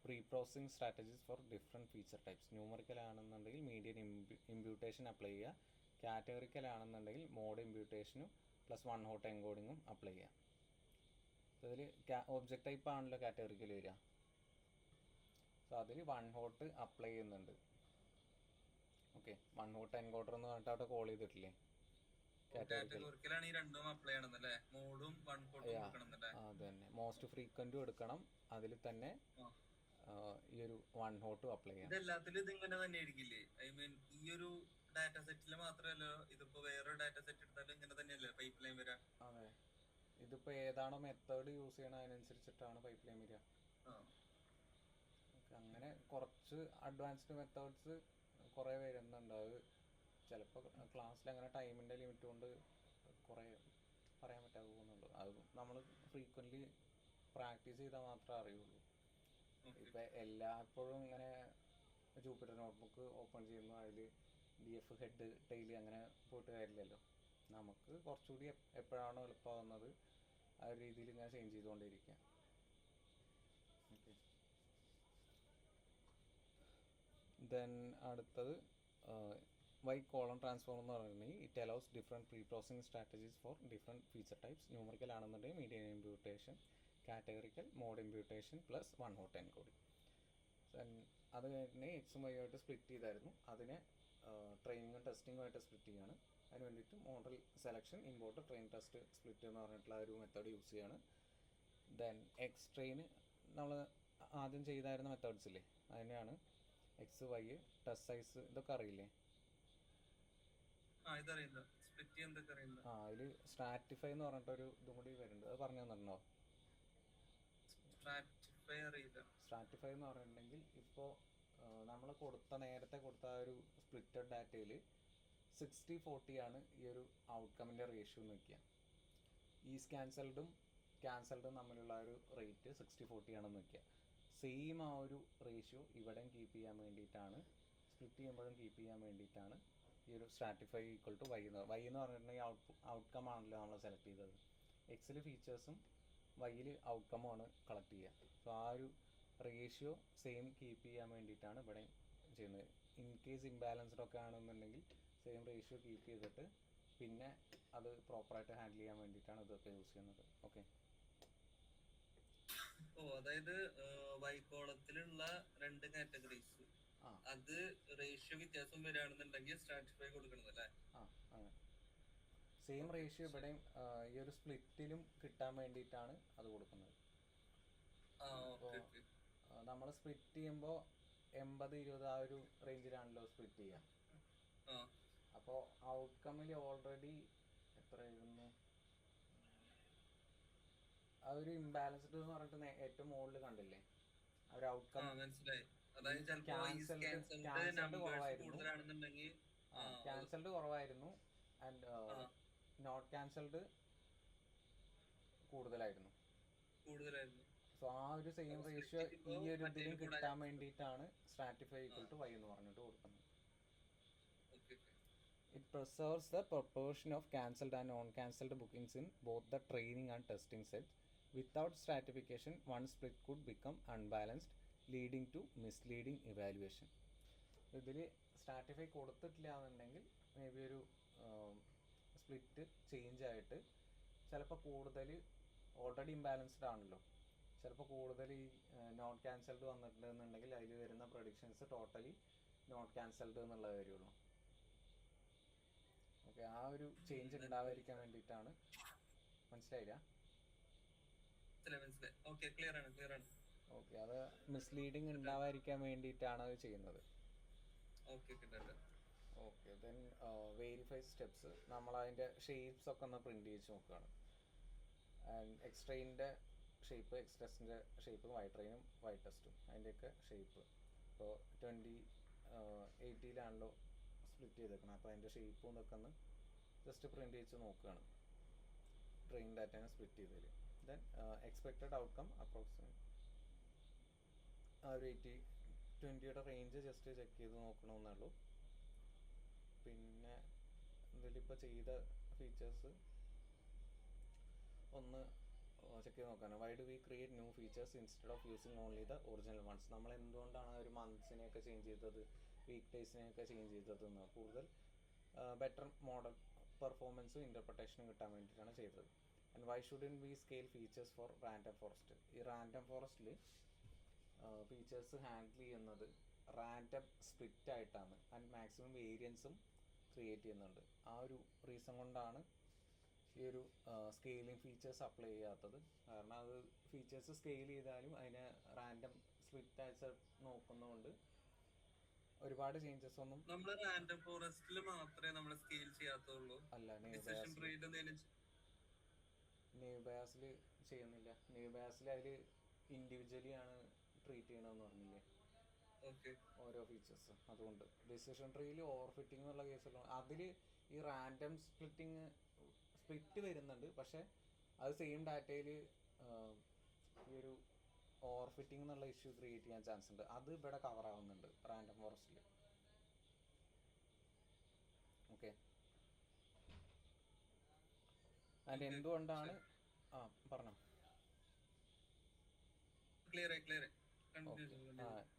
preprocessing strategies for different feature types. Numerical ആണെന്നുണ്ടെങ്കിൽ മീഡിയൻ ഇമ്പ്യൂട്ടേഷൻ അപ്ലൈ ചെയ്യുക, കാറ്റഗറിക്കൽ ആണെന്നുണ്ടെങ്കിൽ മോഡ് ഇമ്പ്യൂട്ടേഷനും പ്ലസ് വൺ ഹോട്ട് എൻകോഡിങ്ങും അപ്ലൈ ചെയ്യുക. അതിൽ ഒബ്ജക്റ്റ് ടൈപ്പ് ആണല്ലോ കാറ്റഗറിക്കൽ വരിക. സോ അതിൽ വൺ ഹോട്ട് അപ്ലൈ ചെയ്യുന്നുണ്ട്. ഓക്കെ, വൺ ഹോട്ട് എൻകോഡർ എന്ന് പറഞ്ഞിട്ട് അവിടെ കോൾ ചെയ്തിട്ടില്ലേ കാറ്റഗറിക്കലാണ് ഈ രണ്ടും അപ്ലൈ ചെയ്യണമെന്നല്ലേ, മോഡും വൺ ഹോട്ടും കൊടുക്കണമെന്നല്ലേ? അത് തന്നെ, മോസ്റ്റ് ഫ്രീക്വന്റും എടുക്കണം, അതിൽ തന്നെ ഈ ഒരു വൺ ഹോട്ടും അപ്ലൈ ചെയ്യണം. ഇതെല്ലാത്തിലും ഇത് ഇങ്ങനെ തന്നെ ആയിരിക്കില്ലേ? ഐ മീൻ ഈ ഒരു ഡാറ്റ സെറ്റിൽ മാത്രമല്ലോ, ഇതിപ്പോ വേറെ ഡാറ്റ സെറ്റ് എടുത്താലും ഇങ്ങനെ തന്നെയല്ലേ പൈപ്പ് ലൈൻ വരാം? അതെ, ഇതിപ്പോ ഏതാണോ മെത്തേഡ് യൂസ് ചെയ്യണം അതിനനുസരിച്ചിട്ടാണ് പൈപ്പ് ലൈൻ വരിക. അങ്ങനെ കുറച്ച് അഡ്വാൻസ്ഡ് മെത്തേഡ്സ് കുറേ വരുന്നുണ്ട്. അത് ചിലപ്പോൾ ക്ലാസ്സിൽ അങ്ങനെ ടൈമിൻ്റെ ലിമിറ്റ് കൊണ്ട് കുറേ പറയാൻ പറ്റാതെ പോകുന്നുണ്ട്. അത് നമ്മൾ ഫ്രീക്വൻ്റ്ലി പ്രാക്ടീസ് ചെയ്താൽ മാത്രമേ അറിയുള്ളൂ. ഇപ്പം എല്ലായ്പ്പോഴും ഇങ്ങനെ ജൂപ്പിറ്റർ നോട്ട്ബുക്ക് ഓപ്പൺ ചെയ്യുന്നു, അതിൽ DF ഹെഡ് ടെയിൽ അങ്ങനെ പോയിട്ട് കാര്യമില്ലല്ലോ. നമുക്ക് കുറച്ചുകൂടി എപ്പോഴാണോ എളുപ്പമാകുന്നത് ആ ഒരു രീതിയിൽ ഇങ്ങനെ ചേഞ്ച് ചെയ്തുകൊണ്ടിരിക്കുക. ഓക്കെ, ദെൻ അടുത്തത് വൈ കോളം ട്രാൻസ്ഫോം എന്ന് പറയുന്നത് it allows different preprocessing strategies for different feature types. Numerical ആണെന്നുണ്ടെങ്കിൽ median imputation, categorical mode imputation plus one hot encoding. അത് കഴിഞ്ഞ് എക്സും വൈ ആയിട്ട് സ്പ്ലിറ്റ് ചെയ്തായിരുന്നു. അതിനെ ട്രെയിനിങ്ങും ടെസ്റ്റിങ്ങുമായിട്ട് സ്പ്ലിറ്റ് ചെയ്യുകയാണ്. അതിന് വേണ്ടിയിട്ട് model selection, import, train, test, split എന്ന് പറഞ്ഞിട്ടുള്ള ഒരു മെത്തേഡ് യൂസ് ചെയ്യാണ്. ദെൻ എക്സ് ട്രെയിൻ നമ്മൾ ആദ്യം ചെയ്തായിരുന്ന മെത്തേഡ്സ് ഇല്ലേ, അതിനെയാണ് എക്സ് വൈ ടെസ്റ്റ് സൈസ് ഇതൊക്കെ അറിയില്ലേ? അതിൽ സ്ട്രാറ്റിഫൈ എന്ന് പറഞ്ഞിട്ടൊരു ഇതും കൂടി വരുന്നുണ്ട്, അത് പറഞ്ഞു തന്നിട്ടുണ്ടോ? സ്ട്രാറ്റിഫൈ എന്ന് പറഞ്ഞിട്ടുണ്ടെങ്കിൽ ഇപ്പോൾ നമ്മൾ നേരത്തെ കൊടുത്ത ആ ഒരു സ്പ്ലിറ്റഡ് ഡാറ്റയിൽ 60-40 ആണ് ഈ ഒരു ഔട്ട്കമിൻ്റെ റേഷ്യോ എന്ന് വയ്ക്കുക. ഈസ് ക്യാൻസൽഡും തമ്മിലുള്ള ഒരു റേറ്റ് 60-40 ആണെന്ന് വയ്ക്കുക. സെയിം ആ ഒരു റേഷ്യോ ഇവിടെയും കീപ്പ് ചെയ്യാൻ വേണ്ടിയിട്ടാണ്, സ്പ്ലിറ്റ് ചെയ്യുമ്പോഴും കീപ്പ് ചെയ്യാൻ വേണ്ടിയിട്ടാണ് ഈ ഒരു സ്ട്രാറ്റിഫൈ ഈക്വൽ ടു വൈ എന്ന് പറഞ്ഞിട്ടുണ്ടെങ്കിൽ ഔട്ട്കം ആണല്ലോ നമ്മൾ സെലക്ട് ചെയ്തത്. എക്സിൽ ഫീച്ചേഴ്സും വൈയിൽ ഔട്ട്കമ്മാണ് കളക്ട് ചെയ്യുക. സോ ആ ഒരു റേഷ്യോ സെയിം കീപ്പ് ചെയ്യാൻ വേണ്ടിയിട്ടാണ് ഇവിടെ ചെയ്യുന്നത്. ഇൻ കേസ് ഇംബാലൻസ്ഡ് ഒക്കെ ആണെന്നുണ്ടെങ്കിൽ സെയിം റേഷ്യോ കീപ്പ് ചെയ്തിട്ട് പിന്നെ അത് പ്രോപ്പറായിട്ട് ഹാൻഡിൽ ചെയ്യാൻ വേണ്ടിയിട്ടാണ് ഇതൊക്കെ യൂസ് ചെയ്യുന്നത്. ഓക്കെ, അതായത് വൈക്കോളത്തിലുള്ള രണ്ട് കാറ്റഗറീസ് അത് റേഷ്യോ വ്യത്യാസം വരികയാണെന്നുണ്ടെങ്കിൽ സ്ട്രാറ്റിഫൈ കൊടുക്കണതല്ലേ? സെയിം റേഷ്യോ ഇവിടെയും ഈ ഒരു സ്പ്ലിറ്റിലും കിട്ടാൻ വേണ്ടിയിട്ടാണ് അത് കൊടുക്കുന്നത്. നമ്മൾ സ്പ്ലിറ്റ് ചെയ്യുമ്പോൾ 80-20 ആ ഒരു റേഞ്ചിലാണല്ലോ സ്പ്ലിറ്റ് ചെയ്യുക. അപ്പോൾ ഔട്ട്കമ്മിൽ ഓൾറെഡി എത്രയായിരുന്നു ആ ഒരു ഇംബാലൻസ്ഡ് എന്ന് പറഞ്ഞിട്ട് ഏറ്റവും മുകളിൽ കണ്ടില്ലേ ആ ഒരു ഔട്ട്കം? ക്യാൻസൽഡ് കുറവായിരുന്നു ആൻഡ് നോട്ട് ക്യാൻസൽഡ് കൂടുതലായിരുന്നു. സോ ആ ഒരു സെയിം റേഷ്യോ ഈ ഒരു ഇതിലും കിട്ടാൻ വേണ്ടിയിട്ടാണ് സ്ട്രാറ്റിഫൈ ഈക്വൽ ടു വൈ എന്ന് പറഞ്ഞിട്ട് കൊടുക്കുന്നത്. It preserves the proportion of cancelled and non-cancelled bookings in both the training and testing sets. Without stratification, one split could become unbalanced, leading to misleading evaluation. ഇതിൽ stratify കൊടുത്തിട്ടില്ല എന്നുണ്ടെങ്കിൽ may be ഒരു split change ആയിട്ട് ചിലപ്പോൾ കൂടുതൽ already imbalanced ആണല്ലോ, ചിലപ്പോൾ കൂടുതൽ ഈ നോട്ട് ക്യാൻസൽഡ് വന്നിട്ടുണ്ടെന്നുണ്ടെങ്കിൽ അതിൽ വരുന്ന പ്രൊഡിക്ഷൻസ് ടോട്ടലി നോട്ട് ക്യാൻസൽഡ് എന്നുള്ള കാര്യമുള്ളൂ. ഓക്കെ, ആ ഒരു ചേഞ്ച് ഉണ്ടാവാതിരിക്കാൻ വേണ്ടിയിട്ടാണ്. മനസ്സിലായില്ല? ഓക്കെ, അത് മിസ്ലീഡിങ് ഉണ്ടാവാതിരിക്കാൻ വേണ്ടിയിട്ടാണ് അത് ചെയ്യുന്നത്. Okay, then verify steps. നമ്മളതിൻ്റെ ഷേപ്സ് ഒക്കെ ഒന്ന് പ്രിൻറ്റ് ചെയ്ത് നോക്കുകയാണ്. ആൻഡ് എക്സ്ട്രെയിൻ്റെ ഷേപ്പ്, എക്സ്ട്രസിൻ്റെ ഷേപ്പ്, വൈ ട്രെയിനും വൈ ടെസ്റ്റും അതിൻ്റെയൊക്കെ ഷേപ്പ്. ഇപ്പോൾ 2080 സ്പ്ലിറ്റ് ചെയ്തേക്കണം. അപ്പോൾ അതിൻ്റെ ഷേപ്പും ഇതൊക്കെ ഒന്ന് ജസ്റ്റ് പ്രിൻറ്റ് ചെയ്ത് നോക്കുകയാണ്, ട്രെയിൻ ഡാറ്റേനെ സ്പ്ലിറ്റ് ചെയ്തതിൽ. ദെൻ എക്സ്പെക്റ്റഡ് ഔട്ട്കം അപ്രോക്സിമേറ്റ് ആ ഒരു 80-20 റേഞ്ച് ജസ്റ്റ് ചെക്ക് ചെയ്ത് നോക്കണമെന്നേ ഉള്ളൂ. പിന്നെ ഇതിലിപ്പോൾ ചെയ്ത ഫീച്ചേഴ്സ് ഒന്ന് ചെക്ക് ചെയ്ത് നോക്കാനാണ്. Why do we create new features instead of using only the original ones. നമ്മൾ എന്തുകൊണ്ടാണ് ഒരു മന്ത്സിനെയൊക്കെ ചേഞ്ച് ചെയ്തത്, വീക്ക് ഡേയ്സിനെയൊക്കെ ചേഞ്ച് ചെയ്തതെന്ന് കൂടുതൽ ബെറ്റർ മോഡൽ പെർഫോമൻസും ഇൻ്റർപ്രിട്ടേഷനും കിട്ടാൻ വേണ്ടിയിട്ടാണ് ചെയ്തത്. And why shouldn't we scale features for random forest. ഈ റാൻഡം ഫോറസ്റ്റിൽ ഫീച്ചേഴ്സ് ഹാൻഡിൽ ചെയ്യുന്നത് റാൻഡം സ്പ്ലിറ്റ് ആയിട്ടാണ് ആൻഡ് മാക്സിമം വേരിയൻസും ക്രിയേറ്റ് ചെയ്യുന്നുണ്ട്. ആ ഒരു റീസൺ കൊണ്ടാണ് ഈ ഒരു സ്കെയിലിംഗ് ഫീച്ചേഴ്സ് അപ്ലൈ ചെയ്യാത്തത്. കാരണം അത് ഫീച്ചേഴ്സ് സ്കെയിൽ ചെയ്താലും അതിനെ റാൻഡം സ്പ്ലിറ്റ് ആയിട്ട് നോക്കുന്നതുകൊണ്ട് ഒരുപാട് ചേഞ്ചസ് ഒന്നും നമ്മൾ റാൻഡം ഫോറസ്റ്റിൽ മാത്രമേ നമ്മൾ സ്കെയിൽ ചെയ്യാത്തുള്ളൂ. അല്ല, ന്യൂ ബയാസിൽ ചെയ്യുന്നില്ല. ന്യൂ ബയാസിൽ അതിൽ ഇൻഡിവിജ്വലി ആണ് ട്രീറ്റ് ചെയ്യണമെന്ന് പറഞ്ഞില്ലേ ഓരോ ഫീച്ചേഴ്സ്. അതുകൊണ്ട് ഡിസിഷൻ ട്രീയിൽ ഓവർ ഫിറ്റിംഗ് എന്നുള്ള കേസുള്ള അതിൽ ഈ റാൻഡം സ്പ്ലിറ്റ് വരുന്നുണ്ട്. പക്ഷേ അത് സെയിം ഡാറ്റയിൽ ഈ ഒരു ഓവർ ഫിറ്റിംഗ് എന്നുള്ള ഇഷ്യൂ ക്രിയേറ്റ് ചെയ്യാൻ ചാൻസ് ഉണ്ട്. അത് ഇവിടെ കവർ ആവുന്നുണ്ട് റാൻഡം ഫോറസ്റ്റിൽ. ഓക്കെ, ആൻഡ് എന്തുകൊണ്ടാണ് പറഞ്ഞോ.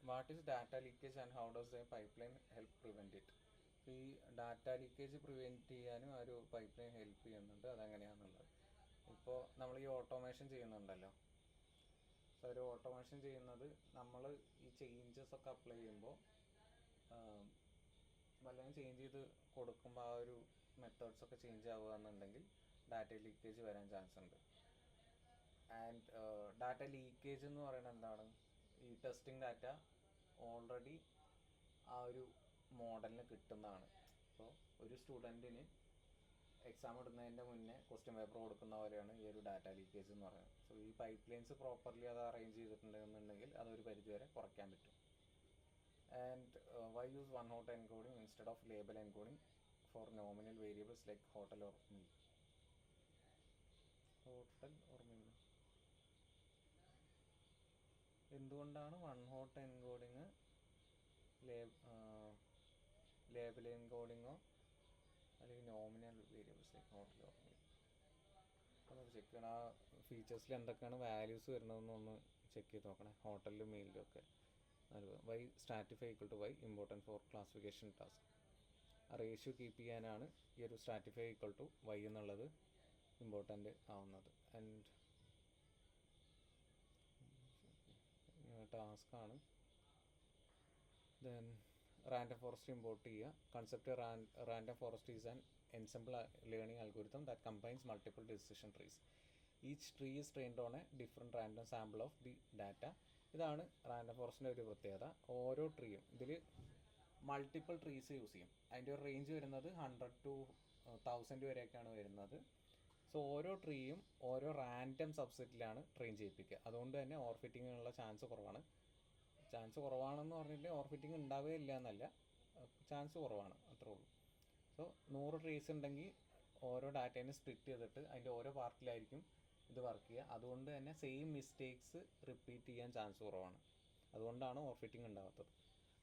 What is data leakage and how does A pipe line help prevent it. ഈ ഡാറ്റ ലീക്കേജ് പ്രിവെൻറ്റ് ചെയ്യാനും ആ ഒരു പൈപ്പ് ലൈൻ ഹെൽപ്പ് ചെയ്യുന്നുണ്ട്. അതെങ്ങനെയാണെന്നുള്ളത് ഇപ്പോൾ നമ്മൾ ഈ ഓട്ടോമേഷൻ ചെയ്യുന്നുണ്ടല്ലോ. സോ ഒരു ഓട്ടോമേഷൻ ചെയ്യുന്നത് നമ്മൾ ഈ ചേഞ്ചസ് ഒക്കെ അപ്ലൈ ചെയ്യുമ്പോൾ വല്ലതും ചേഞ്ച് ചെയ്ത് കൊടുക്കുമ്പോൾ ആ ഒരു മെത്തേഡ്സ് ഒക്കെ ചേഞ്ച് ആവുക എന്നുണ്ടെങ്കിൽ ഡാറ്റ ലീക്കേജ് വരാൻ ചാൻസ് ഉണ്ട്. ആൻഡ് ഡാറ്റ ലീക്കേജ് എന്ന് പറയുന്നത് എന്താണ്, ഈ ടെസ്റ്റിംഗ് ഡാറ്റ ഓൾറെഡി ആ ഒരു മോഡലിന് കിട്ടുന്നതാണ്. അപ്പോൾ ഒരു സ്റ്റുഡൻറ്റിന് എക്സാം ഇടുന്നതിൻ്റെ മുന്നേ ക്വസ്റ്റ്യൻ പേപ്പർ കൊടുക്കുന്ന പോലെയാണ് ഈ ഒരു ഡാറ്റ ലീക്കേജ് എന്ന് പറയുന്നത്. സോ ഈ പൈപ്പ് ലൈൻസ് പ്രോപ്പർലി അത് അറേഞ്ച് ചെയ്തിട്ടുണ്ടെന്നുണ്ടെങ്കിൽ അതൊരു പരിധിവരെ കുറയ്ക്കാൻ പറ്റും. And why use one hot encoding instead of label encoding for nominal variables like hotel or meal. Hotel or meal എന്തുകൊണ്ടാണ് വൺ ഹോട്ട് എൻകോഡിങ് ലേബൽ എൻകോഡിങ്ങോ അല്ലെങ്കിൽ nominal variables like hotel or meal അതൊന്ന് check ചെയ്യണം. ആ ഫീച്ചേഴ്സിൽ എന്തൊക്കെയാണ് values വരുന്നതെന്നൊന്ന് check ചെയ്ത് നോക്കണേ. ഹോട്ടലിലും മെയിലും ഒക്കെ y stratify equal to y important for classification task. ആ റേഷ്യോ കീപ്പ് ചെയ്യാനാണ് ഈ ഒരു സ്റ്റാറ്റിഫൈ ഈക്വൽ ടു വൈ എന്നുള്ളത് ഇമ്പോർട്ടൻ്റ് ആവുന്നത്. ആൻഡ് ടാസ്ക്കാണ്. ദെൻ റാൻഡം ഫോറസ്റ്റ് ഇമ്പോർട്ട് ചെയ്യുക. Concept random forest is an ensemble learning algorithm that combines multiple decision trees. Each tree is trained on a different random sample of the data. ഇതാണ് random ഫോറസ്റ്റിൻ്റെ ഒരു പ്രത്യേകത. ഓരോ ട്രീയും ഇതിൽ multiple trees use ചെയ്യും. അതിൻ്റെ ഒരു range വരുന്നത് 100 to 1000 വരെയൊക്കെയാണ് വരുന്നത്. സോ ഓരോ ട്രീയും ഓരോ റാൻഡം സബ്സെറ്റിലാണ് ട്രെയിൻ ചെയ്യിപ്പിക്കുക. അതുകൊണ്ട് തന്നെ ഓവർ ഫിറ്റിങ്ങിനുള്ള ചാൻസ് കുറവാണ്. ചാൻസ് കുറവാണെന്ന് പറഞ്ഞിട്ട് ഓവർ ഫിറ്റിംഗ് ഉണ്ടാവുകയില്ല എന്നല്ല, ചാൻസ് കുറവാണ്, അത്രേ ഉള്ളൂ. സോ 100 ട്രീസ് ഉണ്ടെങ്കിൽ ഓരോ ഡാറ്റേനെ സ്പ്ലിറ്റ് ചെയ്തിട്ട് അതിൻ്റെ ഓരോ പാർട്ടിലായിരിക്കും ഇത് വർക്ക് ചെയ്യുക. അതുകൊണ്ട് തന്നെ സെയിം മിസ്റ്റേക്സ് റിപ്പീറ്റ് ചെയ്യാൻ ചാൻസ് കുറവാണ്. അതുകൊണ്ടാണ് ഓവർ ഫിറ്റിംഗ് ഉണ്ടാകാത്തത്.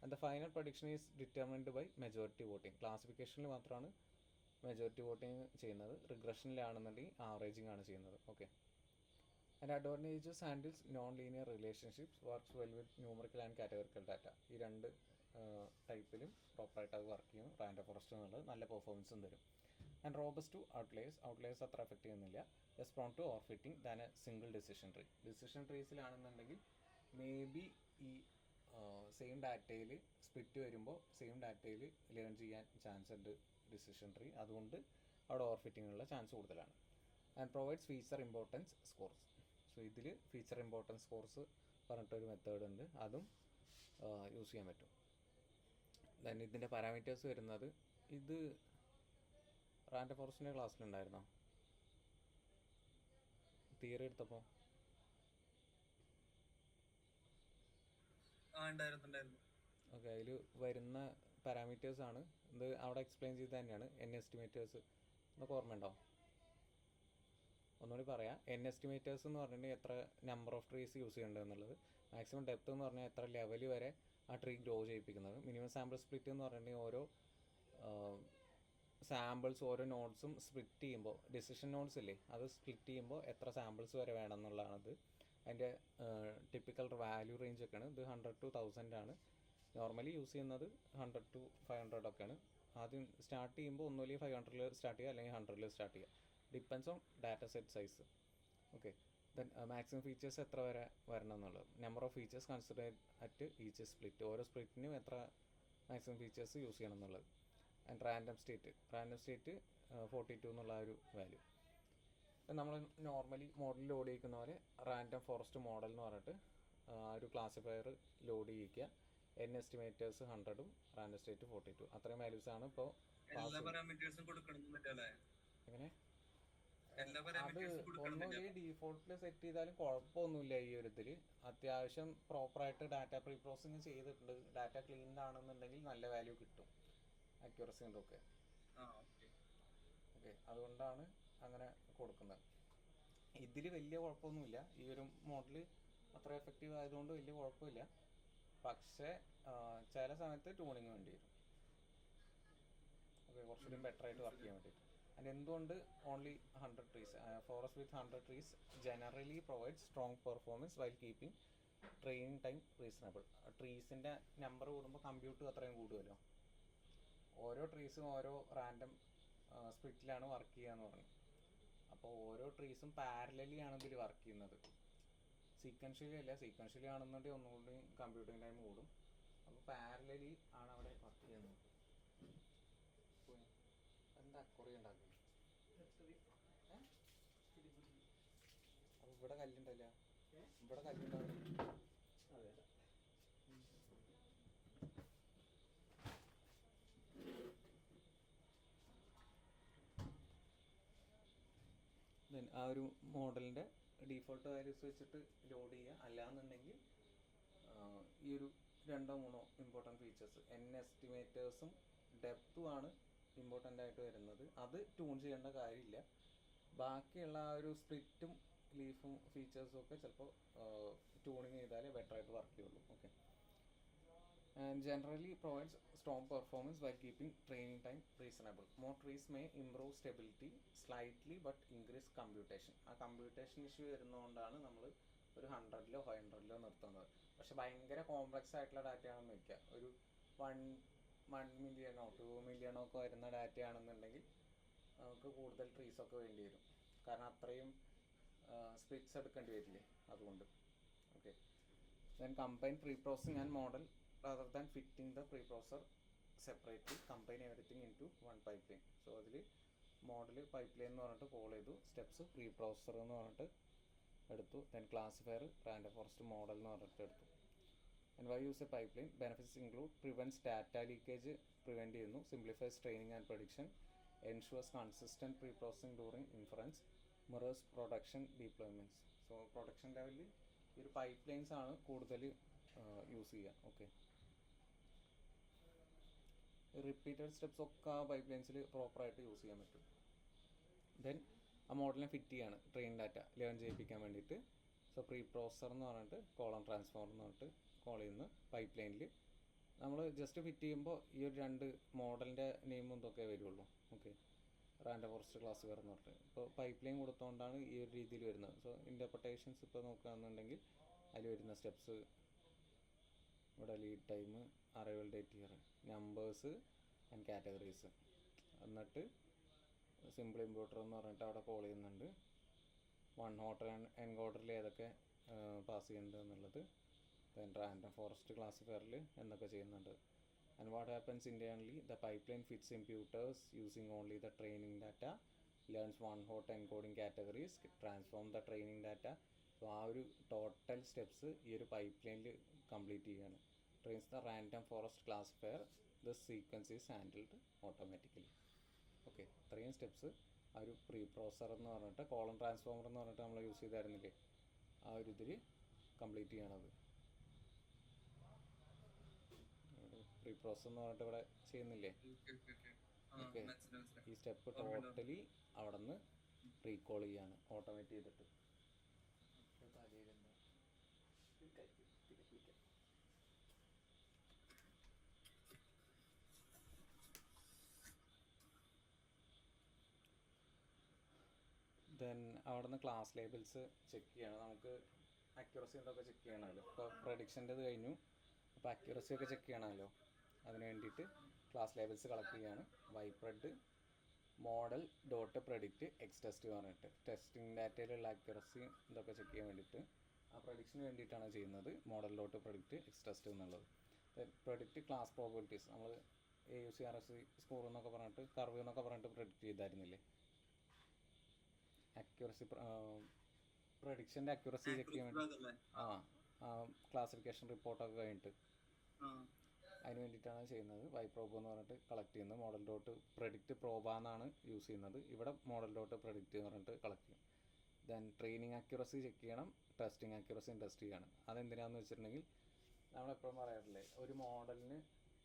And the final prediction is determined by majority voting. ക്ലാസിഫിക്കേഷനിൽ മാത്രമാണ് മെജോറിറ്റി വോട്ടിംഗ് ചെയ്യുന്നത്. റിഗ്രഷനിലാണെന്നുണ്ടെങ്കിൽ ആവറേജിങ് ആണ് ചെയ്യുന്നത്. Okay. And advantages handles non linear relationships, works well with numerical and categorical data. ഈ രണ്ട് ടൈപ്പിലും പ്രോപ്പറായിട്ട് അത് വർക്ക് ചെയ്യും. റാൻഡം ഫോറസ്റ്റ് എന്നുള്ളത് നല്ല പെർഫോമൻസും തരും. ആൻഡ് റോബസ്റ്റ് ടു ഔട്ട്ലേഴ്സ് അത്ര എഫക്റ്റ് ചെയ്യുന്നില്ല. Less prone to over fitting than a single decision tree. Decision ട്രീസിലാണെന്നുണ്ടെങ്കിൽ മേ ബി ഈ സെയിം ഡാറ്റയിൽ സ്പ്ലിറ്റ് വരുമ്പോൾ സെയിം ഡാറ്റയിൽ ലേൺ ചെയ്യാൻ ചാൻസ് ഉണ്ട് ഡിസിഷൻ ട്രീ. അതുകൊണ്ട് അവിടെ ഓവർ ഫിറ്റിങ്ങിനുള്ള ചാൻസ് കൂടുതലാണ്. And provides feature importance scores. So ഇതിൽ ഫീച്ചർ ഇമ്പോർട്ടൻസ് സ്കോർസ് പറഞ്ഞിട്ടൊരു മെത്തേഡ് ഉണ്ട്, അതും യൂസ് ചെയ്യാൻ പറ്റും. ദെൻ ഇതിൻ്റെ പാരാമീറ്റേഴ്സ് വരുന്നത്, ഇത് റാൻഡം ഫോറസ്റ്റിൻ്റെ ക്ലാസ്സിലുണ്ടായിരുന്നോ തിയറി എടുത്തപ്പോൾ? ഓക്കെ, അതിൽ വരുന്ന പാരാമീറ്റേഴ്സാണ് ഇത് അവിടെ എക്സ്പ്ലെയിൻ ചെയ്ത് തന്നെയാണ്. എൻ എസ്റ്റിമേറ്റേഴ്സ് എന്നൊക്കെ ഓർമ്മയുണ്ടോ? ഒന്നുകൂടി പറയാം. എൻ എസ്റ്റിമേറ്റേഴ്സ് എന്ന് പറഞ്ഞിട്ടുണ്ടെങ്കിൽ എത്ര നമ്പർ ഓഫ് ട്രീസ് യൂസ് ചെയ്യേണ്ടത് എന്നുള്ളത്. മാക്സിമം ഡെപ്ത് എന്ന് പറഞ്ഞാൽ എത്ര ലെവൽ വരെ ആ ട്രീ ഗ്രോ ചെയ്യിപ്പിക്കുന്നത്. മിനിമം സാമ്പിൾ സ്പ്ലിറ്റ് എന്ന് പറഞ്ഞിട്ടുണ്ടെങ്കിൽ ഓരോ സാമ്പിൾസ്, ഓരോ നോട്ട്സും സ്പ്ലിറ്റ് ചെയ്യുമ്പോൾ, ഡിസിഷൻ നോട്ട്സ് ഇല്ലേ, അത് സ്പ്ലിറ്റ് ചെയ്യുമ്പോൾ എത്ര സാമ്പിൾസ് വരെ വേണം എന്നുള്ളതാണത്. അതിൻ്റെ ടിപ്പിക്കൽ വാല്യൂ റേഞ്ച് ഒക്കെയാണ്. ഇത് 100 to 1000 ആണ്. നോർമലി യൂസ് ചെയ്യുന്നത് 100 to 500 ഒക്കെയാണ്. ആദ്യം സ്റ്റാർട്ട് ചെയ്യുമ്പോൾ ഒന്നുമില്ലെങ്കിൽ 500 സ്റ്റാർട്ട് ചെയ്യുക, അല്ലെങ്കിൽ 100 സ്റ്റാർട്ട് ചെയ്യുക. Depends on data set size. Okay, then maximum features എത്ര വരെ വരണം എന്നുള്ളത്. Number of features consider at each split. ഓരോ സ്പ്ലിറ്റിനും എത്ര മാക്സിമം ഫീച്ചേഴ്സ് യൂസ് ചെയ്യണം എന്നുള്ളത്. ആൻഡ് റാൻഡം സ്റ്റേറ്റ് 42 എന്നുള്ള ഒരു വാല്യൂ. നമ്മൾ നോർമലി മോഡൽ ലോഡ് ചെയ്യിക്കുന്ന പോലെ റാൻഡം ഫോറസ്റ്റ് മോഡൽ എന്ന് പറഞ്ഞിട്ട് ഒരു ക്ലാസിഫയർ ലോഡ് ചെയ്യിക്കുക. എൻ എസ്റ്റിമേറ്റേഴ്സ് 100ഉം റാൻഡം സ്റ്റേറ്റ് 42. അത്രയും വാല്യൂസ് ആണ് ഇപ്പോൾ. എങ്ങനെ അത് ഒന്നുമില്ല ഡീഫോൾട്ടിൽ സെറ്റ് ചെയ്താലും കുഴപ്പമൊന്നുമില്ല. ഈ ഒരു ഇതിൽ അത്യാവശ്യം പ്രോപ്പറായിട്ട് ഡാറ്റ പ്രീ പ്രോസസ്സിങ് ചെയ്തിട്ടുണ്ട്. ഡാറ്റ ക്ലീൻഡ് ആണെന്നുണ്ടെങ്കിൽ നല്ല വാല്യൂ കിട്ടും, അക്യുറസി ഉണ്ടൊക്കെ. ഓക്കെ, അതുകൊണ്ടാണ് അങ്ങനെ കൊടുക്കുന്നത്. ഇതിൽ വലിയ കുഴപ്പമൊന്നുമില്ല. ഈ ഒരു മോഡൽ അത്ര എഫക്റ്റീവ് ആയതുകൊണ്ട് വലിയ കുഴപ്പമില്ല. പക്ഷേ ചില സമയത്ത് ട്യൂണിങ് വേണ്ടി വരും. ഓക്കെ, കുറച്ചുകൂടി ബെറ്റർ ആയിട്ട് വർക്ക് ചെയ്യാൻ വേണ്ടിയിട്ട്. ആൻഡ് എന്തുകൊണ്ട് only 100 trees? Forest with 100 trees generally provide strong performance while keeping training time reasonable. ട്രീസിൻ്റെ നമ്പർ കൂടുമ്പോൾ കമ്പ്യൂട്ട് അത്രയും കൂടുമല്ലോ. ഓരോ ട്രീസും ഓരോ റാൻഡം സ്പ്ലിറ്റിലാണ് വർക്ക് ചെയ്യുക എന്ന് പറഞ്ഞു. അപ്പോൾ ഓരോ ട്രീസും പാരലലി ആണ് ഇതിൽ വർക്ക് ചെയ്യുന്നത്, സീക്വൻഷ്യലി അല്ല. സീക്വൻഷ്യലി ആണെന്നുണ്ടെങ്കിൽ ഒന്നുകൂടി കമ്പ്യൂട്ടിങ് ടൈം കൂടും. അപ്പോൾ പാരലലി ആണ് അവിടെ വർക്ക് ചെയ്യുന്നത്. എന്താ കുറേ ഉണ്ടാക്കും. അപ്പോൾ ഇവിടെ കല്ലുണ്ടല്ല, ഇവിടെ കല്ലുണ്ടാവില്ല. ദെൻ ആ ഒരു മോഡലിൻ്റെ ഡീഫോൾട്ട് വാല്യൂസ് വെച്ചിട്ട് ലോഡ് ചെയ്യുക. അല്ലാന്നുണ്ടെങ്കിൽ ഈ ഒരു 2-3 ഇമ്പോർട്ടൻറ്റ് ഫീച്ചേഴ്സ്, എൻ എസ്റ്റിമേറ്റേഴ്സും ഡെപ്തും ആണ് ഇമ്പോർട്ടൻ്റ് ആയിട്ട് വരുന്നത്. അത് ട്യൂൺ ചെയ്യേണ്ട കാര്യമില്ല. ബാക്കിയുള്ള ആ ഒരു സ്പ്ലിറ്റും ലീഫും ഫീച്ചേഴ്സും ഒക്കെ ചിലപ്പോൾ ട്യൂണിങ് ചെയ്താലേ ബെറ്റർ ആയിട്ട് വർക്ക് ചെയ്യുള്ളൂ. Okay, and generally provides strong performance by keeping training time reasonable. More trees may improve stability slightly but increase computation. ആ കമ്പ്യൂട്ടേഷൻ ഇഷ്യൂ വരുന്നതുകൊണ്ടാണ് നമ്മൾ ഒരു 100-ലോ 500-ലോ നിർത്തുന്നത്. പക്ഷെ ഭയങ്കര കോംപ്ലക്സ് ആയിട്ടുള്ള ഡാറ്റയാണെന്ന് വയ്ക്കുക, ഒരു 1 മില്യണോ 2 മില്യണോ ഒക്കെ വരുന്ന ഡാറ്റയാണെന്നുണ്ടെങ്കിൽ നമുക്ക് കൂടുതൽ ട്രീസൊക്കെ വേണ്ടി വരും. കാരണം അത്രയും സ്പ്ലിറ്റ്സ് എടുക്കേണ്ടി വരില്ലേ, അതുകൊണ്ട്. Okay, then combine pre processing and model rather than fitting the preprocessor separately, combine everything into one pipeline. So അതിൽ മോഡൽ പൈപ്പ്ലൈൻ എന്ന് പറഞ്ഞിട്ട് കോൾ ചെയ്തു, സ്റ്റെപ്സ് പ്രീ പ്രോസസ്സർ എന്ന് പറഞ്ഞിട്ട് എടുത്തു, then classifier random forest model എന്ന് പറഞ്ഞിട്ട് എടുത്തു. And why use a pipeline? Benefits include prevents data leakage prevent ചെയ്യുന്നു, simplifies training and prediction, ensures consistent pre processing during inference, mirrors production deployments. So production ലെവലിൽ ഈ ഒരു pipe lines ആണ് കൂടുതൽ use ചെയ്യുക. ഓക്കെ, റിപ്പീറ്റഡ് സ്റ്റെപ്സ് ഒക്കെ ആ pipe ലൈൻസിൽ പ്രോപ്പറായിട്ട് യൂസ് ചെയ്യാൻ പറ്റും. ദെൻ ആ മോഡലിനെ ഫിറ്റ് ചെയ്യാണ് ട്രെയിൻ ഡാറ്റ ലേൺ ചെയ്യിപ്പിക്കാൻ വേണ്ടിയിട്ട്. സോ പ്രീ പ്രോസസ്സർ എന്ന് പറഞ്ഞിട്ട് കോളം ട്രാൻസ്ഫോമർ എന്ന് പറഞ്ഞിട്ട് കോൾ ചെയ്യുന്ന പൈപ്പ് ലൈനിൽ നമ്മൾ ജസ്റ്റ് ഫിറ്റ് ചെയ്യുമ്പോൾ ഈ ഒരു 2 മോഡലിൻ്റെ നെയിമും ഇതൊക്കെ വരുള്ളൂ. ഓക്കെ, റാൻഡം ഫോറസ്റ്റ് ക്ലാസിഫയർ എന്ന് പറഞ്ഞിട്ട് ഇപ്പോൾ പൈപ്പ് ലൈൻ കൊടുത്തുകൊണ്ടാണ് ഈ ഒരു രീതിയിൽ വരുന്നത്. സോ ഇൻ്റർപ്രിട്ടേഷൻസ് ഇപ്പോൾ നോക്കുകയാണെന്നുണ്ടെങ്കിൽ അതിൽ വരുന്ന സ്റ്റെപ്സ്, ഇവിടെ lead time, arrival date year, numbers and categories, എന്നിട്ട് സിമ്പിൾ ഇമ്പോർട്ടർ എന്ന് പറഞ്ഞിട്ട് അവിടെ കോൾ ചെയ്യുന്നുണ്ട്. 1 ഹോട്ട് എൻകോഡറിൽ ഏതൊക്കെ പാസ് ചെയ്യുന്നുണ്ട് എന്നുള്ളത്, ദെൻ റാൻഡം ഫോറസ്റ്റ് ക്ലാസിഫയറിൽ എന്തൊക്കെ ചെയ്യുന്നുണ്ട് And what happens internally, the pipeline fits imputers using only the training data, learns one hot encoding categories, transform the training data. So ആ ഒരു ടോട്ടൽ സ്റ്റെപ്സ് ഈ ഒരു പൈപ്പ് ലൈനിൽ കംപ്ലീറ്റ് ചെയ്യുകയാണ്. Trains the random forest classifier, this sequence is handled automatically. Okay, ഇത്രയും steps ആ ഒരു pre processor എന്ന് പറഞ്ഞിട്ട് കോളം ട്രാൻസ്ഫോമർ എന്ന് പറഞ്ഞിട്ട് നമ്മൾ യൂസ് ചെയ്തായിരുന്നില്ലേ, ആ ഒരു ഇതിൽ കംപ്ലീറ്റ് ചെയ്യണത്. പ്രീ പ്രോസസ് എന്ന് പറഞ്ഞിട്ട് ഇവിടെ ചെയ്യുന്നില്ലേ. ഓക്കെ, ഈ സ്റ്റെപ്പ് ടോട്ടലി അവിടെ നിന്ന് റീകോൾ ചെയ്യാണ് ഓട്ടോമേറ്റ് ചെയ്തിട്ട്. ദെൻ അവിടെ നിന്ന് ക്ലാസ് ലേബിൾസ് ചെക്ക് ചെയ്യണം. നമുക്ക് അക്യുറസി എന്തൊക്കെ ചെക്ക് ചെയ്യണമല്ലോ. ഇപ്പോൾ പ്രഡിക്ഷൻ്റെത് കഴിഞ്ഞു, അപ്പോൾ അക്യുറസി ഒക്കെ ചെക്ക് ചെയ്യണമല്ലോ. അതിന് വേണ്ടിയിട്ട് ക്ലാസ് ലേബിൾസ് കളക്ട് ചെയ്യാണ്. Y pred model dot predict X test പറഞ്ഞിട്ട് ടെസ്റ്റിംഗ് ഡാറ്റയിലുള്ള അക്യുറസി ഇതൊക്കെ ചെക്ക് ചെയ്യാൻ വേണ്ടിയിട്ട് ആ പ്രഡിക്ഷന് വേണ്ടിയിട്ടാണ് ചെയ്യുന്നത് model dot predict X test എന്നുള്ളത്. പ്രെഡിക്റ്റ് ക്ലാസ് പ്രോബിലിറ്റീസ് നമ്മൾ AUCRS സ്കോർ എന്നൊക്കെ പറഞ്ഞിട്ട് കർവ് എന്നൊക്കെ പറഞ്ഞിട്ട് പ്രെഡിക്റ്റ് ചെയ്തായിരുന്നില്ലേ. അക്യുറസി പ്രഡിക്ഷൻ്റെ അക്യുറസി ചെക്ക് ചെയ്യാൻ വേണ്ടി ക്ലാസിഫിക്കേഷൻ റിപ്പോർട്ടൊക്കെ കഴിഞ്ഞിട്ട് അതിന് വേണ്ടിയിട്ടാണ് ചെയ്യുന്നത്. വൈപ്രോബ് എന്ന് പറഞ്ഞിട്ട് കളക്ട് ചെയ്യുന്നത്. മോഡൽ ഡോട്ട് പ്രെഡിക്റ്റ് പ്രോബ എന്നാണ് യൂസ് ചെയ്യുന്നത്. ഇവിടെ മോഡൽ ഡോട്ട് പ്രെഡിക്റ്റ് എന്ന് പറഞ്ഞിട്ട് കളക്ട് ചെയ്യും. ദെൻ ട്രെയിനിങ് അക്യുറസി ചെക്ക് ചെയ്യണം, ടെസ്റ്റിംഗ് അക്യുറസിയും ടെസ്റ്റ് ചെയ്യണം. അതെന്തിനാണെന്ന് വെച്ചിട്ടുണ്ടെങ്കിൽ നമ്മളെപ്പോഴും പറയാറില്ലേ, ഒരു മോഡലിന്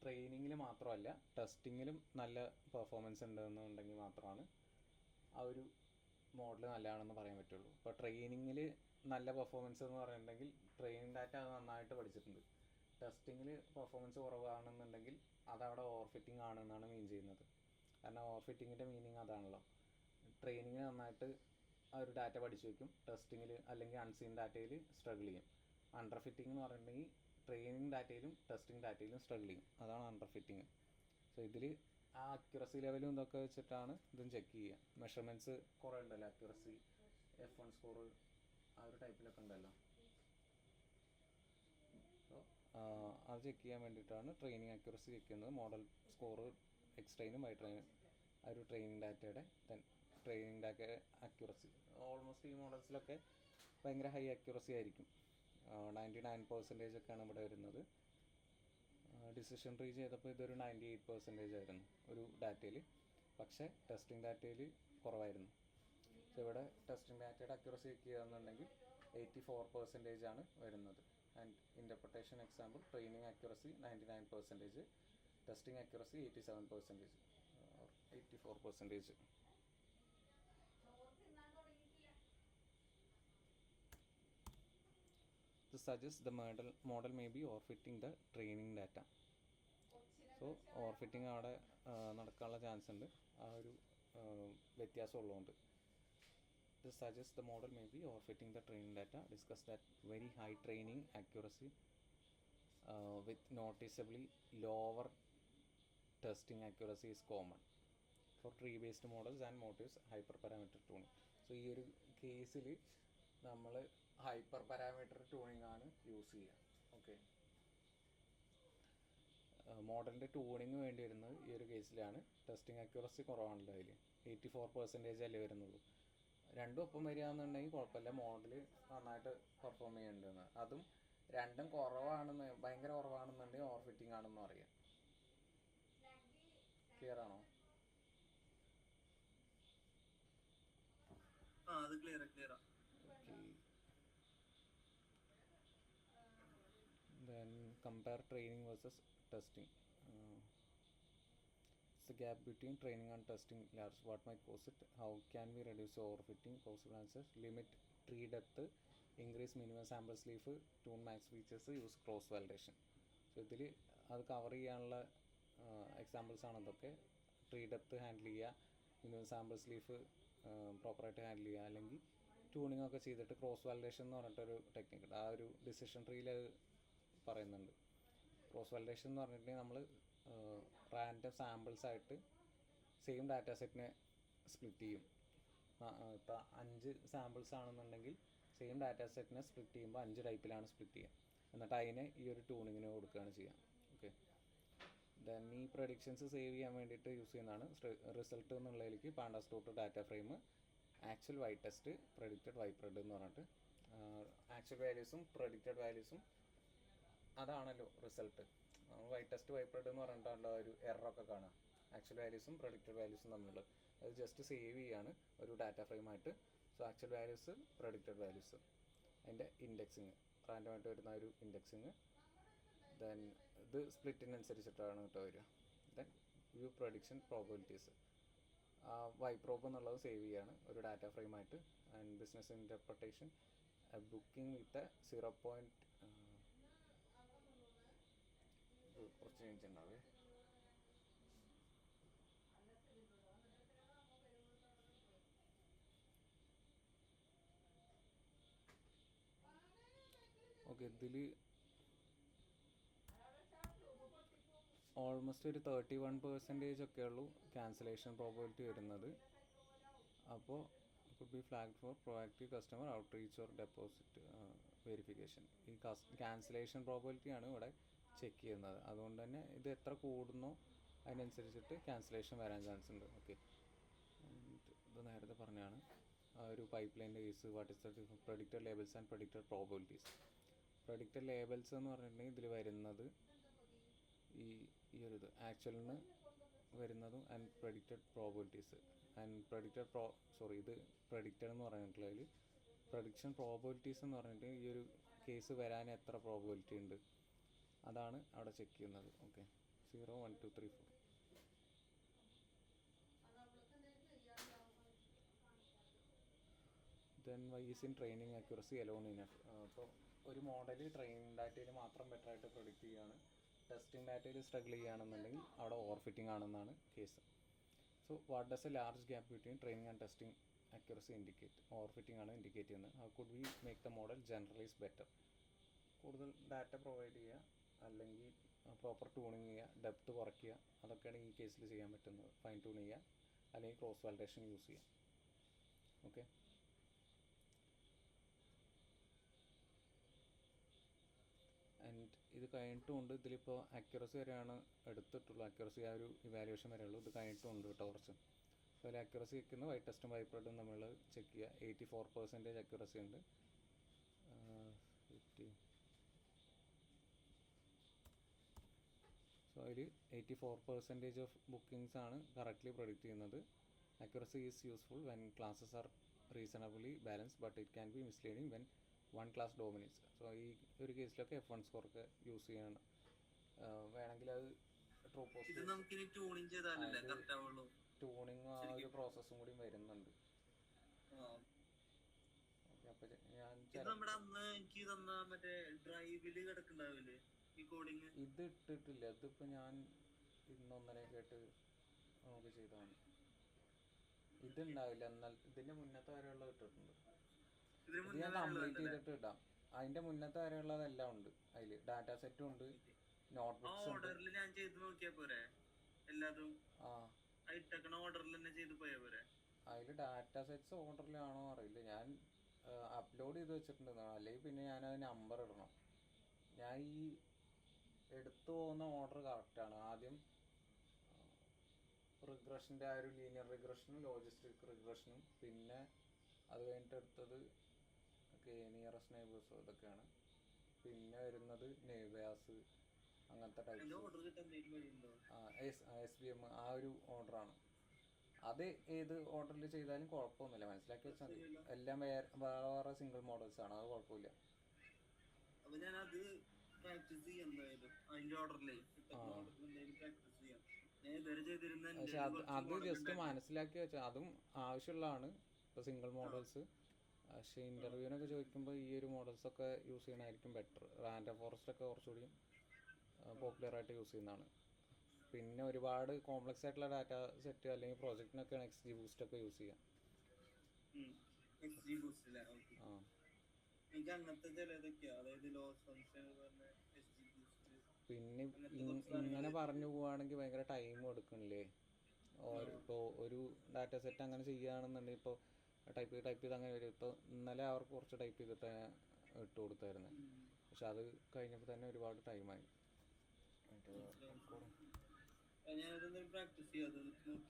ട്രെയിനിങ്ങിൽ മാത്രമല്ല ടെസ്റ്റിങ്ങിലും നല്ല പെർഫോമൻസ് ഉണ്ടെന്നുണ്ടെങ്കിൽ മാത്രമാണ് ആ ഒരു മോഡൽ നല്ലതാണെന്ന് പറയാൻ പറ്റുള്ളൂ. ഇപ്പോൾ ട്രെയിനിങ്ങിൽ നല്ല പെർഫോമൻസ് എന്ന് പറയുന്നുണ്ടെങ്കിൽ ട്രെയിനിങ് ഡാറ്റ അത് നന്നായിട്ട് പഠിച്ചിട്ടുണ്ട്. ടെസ്റ്റിങ്ങിൽ പെർഫോമൻസ് കുറവാണെന്നുണ്ടെങ്കിൽ അതവിടെ ഓവർ ഫിറ്റിംഗ് ആണെന്നാണ് മീൻ ചെയ്യുന്നത്. കാരണം ഓവർ ഫിറ്റിങ്ങിൻ്റെ മീനിങ് അതാണല്ലോ. ട്രെയിനിങ്ങിൽ നന്നായിട്ട് ആ ഒരു ഡാറ്റ പഠിച്ചു വയ്ക്കും, ടെസ്റ്റിങ്ങിൽ അല്ലെങ്കിൽ അൺസീൻ ഡാറ്റയിൽ സ്ട്രഗിൾ ചെയ്യും. അണ്ടർ ഫിറ്റിംഗ് എന്ന് പറഞ്ഞിട്ടുണ്ടെങ്കിൽ ട്രെയിനിങ് ഡാറ്റയിലും ടെസ്റ്റിംഗ് ഡാറ്റയിലും സ്ട്രഗിൾ ചെയ്യും. അതാണ് അണ്ടർ ഫിറ്റിംഗ്. സോ ഇതിൽ ആ അക്യുറസി ലെവലും ഇതൊക്കെ വെച്ചിട്ടാണ് ഇതും ചെക്ക് ചെയ്യുക. മെഷർമെൻറ്റ്സ് കുറേ ഉണ്ടല്ലോ, അക്യുറസി F1 സ്കോർ ആ ഒരു ടൈപ്പിലൊക്കെ ഉണ്ടല്ലോ. സോ അത് ചെക്ക് ചെയ്യാൻ വേണ്ടിയിട്ടാണ് ട്രെയിനിങ് അക്യുറസി ചെക്ക് ചെയ്യുന്നത്. മോഡൽ സ്കോർ എക്സ് ട്രെയിനും വൈ ട്രെയിനും ആ ഒരു ട്രെയിനിങ് ഡാറ്റയുടെ ട്രെയിനിങ് ഡാറ്റ അക്യുറസി ഓൾമോസ്റ്റ് ഈ മോഡൽസിലൊക്കെ ഭയങ്കര ഹൈ അക്യുറസി ആയിരിക്കും. 99% ഒക്കെയാണ് ഇവിടെ വരുന്നത്. ഡിസിഷൻ ട്രീ ചെയ്തപ്പോൾ ഇതൊരു 98% ആയിരുന്നു ഒരു ഡാറ്റയിൽ, പക്ഷേ ടെസ്റ്റിംഗ് ഡാറ്റയിൽ കുറവായിരുന്നു. സോ ഇവിടെ ടെസ്റ്റിംഗ് ഡാറ്റയുടെ അക്യുറസി ചെക്ക് ചെയ്യുകയെന്നുണ്ടെങ്കിൽ 84% ആണ് വരുന്നത്. And interpretation example training accuracy 99%, testing accuracy 87%, 84%. This suggests the model may be overfitting the training data. So overfitting അവിടെ നടക്കാനുള്ള ചാൻസ് ഉണ്ട്, ആ ഒരു വ്യത്യാസം ഉള്ളതുകൊണ്ട്. This suggests the model may be overfitting the training data. Discuss that very high training accuracy with noticeably lower testing accuracy is common for tree-based models and motives hyperparameter tuning. So ഈ ഒരു കേസിൽ നമ്മൾ hyper parameter tuning ആണ് use ചെയ്യുക. Okay, മോഡലിൻ്റെ tuning വേണ്ടി വരുന്നത് ഈ ഒരു കേസിലാണ്. ടെസ്റ്റിംഗ് അക്യുറസി കുറവാണല്ലോ, അതിൽ 84% അല്ലേ വരുന്നുള്ളൂ. രണ്ടും ഒപ്പം വരികയെന്നുണ്ടെങ്കിൽ കുഴപ്പമില്ല, മോഡൽ നന്നായിട്ട് പെർഫോം ചെയ്യുന്നുണ്ടെന്ന്. അതും രണ്ടും കുറവാണെന്ന് ഭയങ്കര കുറവാണെന്നുണ്ടെങ്കിൽ ഓവർ ഫിറ്റിംഗ് ആണെന്ന് അറിയാം. ക്ലിയർ ആണോ? Then compare training versus testing. It's the gap between training and testing large. What might cause it? How can we reduce overfitting? Possible answers: limit tree depth, increase minimum sample sleeve, tune max features, use cross validation. So ഇതിൽ അത് cover ചെയ്യാനുള്ള examples ആണ് ഇതൊക്കെ. Tree depth handle ചെയ്യുക, minimum sample സ്ലീഫ് പ്രോപ്പറായിട്ട് handle ചെയ്യുക, അല്ലെങ്കിൽ tuning ഒക്കെ ചെയ്തിട്ട് ക്രോസ് വാലിഡേഷൻ എന്ന് പറഞ്ഞിട്ടൊരു ടെക്നിക്ക് ഉണ്ട്. ആ ഒരു ഡിസിഷൻ ട്രീയിൽ പറയുന്നുണ്ട്. ക്രോസ് വാലിഡേഷൻ എന്ന് പറഞ്ഞിട്ടുണ്ടെങ്കിൽ നമ്മൾ റാൻഡം സാമ്പിൾസ് ആയിട്ട് സെയിം ഡാറ്റാ സെറ്റിനെ സ്പ്ലിറ്റ് ചെയ്യും. ഇപ്പോൾ 5 സാമ്പിൾസ് ആണെന്നുണ്ടെങ്കിൽ സെയിം ഡാറ്റാ സെറ്റിനെ സ്പ്ലിറ്റ് ചെയ്യുമ്പോൾ 5 ടൈപ്പിലാണ് സ്പ്ലിറ്റ് ചെയ്യുക. എന്നിട്ട് അതിനെ ഈ ഒരു ട്യൂണിങ്ങിന് കൊടുക്കുകയാണ് ചെയ്യുക. ഓക്കെ, ദെൻ ഈ പ്രഡിക്ഷൻസ് സേവ് ചെയ്യാൻ വേണ്ടിയിട്ട് യൂസ് ചെയ്യുന്നതാണ് റിസൾട്ട് എന്നുള്ളതിലേക്ക് pandas dot data frame actual Y test predicted Y pred എന്ന് പറഞ്ഞിട്ട് ആക്ച്വൽ വാല്യൂസും പ്രഡിക്റ്റഡ് വാല്യൂസും അതാണല്ലോ result. Y test Y pred എന്ന് പറഞ്ഞിട്ടുള്ള ഒരു എററൊക്കെ കാണാം ആക്ച്വൽ വാല്യൂസും പ്രഡിക്റ്റഡ് വാല്യൂസും തമ്മിലുള്ളത്. അത് ജസ്റ്റ് സേവ് ചെയ്യാണ് ഒരു ഡാറ്റ ഫ്രെയിമായിട്ട്. So actual values predicted values അതിൻ്റെ ഇൻഡെക്സിങ് റാൻഡമായിട്ട് വരുന്ന ഒരു ഇൻഡെക്സിങ്. ദെൻ ഇത് സ്പ്ലിറ്റിനനുസരിച്ചിട്ടാണ് കേട്ടോ വരിക. Then view prediction probabilities Y prob എന്നുള്ളത് സേവ് ചെയ്യാണ് ഒരു ഡാറ്റ ഫ്രെയിമായിട്ട്. And business interpretation booking with 0. കുറച്ച് ചേഞ്ച് ഉണ്ടാവേ. ഓക്കെ, ഇതിൽ ഓൾമോസ്റ്റ് ഒരു 31% ഒക്കെ ഉള്ളൂ ക്യാൻസലേഷൻ പ്രോബിലിറ്റി വരുന്നത്. അപ്പോൾ could be flagged for proactive customer outreach or deposit verification. ഈ ക്യാൻസലേഷൻ പ്രോബിലിറ്റിയാണ് ഇവിടെ ചെക്ക് ചെയ്യുന്നത്. അതുകൊണ്ട് തന്നെ ഇത് എത്ര കൂടുന്നോ അതിനനുസരിച്ചിട്ട് ക്യാൻസലേഷൻ വരാൻ ചാൻസ് ഉണ്ട്. ഓക്കെ, ഇത് നേരത്തെ പറഞ്ഞാണ് ഒരു പൈപ്പ് ലൈൻ്റെ കേസ്. What is the predicted labels and predicted probabilities. Predicted labels എന്ന് പറഞ്ഞിട്ടുണ്ടെങ്കിൽ ഇതിൽ വരുന്നത് ഈ ഒരു ഇത് ആക്ച്വലിന് വരുന്നതും and predicted probabilities and predicted ഇത് പ്രഡിക്റ്റഡ് എന്ന് പറഞ്ഞിട്ടുള്ളതിൽ പ്രഡിക്ഷൻ പ്രോബിലിറ്റീസ് എന്ന് പറഞ്ഞിട്ട് ഈ ഒരു കേസ് വരാൻ എത്ര പ്രോബിലിറ്റി ഉണ്ട് അതാണ് അവിടെ ചെക്ക് ചെയ്യുന്നത്. Okay, 0, 1, 2, 3, 4. Then why is in training accuracy alone enough. അപ്പോൾ ഒരു മോഡൽ ട്രെയിനിങ് ഡാറ്റയിൽ മാത്രം ബെറ്ററായിട്ട് പ്രൊഡിക്റ്റ് ചെയ്യുകയാണ്. ടെസ്റ്റിംഗ് ഡാറ്റയിൽ സ്ട്രഗിൾ ചെയ്യുകയാണെന്നുണ്ടെങ്കിൽ അവിടെ ഓവർ ഫിറ്റിംഗ് ആണെന്നാണ് case. So what does a large gap between training and testing accuracy indicate? Overfitting ആണ് ഇൻഡിക്കേറ്റ് ചെയ്യുന്നത്. How could we make the model generalise better? കൂടുതൽ ഡാറ്റ പ്രൊവൈഡ് ചെയ്യുക, അല്ലെങ്കിൽ പ്രോപ്പർ ട്യൂണിങ് ചെയ്യുക, depth കുറയ്ക്കുക, അതൊക്കെയാണ് ഈ കേസിൽ ചെയ്യാൻ പറ്റുന്നത്. ഫൈൻ ട്യൂൺ ചെയ്യുക, അല്ലെങ്കിൽ ക്രോസ് വാലിഡേഷൻ യൂസ് ചെയ്യുക. ഓക്കെ, ആൻഡ് ഇത് കഴിഞ്ഞിട്ടുമുണ്ട്. ഇതിലിപ്പോൾ അക്യുറസി വരെയാണ് എടുത്തിട്ടുള്ളൂ. അക്യുറസി ആ ഒരു ഇവാലുവേഷൻ വരെ ഉള്ളൂ. ഇത് കഴിഞ്ഞിട്ടുമുണ്ട് കേട്ടോ കുറച്ച്. അപ്പോൾ അതിൽ അക്യുറസി വെക്കുന്ന വൈ ടെസ്റ്റും വൈ പ്രെഡും നമ്മൾ ചെക്ക് ചെയ്യുക. 84% അക്യുറസി ഉണ്ട്. 50. സോ അതിൽ 84% ഓഫ് ബുക്കിങ്സ് ആണ് കറക്റ്റ്ലി പ്രൊഡിക്റ്റ് ചെയ്യുന്നത്. Accuracy is useful when classes R reasonably balance, but it can be misleading when one class dominates. So ഈ ഒരു കേസിലൊക്കെ F1 സ്കോറൊക്കെ യൂസ് ചെയ്യണം. വേണമെങ്കിൽ അത് ട്രൂ പോസിറ്റീവ് ട്യൂണിങ് ആ ഒരു പ്രോസസ്സും കൂടി വരുന്നുണ്ട്. അപ്പോൾ ഞാൻ ഇത് ഇട്ടിട്ടില്ല. ഇതിപ്പോൾ ഞാൻ ഇന്നൊന്നരയൊക്കെ ആയിട്ട് നമുക്ക് ചെയ്തതാണ്. ഇതുണ്ടാവില്ല, എന്നാൽ ഇതിൻ്റെ മുന്നത്തെ വരെയുള്ള ഇട്ടിട്ടുണ്ട്. ഇത് ഞാൻ കംപ്ലീറ്റ് ചെയ്തിട്ട് ഇടാം. അതിൻ്റെ മുന്നത്തെ വരെയുള്ളതെല്ലാം ഉണ്ട്. അതിൽ ഡാറ്റാ സെറ്റും ഉണ്ട്, നോട്ട്ബുക്സ് ഉണ്ട്. അതിൽ ഡാറ്റാ സെറ്റ്സ് ഓർഡറിലാണോ അറിയില്ല. ഞാൻ അപ്ലോഡ് ചെയ്ത് വെച്ചിട്ടുണ്ട്. അല്ലെങ്കിൽ പിന്നെ ഞാനത് നമ്പർ ഇടണം. ഞാൻ ഈ എടുത്തു പോകുന്ന ഓർഡർ കറക്റ്റാണ്. ആദ്യം റിഗ്രഷൻ്റെ ആ ഒരു ലീനിയർ റിഗ്രഷനും ലോജിസ്റ്റിക് റിഗ്രഷനും, പിന്നെ അത് കഴിഞ്ഞിട്ട് എടുത്തത് നിയറസ്റ്റ് നെയ്ബേഴ്സോ ഇതൊക്കെയാണ്. പിന്നെ വരുന്നത് നെയ്ബേഴ്സ് അങ്ങനത്തെ ടൈപ്പ് SVM ആ ഒരു ഓർഡറാണ്. അത് ഏത് ഓർഡറിൽ ചെയ്താലും കുഴപ്പമൊന്നുമില്ല, മനസ്സിലാക്കി വെച്ചാൽ മതി. എല്ലാം വേറെ വേറെ സിംഗിൾ മോഡൽസ് ആണ്, അത് കുഴപ്പമില്ല. പക്ഷെ അത് ജസ്റ്റ് മനസ്സിലാക്കി വെച്ചാൽ അതും ആവശ്യമുള്ളതാണ്. ഇപ്പോൾ സിംഗിൾ മോഡൽസ്. പക്ഷേ ഇൻ്റർവ്യൂവിനൊക്കെ ചോദിക്കുമ്പോൾ ഈ ഒരു മോഡൽസൊക്കെ യൂസ് ചെയ്യണമായിരിക്കും ബെറ്റർ. റാൻഡം ഫോറസ്റ്റ് ഒക്കെ കുറച്ചുകൂടി പോപ്പുലറായിട്ട് യൂസ് ചെയ്യുന്നതാണ്. പിന്നെ ഒരുപാട് കോംപ്ലക്സ് ആയിട്ടുള്ള ഡാറ്റ സെറ്റ് അല്ലെങ്കിൽ പ്രോജക്റ്റിനൊക്കെയാണ് XGBoost ഒക്കെ യൂസ് ചെയ്യുക. പിന്നെ ഇങ്ങനെ പറഞ്ഞു പോവുകയാണെങ്കിൽ ഭയങ്കര ടൈം എടുക്കണില്ലേ? ഇപ്പോൾ ഒരു ഡാറ്റ സെറ്റ് അങ്ങനെ ചെയ്യുകയാണെന്നുണ്ടെങ്കിൽ ഇപ്പോൾ ടൈപ്പ് ചെയ്ത് അങ്ങനെ വരും. ഇപ്പോൾ ഇന്നലെ അവർക്ക് കുറച്ച് ടൈപ്പ് ചെയ്തിട്ട് ഇട്ട് കൊടുത്തായിരുന്നു. പക്ഷെ അത് കഴിഞ്ഞപ്പോൾ തന്നെ ഒരുപാട് ടൈമായി. ഞാനതൊന്നും പ്രാക്ടീസ് ചെയ്യാതെ